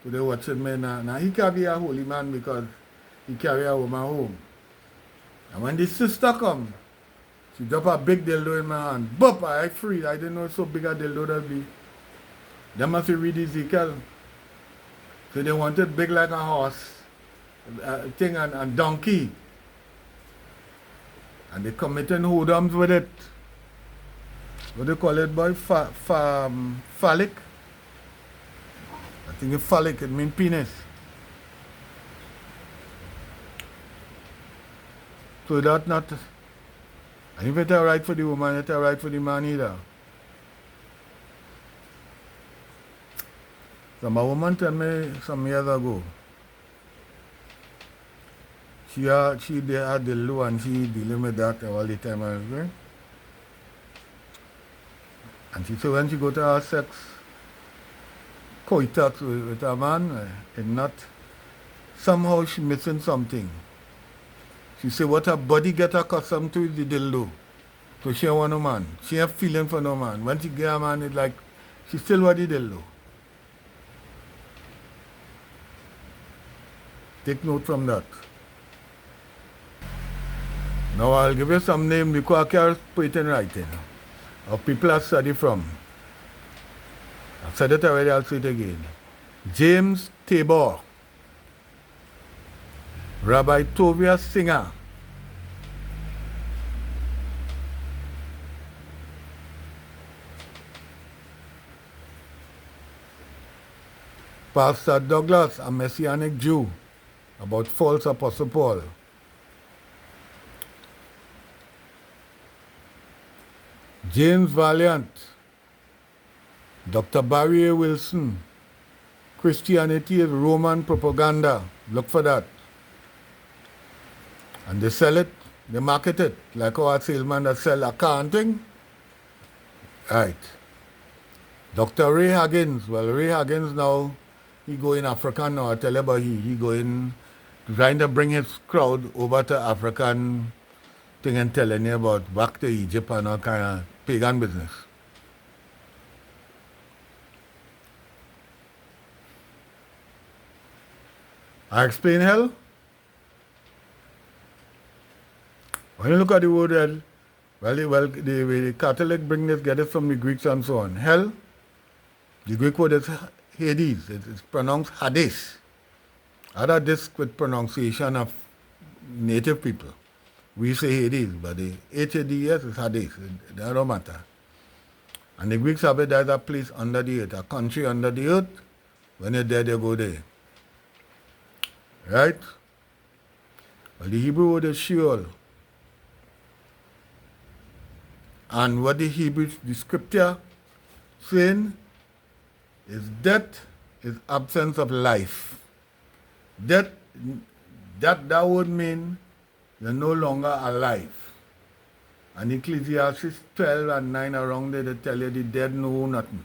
So they watching me now. Now he can be a holy man because he carry a woman home. And when the sister come, she drop a big dildo in my hand. Bop, I freeze. I didn't know so big a dildo that be. They must read Ezekiel. So they wanted big like a horse, thing and donkey. And they committed hoodlums with it. What do you call it, boy? Phallic? I think it's phallic, it means penis. So that's not, and if it's right for the woman, it's right for the man either. So my woman told me some years ago, she had the low and she dealing with that all the time. Right? And she said when she go to her sex coitus with a man, it's not, somehow she missing something. She said what her body get accustomed to is the dildo. So she want no man. She have feeling for no man. When she get a man, it's like she still want the dildo. Take note from that. Now I'll give you some name because I can't put it in writing. Of people I study from. I said it already, I'll say it again. James Tabor, Rabbi Tovia Singer, Pastor Douglas, a Messianic Jew, about false Apostle Paul. James Valiant, Dr. Barry A. Wilson, Christianity is Roman propaganda. Look for that. And they sell it, they market it, like our salesman that sell accounting. Right. Dr. Ray Haggins, well, Ray Haggins now, he go in Africa now, I tell you about he going, trying to bring his crowd over to African thing and telling you about back to Egypt and all kind of pagan business. I explain hell. When you look at the word hell, the Catholic bring this, get it from the Greeks and so on. Hell, the Greek word is Hades. It's pronounced Hades. Other this with pronunciation of native people. We say Hades, but the H-A-D-S is Hades. That don't matter. And the Greeks have it as a place under the earth, a country under the earth. When you're there, they go there. Right? Well, the Hebrew word is Sheol. And what the Hebrew, the scripture saying is death is absence of life. Death, that would mean you're no longer alive. And Ecclesiastes 12 and 9 around there, they tell you the dead know nothing.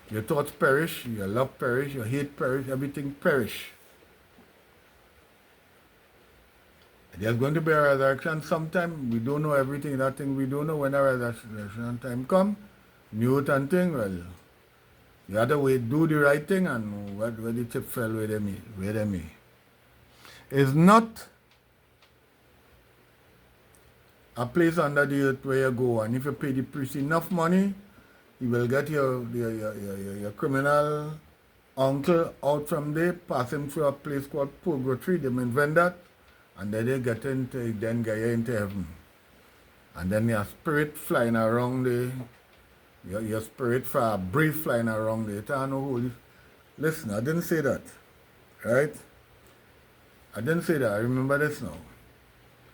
Your thoughts perish, your love perish, your hate perish, everything perish. There's going to be a resurrection sometime. We don't know everything, that thing we don't know when the resurrection time come. New and thing, well, you have to wait, do the right thing and where the chip fell where they may. It's not a place under the earth where you go, and if you pay the priest enough money, you will get your criminal uncle out from there, pass him through a place called purgatory. They invent that, and then they get you into heaven. And then your spirit flying around there, your spirit for a breeze flying around there. I don't know who. Listen, I didn't say that, right? I didn't say that. I remember this now.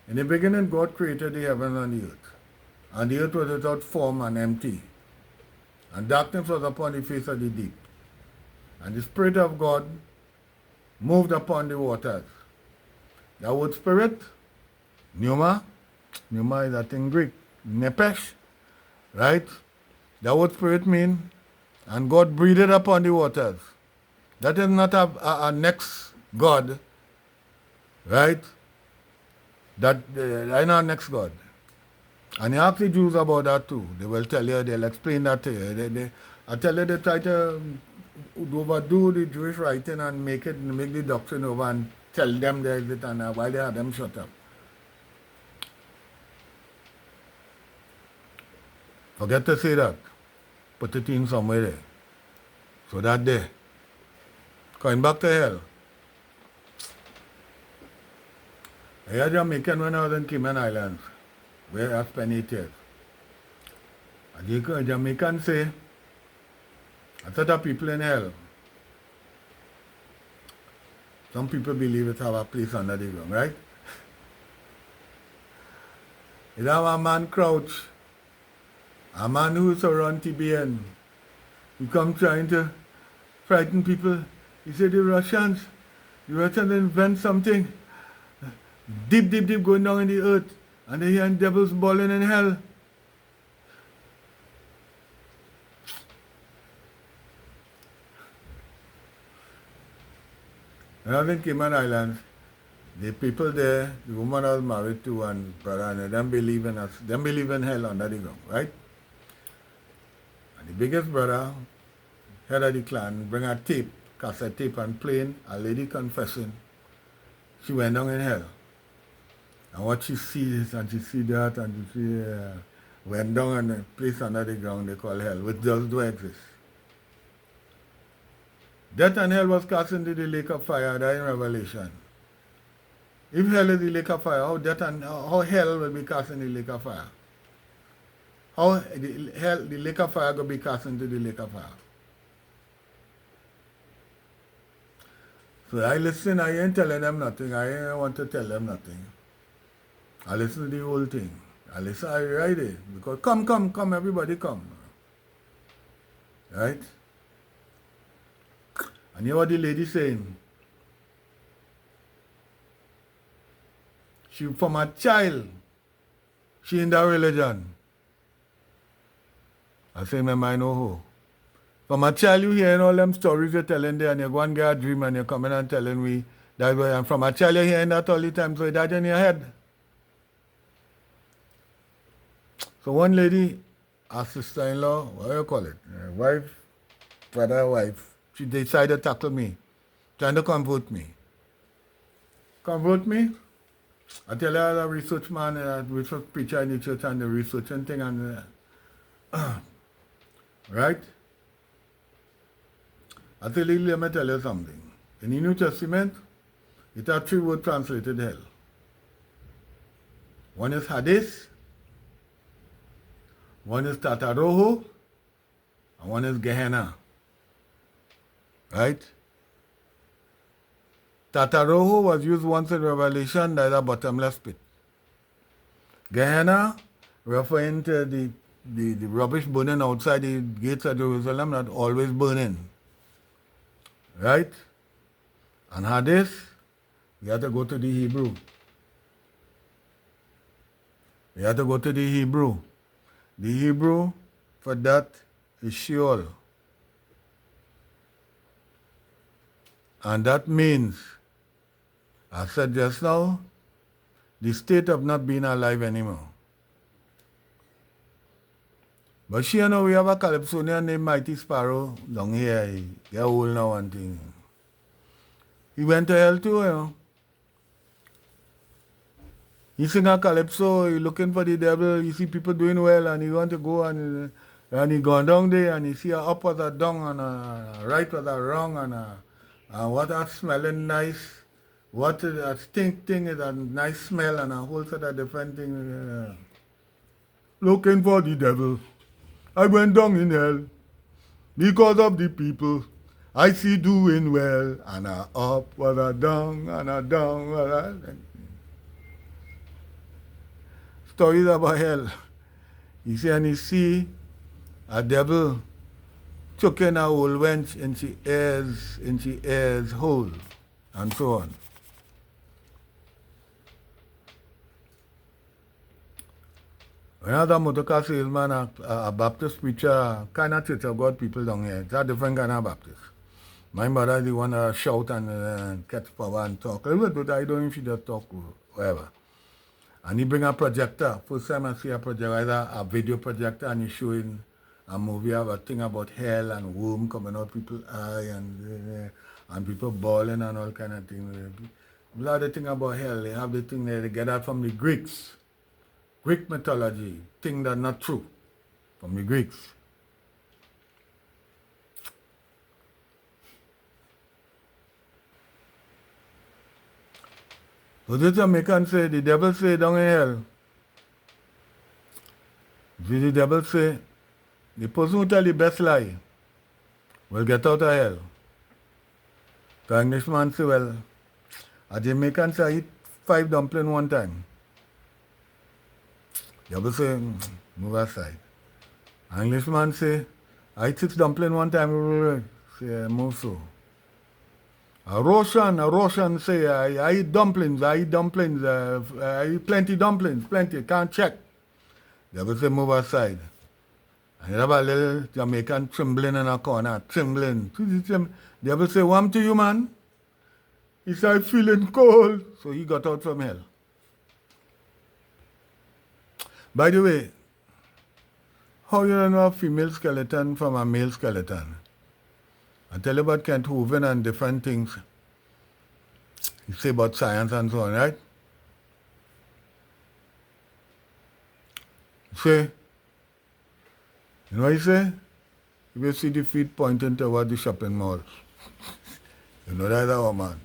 In the beginning, God created the heaven and the earth. And the earth was without form and empty. And darkness was upon the face of the deep. And the Spirit of God moved upon the waters. That word spirit, pneuma is that in Greek, nepesh, right? That word spirit means, and God breathed it upon the waters. That is not a next God, right? That I know next God. And you ask the Jews about that too. They will tell you, they'll explain that to you. I tell you, they try to overdo the Jewish writing and make the doctrine over and tell them there's it, and while they have them shut up. Forget to say that. Put it in somewhere there. So that day, going back to hell. I had Jamaican when I was in Cayman Islands, where I spent 8 years. And the Jamaican say, a set of people in hell. Some people believe it have a place under the ground, right? It have a man crouch, a man who used to run TBN. He come trying to frighten people. He said the Russians invent something deep, deep, deep going down in the earth. And they hear devils bawling in hell. When I was in Cayman Islands, the people there, the woman I was married to and brother, and them believe in us, them believe in hell under the ground, right? And the biggest brother, head of the clan, bring a tape, cassette tape and playing a lady confessing. She went down in hell. And what she sees, and she see that, and she see, went down in a place under the ground they call hell, which does do exist. Death and hell was cast into the lake of fire, that in Revelation. If hell is the lake of fire, how hell will be cast in the lake of fire? How the lake of fire will be cast into the lake of fire? So I listen, I ain't telling them nothing, I ain't want to tell them nothing. I listen to the whole thing. I listen, I write it. Because come, everybody come. Right? And you know what the lady saying? She, from a child, she in that religion. I say, my mind no ho. From a child, you hearing all them stories you're telling there, and you go and get a dream, and you're coming and telling me that way. And from a child, you're hearing that all the time, so that's in your head. So one lady, her sister-in-law, what do you call it? Wife, brother, wife, she decided to tackle me, trying to convert me. Convert me? I tell her a research man, a research preacher in the church and the researching thing and right? I tell you, let me tell you something. In the New Testament, it has 3 words translated hell. One is Hades, one is Tataroho, and one is Gehenna. Right? Tataroho was used once in Revelation, that is a bottomless pit. Gehenna, referring to the rubbish burning outside the gates of Jerusalem, that always burning. Right? And Hades, you have to go to the Hebrew. You have to go to the Hebrew. The Hebrew for that is Sheol. And that means, I said just now, the state of not being alive anymore. But she, you know, we have a Calypsonian named Mighty Sparrow down here. He get old now and thing. He went to hell too, you know. He sing a calypso, he looking for the devil, he see people doing well and he want to go and he gone down there and he see a up was a down and a right was a wrong and what a smelling nice, what a stink thing is a nice smell and a whole set of different things. Looking for the devil. I went down in hell because of the people I see doing well and a up was a down and a down was a... Stories about hell. He say, and he see a devil choking a old wench in she ears hole, and so on. When I was a motorcar salesman, a Baptist preacher, kind of Church of God people down here, it's a different kind of Baptist. My mother is the one that shout and catch power and talk. But I don't know if she just talk or whatever. And he bring a projector. First time I see a projector, a video projector, and he's showing a movie of a thing about hell and worm coming out people's eye and people bawling and all kind of things. A lot of thing about hell, they have the thing there, they get that from the Greeks. Greek mythology, thing that not true, from the Greeks. But the Jamaican say, the devil say down in hell. The devil say, the person who tell the best lie will get out of hell. The Englishman say, well, a Jamaican say, I eat 5 dumplings one time. The devil say, move aside. Englishman say, I eat 6 dumplings one time. Say, move so. A Russian say, I eat dumplings, I eat plenty dumplings, plenty, can't check. The devil say, move aside. And you have a little Jamaican trembling in a corner, trembling. The devil say, what to you, man? He said, feeling cold. So he got out from hell. By the way, how you don't know a female skeleton from a male skeleton? I tell you about Kent Hooven and different things. You say about science and so on, right? You say, you know what you say? You will see the feet pointing toward the shopping mall. You know that's a woman.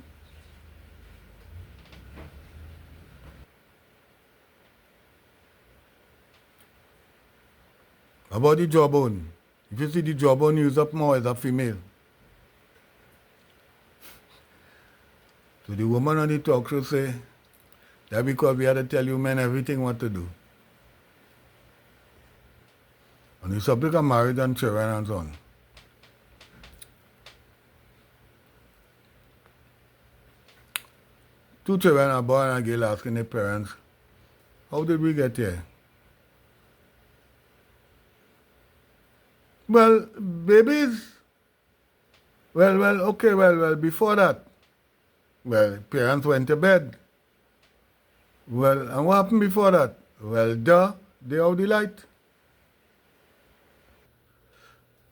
About the jawbone. If you see the jawbone used up more as a female. So the woman on the talk show say, that because we had to tell you men everything what to do. On the subject of marriage and children and so on. Two children are born and girl asking their parents, how did we get here? Well, babies, well, before that, well, parents went to bed. Well, and what happened before that? Well, they out the light.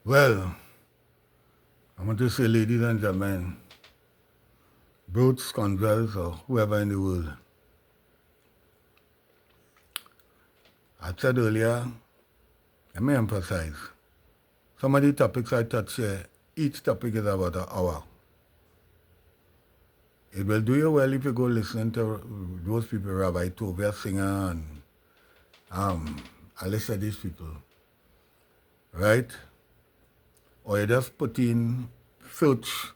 Well, I want to say, ladies and gentlemen, brutes, scoundrels, or whoever in the world. I said earlier, let me emphasize, some of the topics I touch here, each topic is about an hour. It will do you well if you go listen to those people, Rabbi Tovia Singer and Alicia, these people, right? Or you just put in search,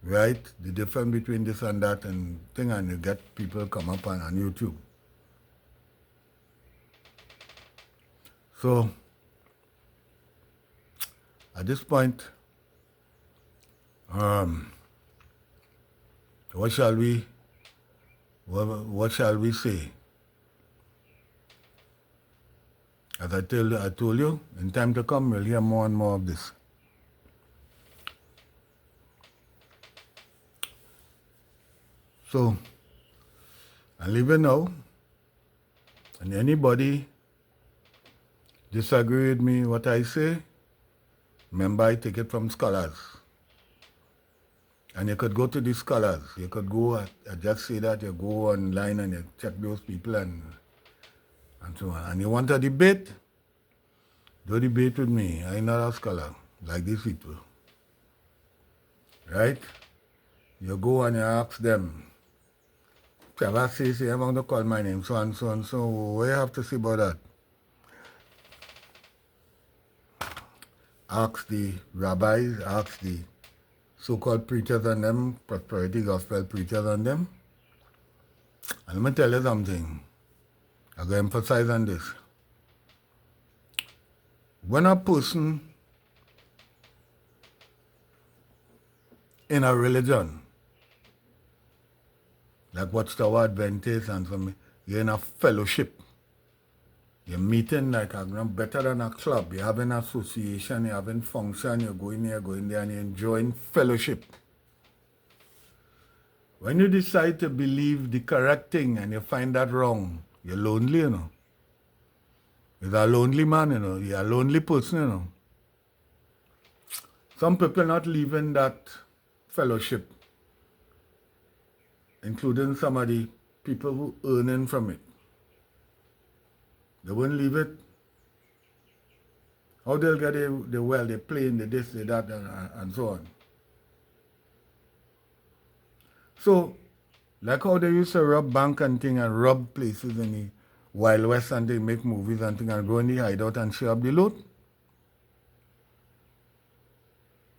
right? The difference between this and that and thing, and you get people come up on YouTube. So, at this point, what shall we say? As I told you, in time to come, we'll hear more and more of this. So, I leave it now. And anybody disagree with me what I say, remember I take it from scholars. And you could go to the scholars. You could go, I just say that, you go online and you check those people and so on. And you want a debate? Do debate with me. I'm not a scholar like these people. Right? You go and you ask them. Trevor says, I'm going to call my name, so and so and so. What do you have to say about that? Ask the rabbis, ask the so-called preachers and them, prosperity gospel preachers and them. And let me tell you something. I'm going to emphasize on this. When a person in a religion, like Watchtower Adventist and some, you're in a fellowship. You're meeting like better than a club. You're having an association, you're having function, you're going here, going there, and you're enjoying fellowship. When you decide to believe the correct thing and you find that wrong, you're lonely, you know. You're a lonely man, you know. You're a lonely person, you know. Some people not leaving that fellowship, including some of the people who earning from it. They won't leave it. How they'll get the well, the plane, the this, the that, and so on. So, Like how they used to rob bank and thing and rob places in the Wild West and they make movies and thing and go in the hideout and share up the loot.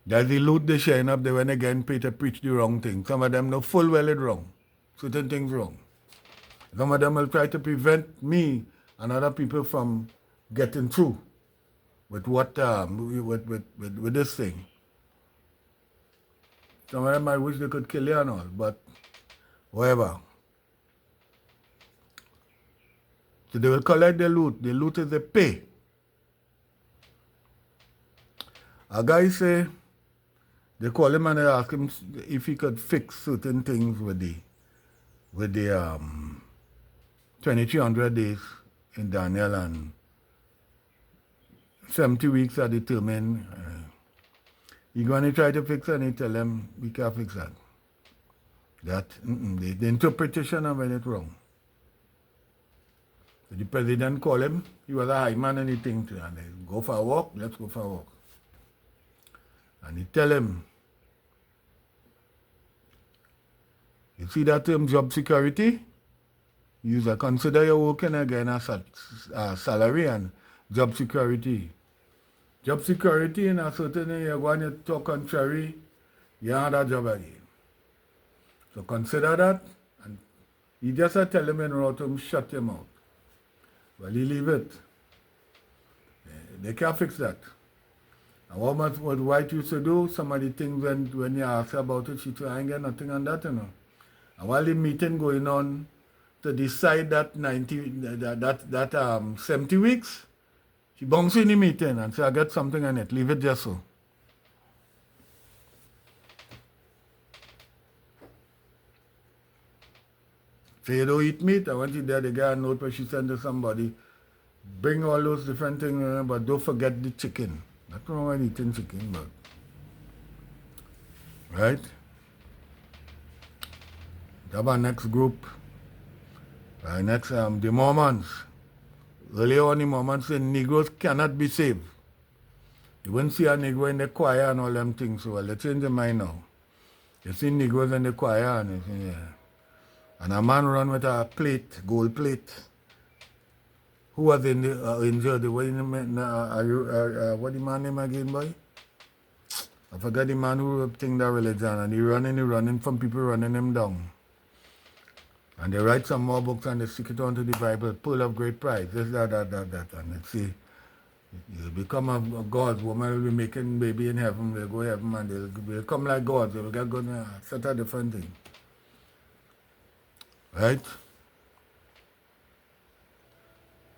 That's the loot they sharing up there when again Peter preach the wrong thing. Some of them know full well it wrong. Certain things wrong. Some of them will try to prevent me and other people from getting through with what with this thing. Some of them I wish they could kill you and all, but whatever. So they will collect the loot. The loot is the pay. A guy say, they call him and they ask him if he could fix certain things with the 2300 days in Daniel and 70 weeks are determined. He going to try to fix it and he tell them, we can't fix that. The interpretation of it wrong. So the president called him, he was a high man and he think, and they go for a walk, let's go for a walk. And he tell him, you see that term job security? You consider your working again as a salary and job security. Job security in a certain way, you're going to talk contrary, you have that job again. So consider that, and he just tell him in Rotom, shut him out. Well, he leave it. They can't fix that. And what White used to do, some of the things when you ask her about it, she try and get nothing on that, you know. And while the meeting going on to decide that 70 weeks, she bounced in the meeting and say, I got something on it, leave it just so. Say you don't eat meat, I want you there, the guy a note where she sent to somebody, bring all those different things, but don't forget the chicken. Nothing wrong with eating chicken, but, right? Have our next group. Next, the Mormons. Earlier on, the Mormons said Negroes cannot be saved. You won't see a Negro in the choir and all them things, so let's change the mind now. You see Negroes in the choir and you say, yeah. And a man run with a plate, gold plate. Who was in the injured? What the man name again, boy? I forgot the man who think that religion, and he running from people running him down. And they write some more books and they stick it onto the Bible, Pearl of Great Price, this, that. And they say, you'll become a God, woman will be making baby in heaven, they'll go to heaven and they'll come like God, they'll get good, such a different thing. Right?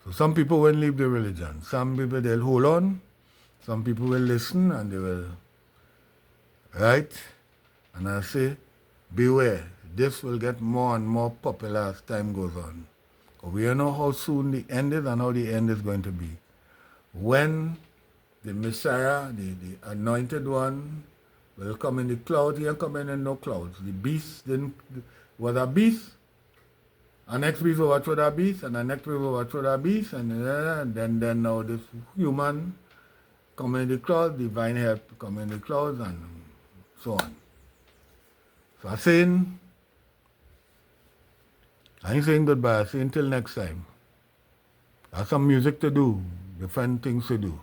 So some people won't leave the religion. Some people, they'll hold on. Some people will listen and they will, right? And I say, beware. This will get more and more popular as time goes on. We don't know how soon the end is and how the end is going to be. When the Messiah, the anointed one, will come in the clouds, he ain't coming in no clouds. The beast was a beast. The next beast will watch for that beast, and the next beast will watch for that beast, and then now this human come in the clouds, divine help come in the clouds, and so on. So I ain't saying goodbye, I say until next time. I have some music to do, different things to do.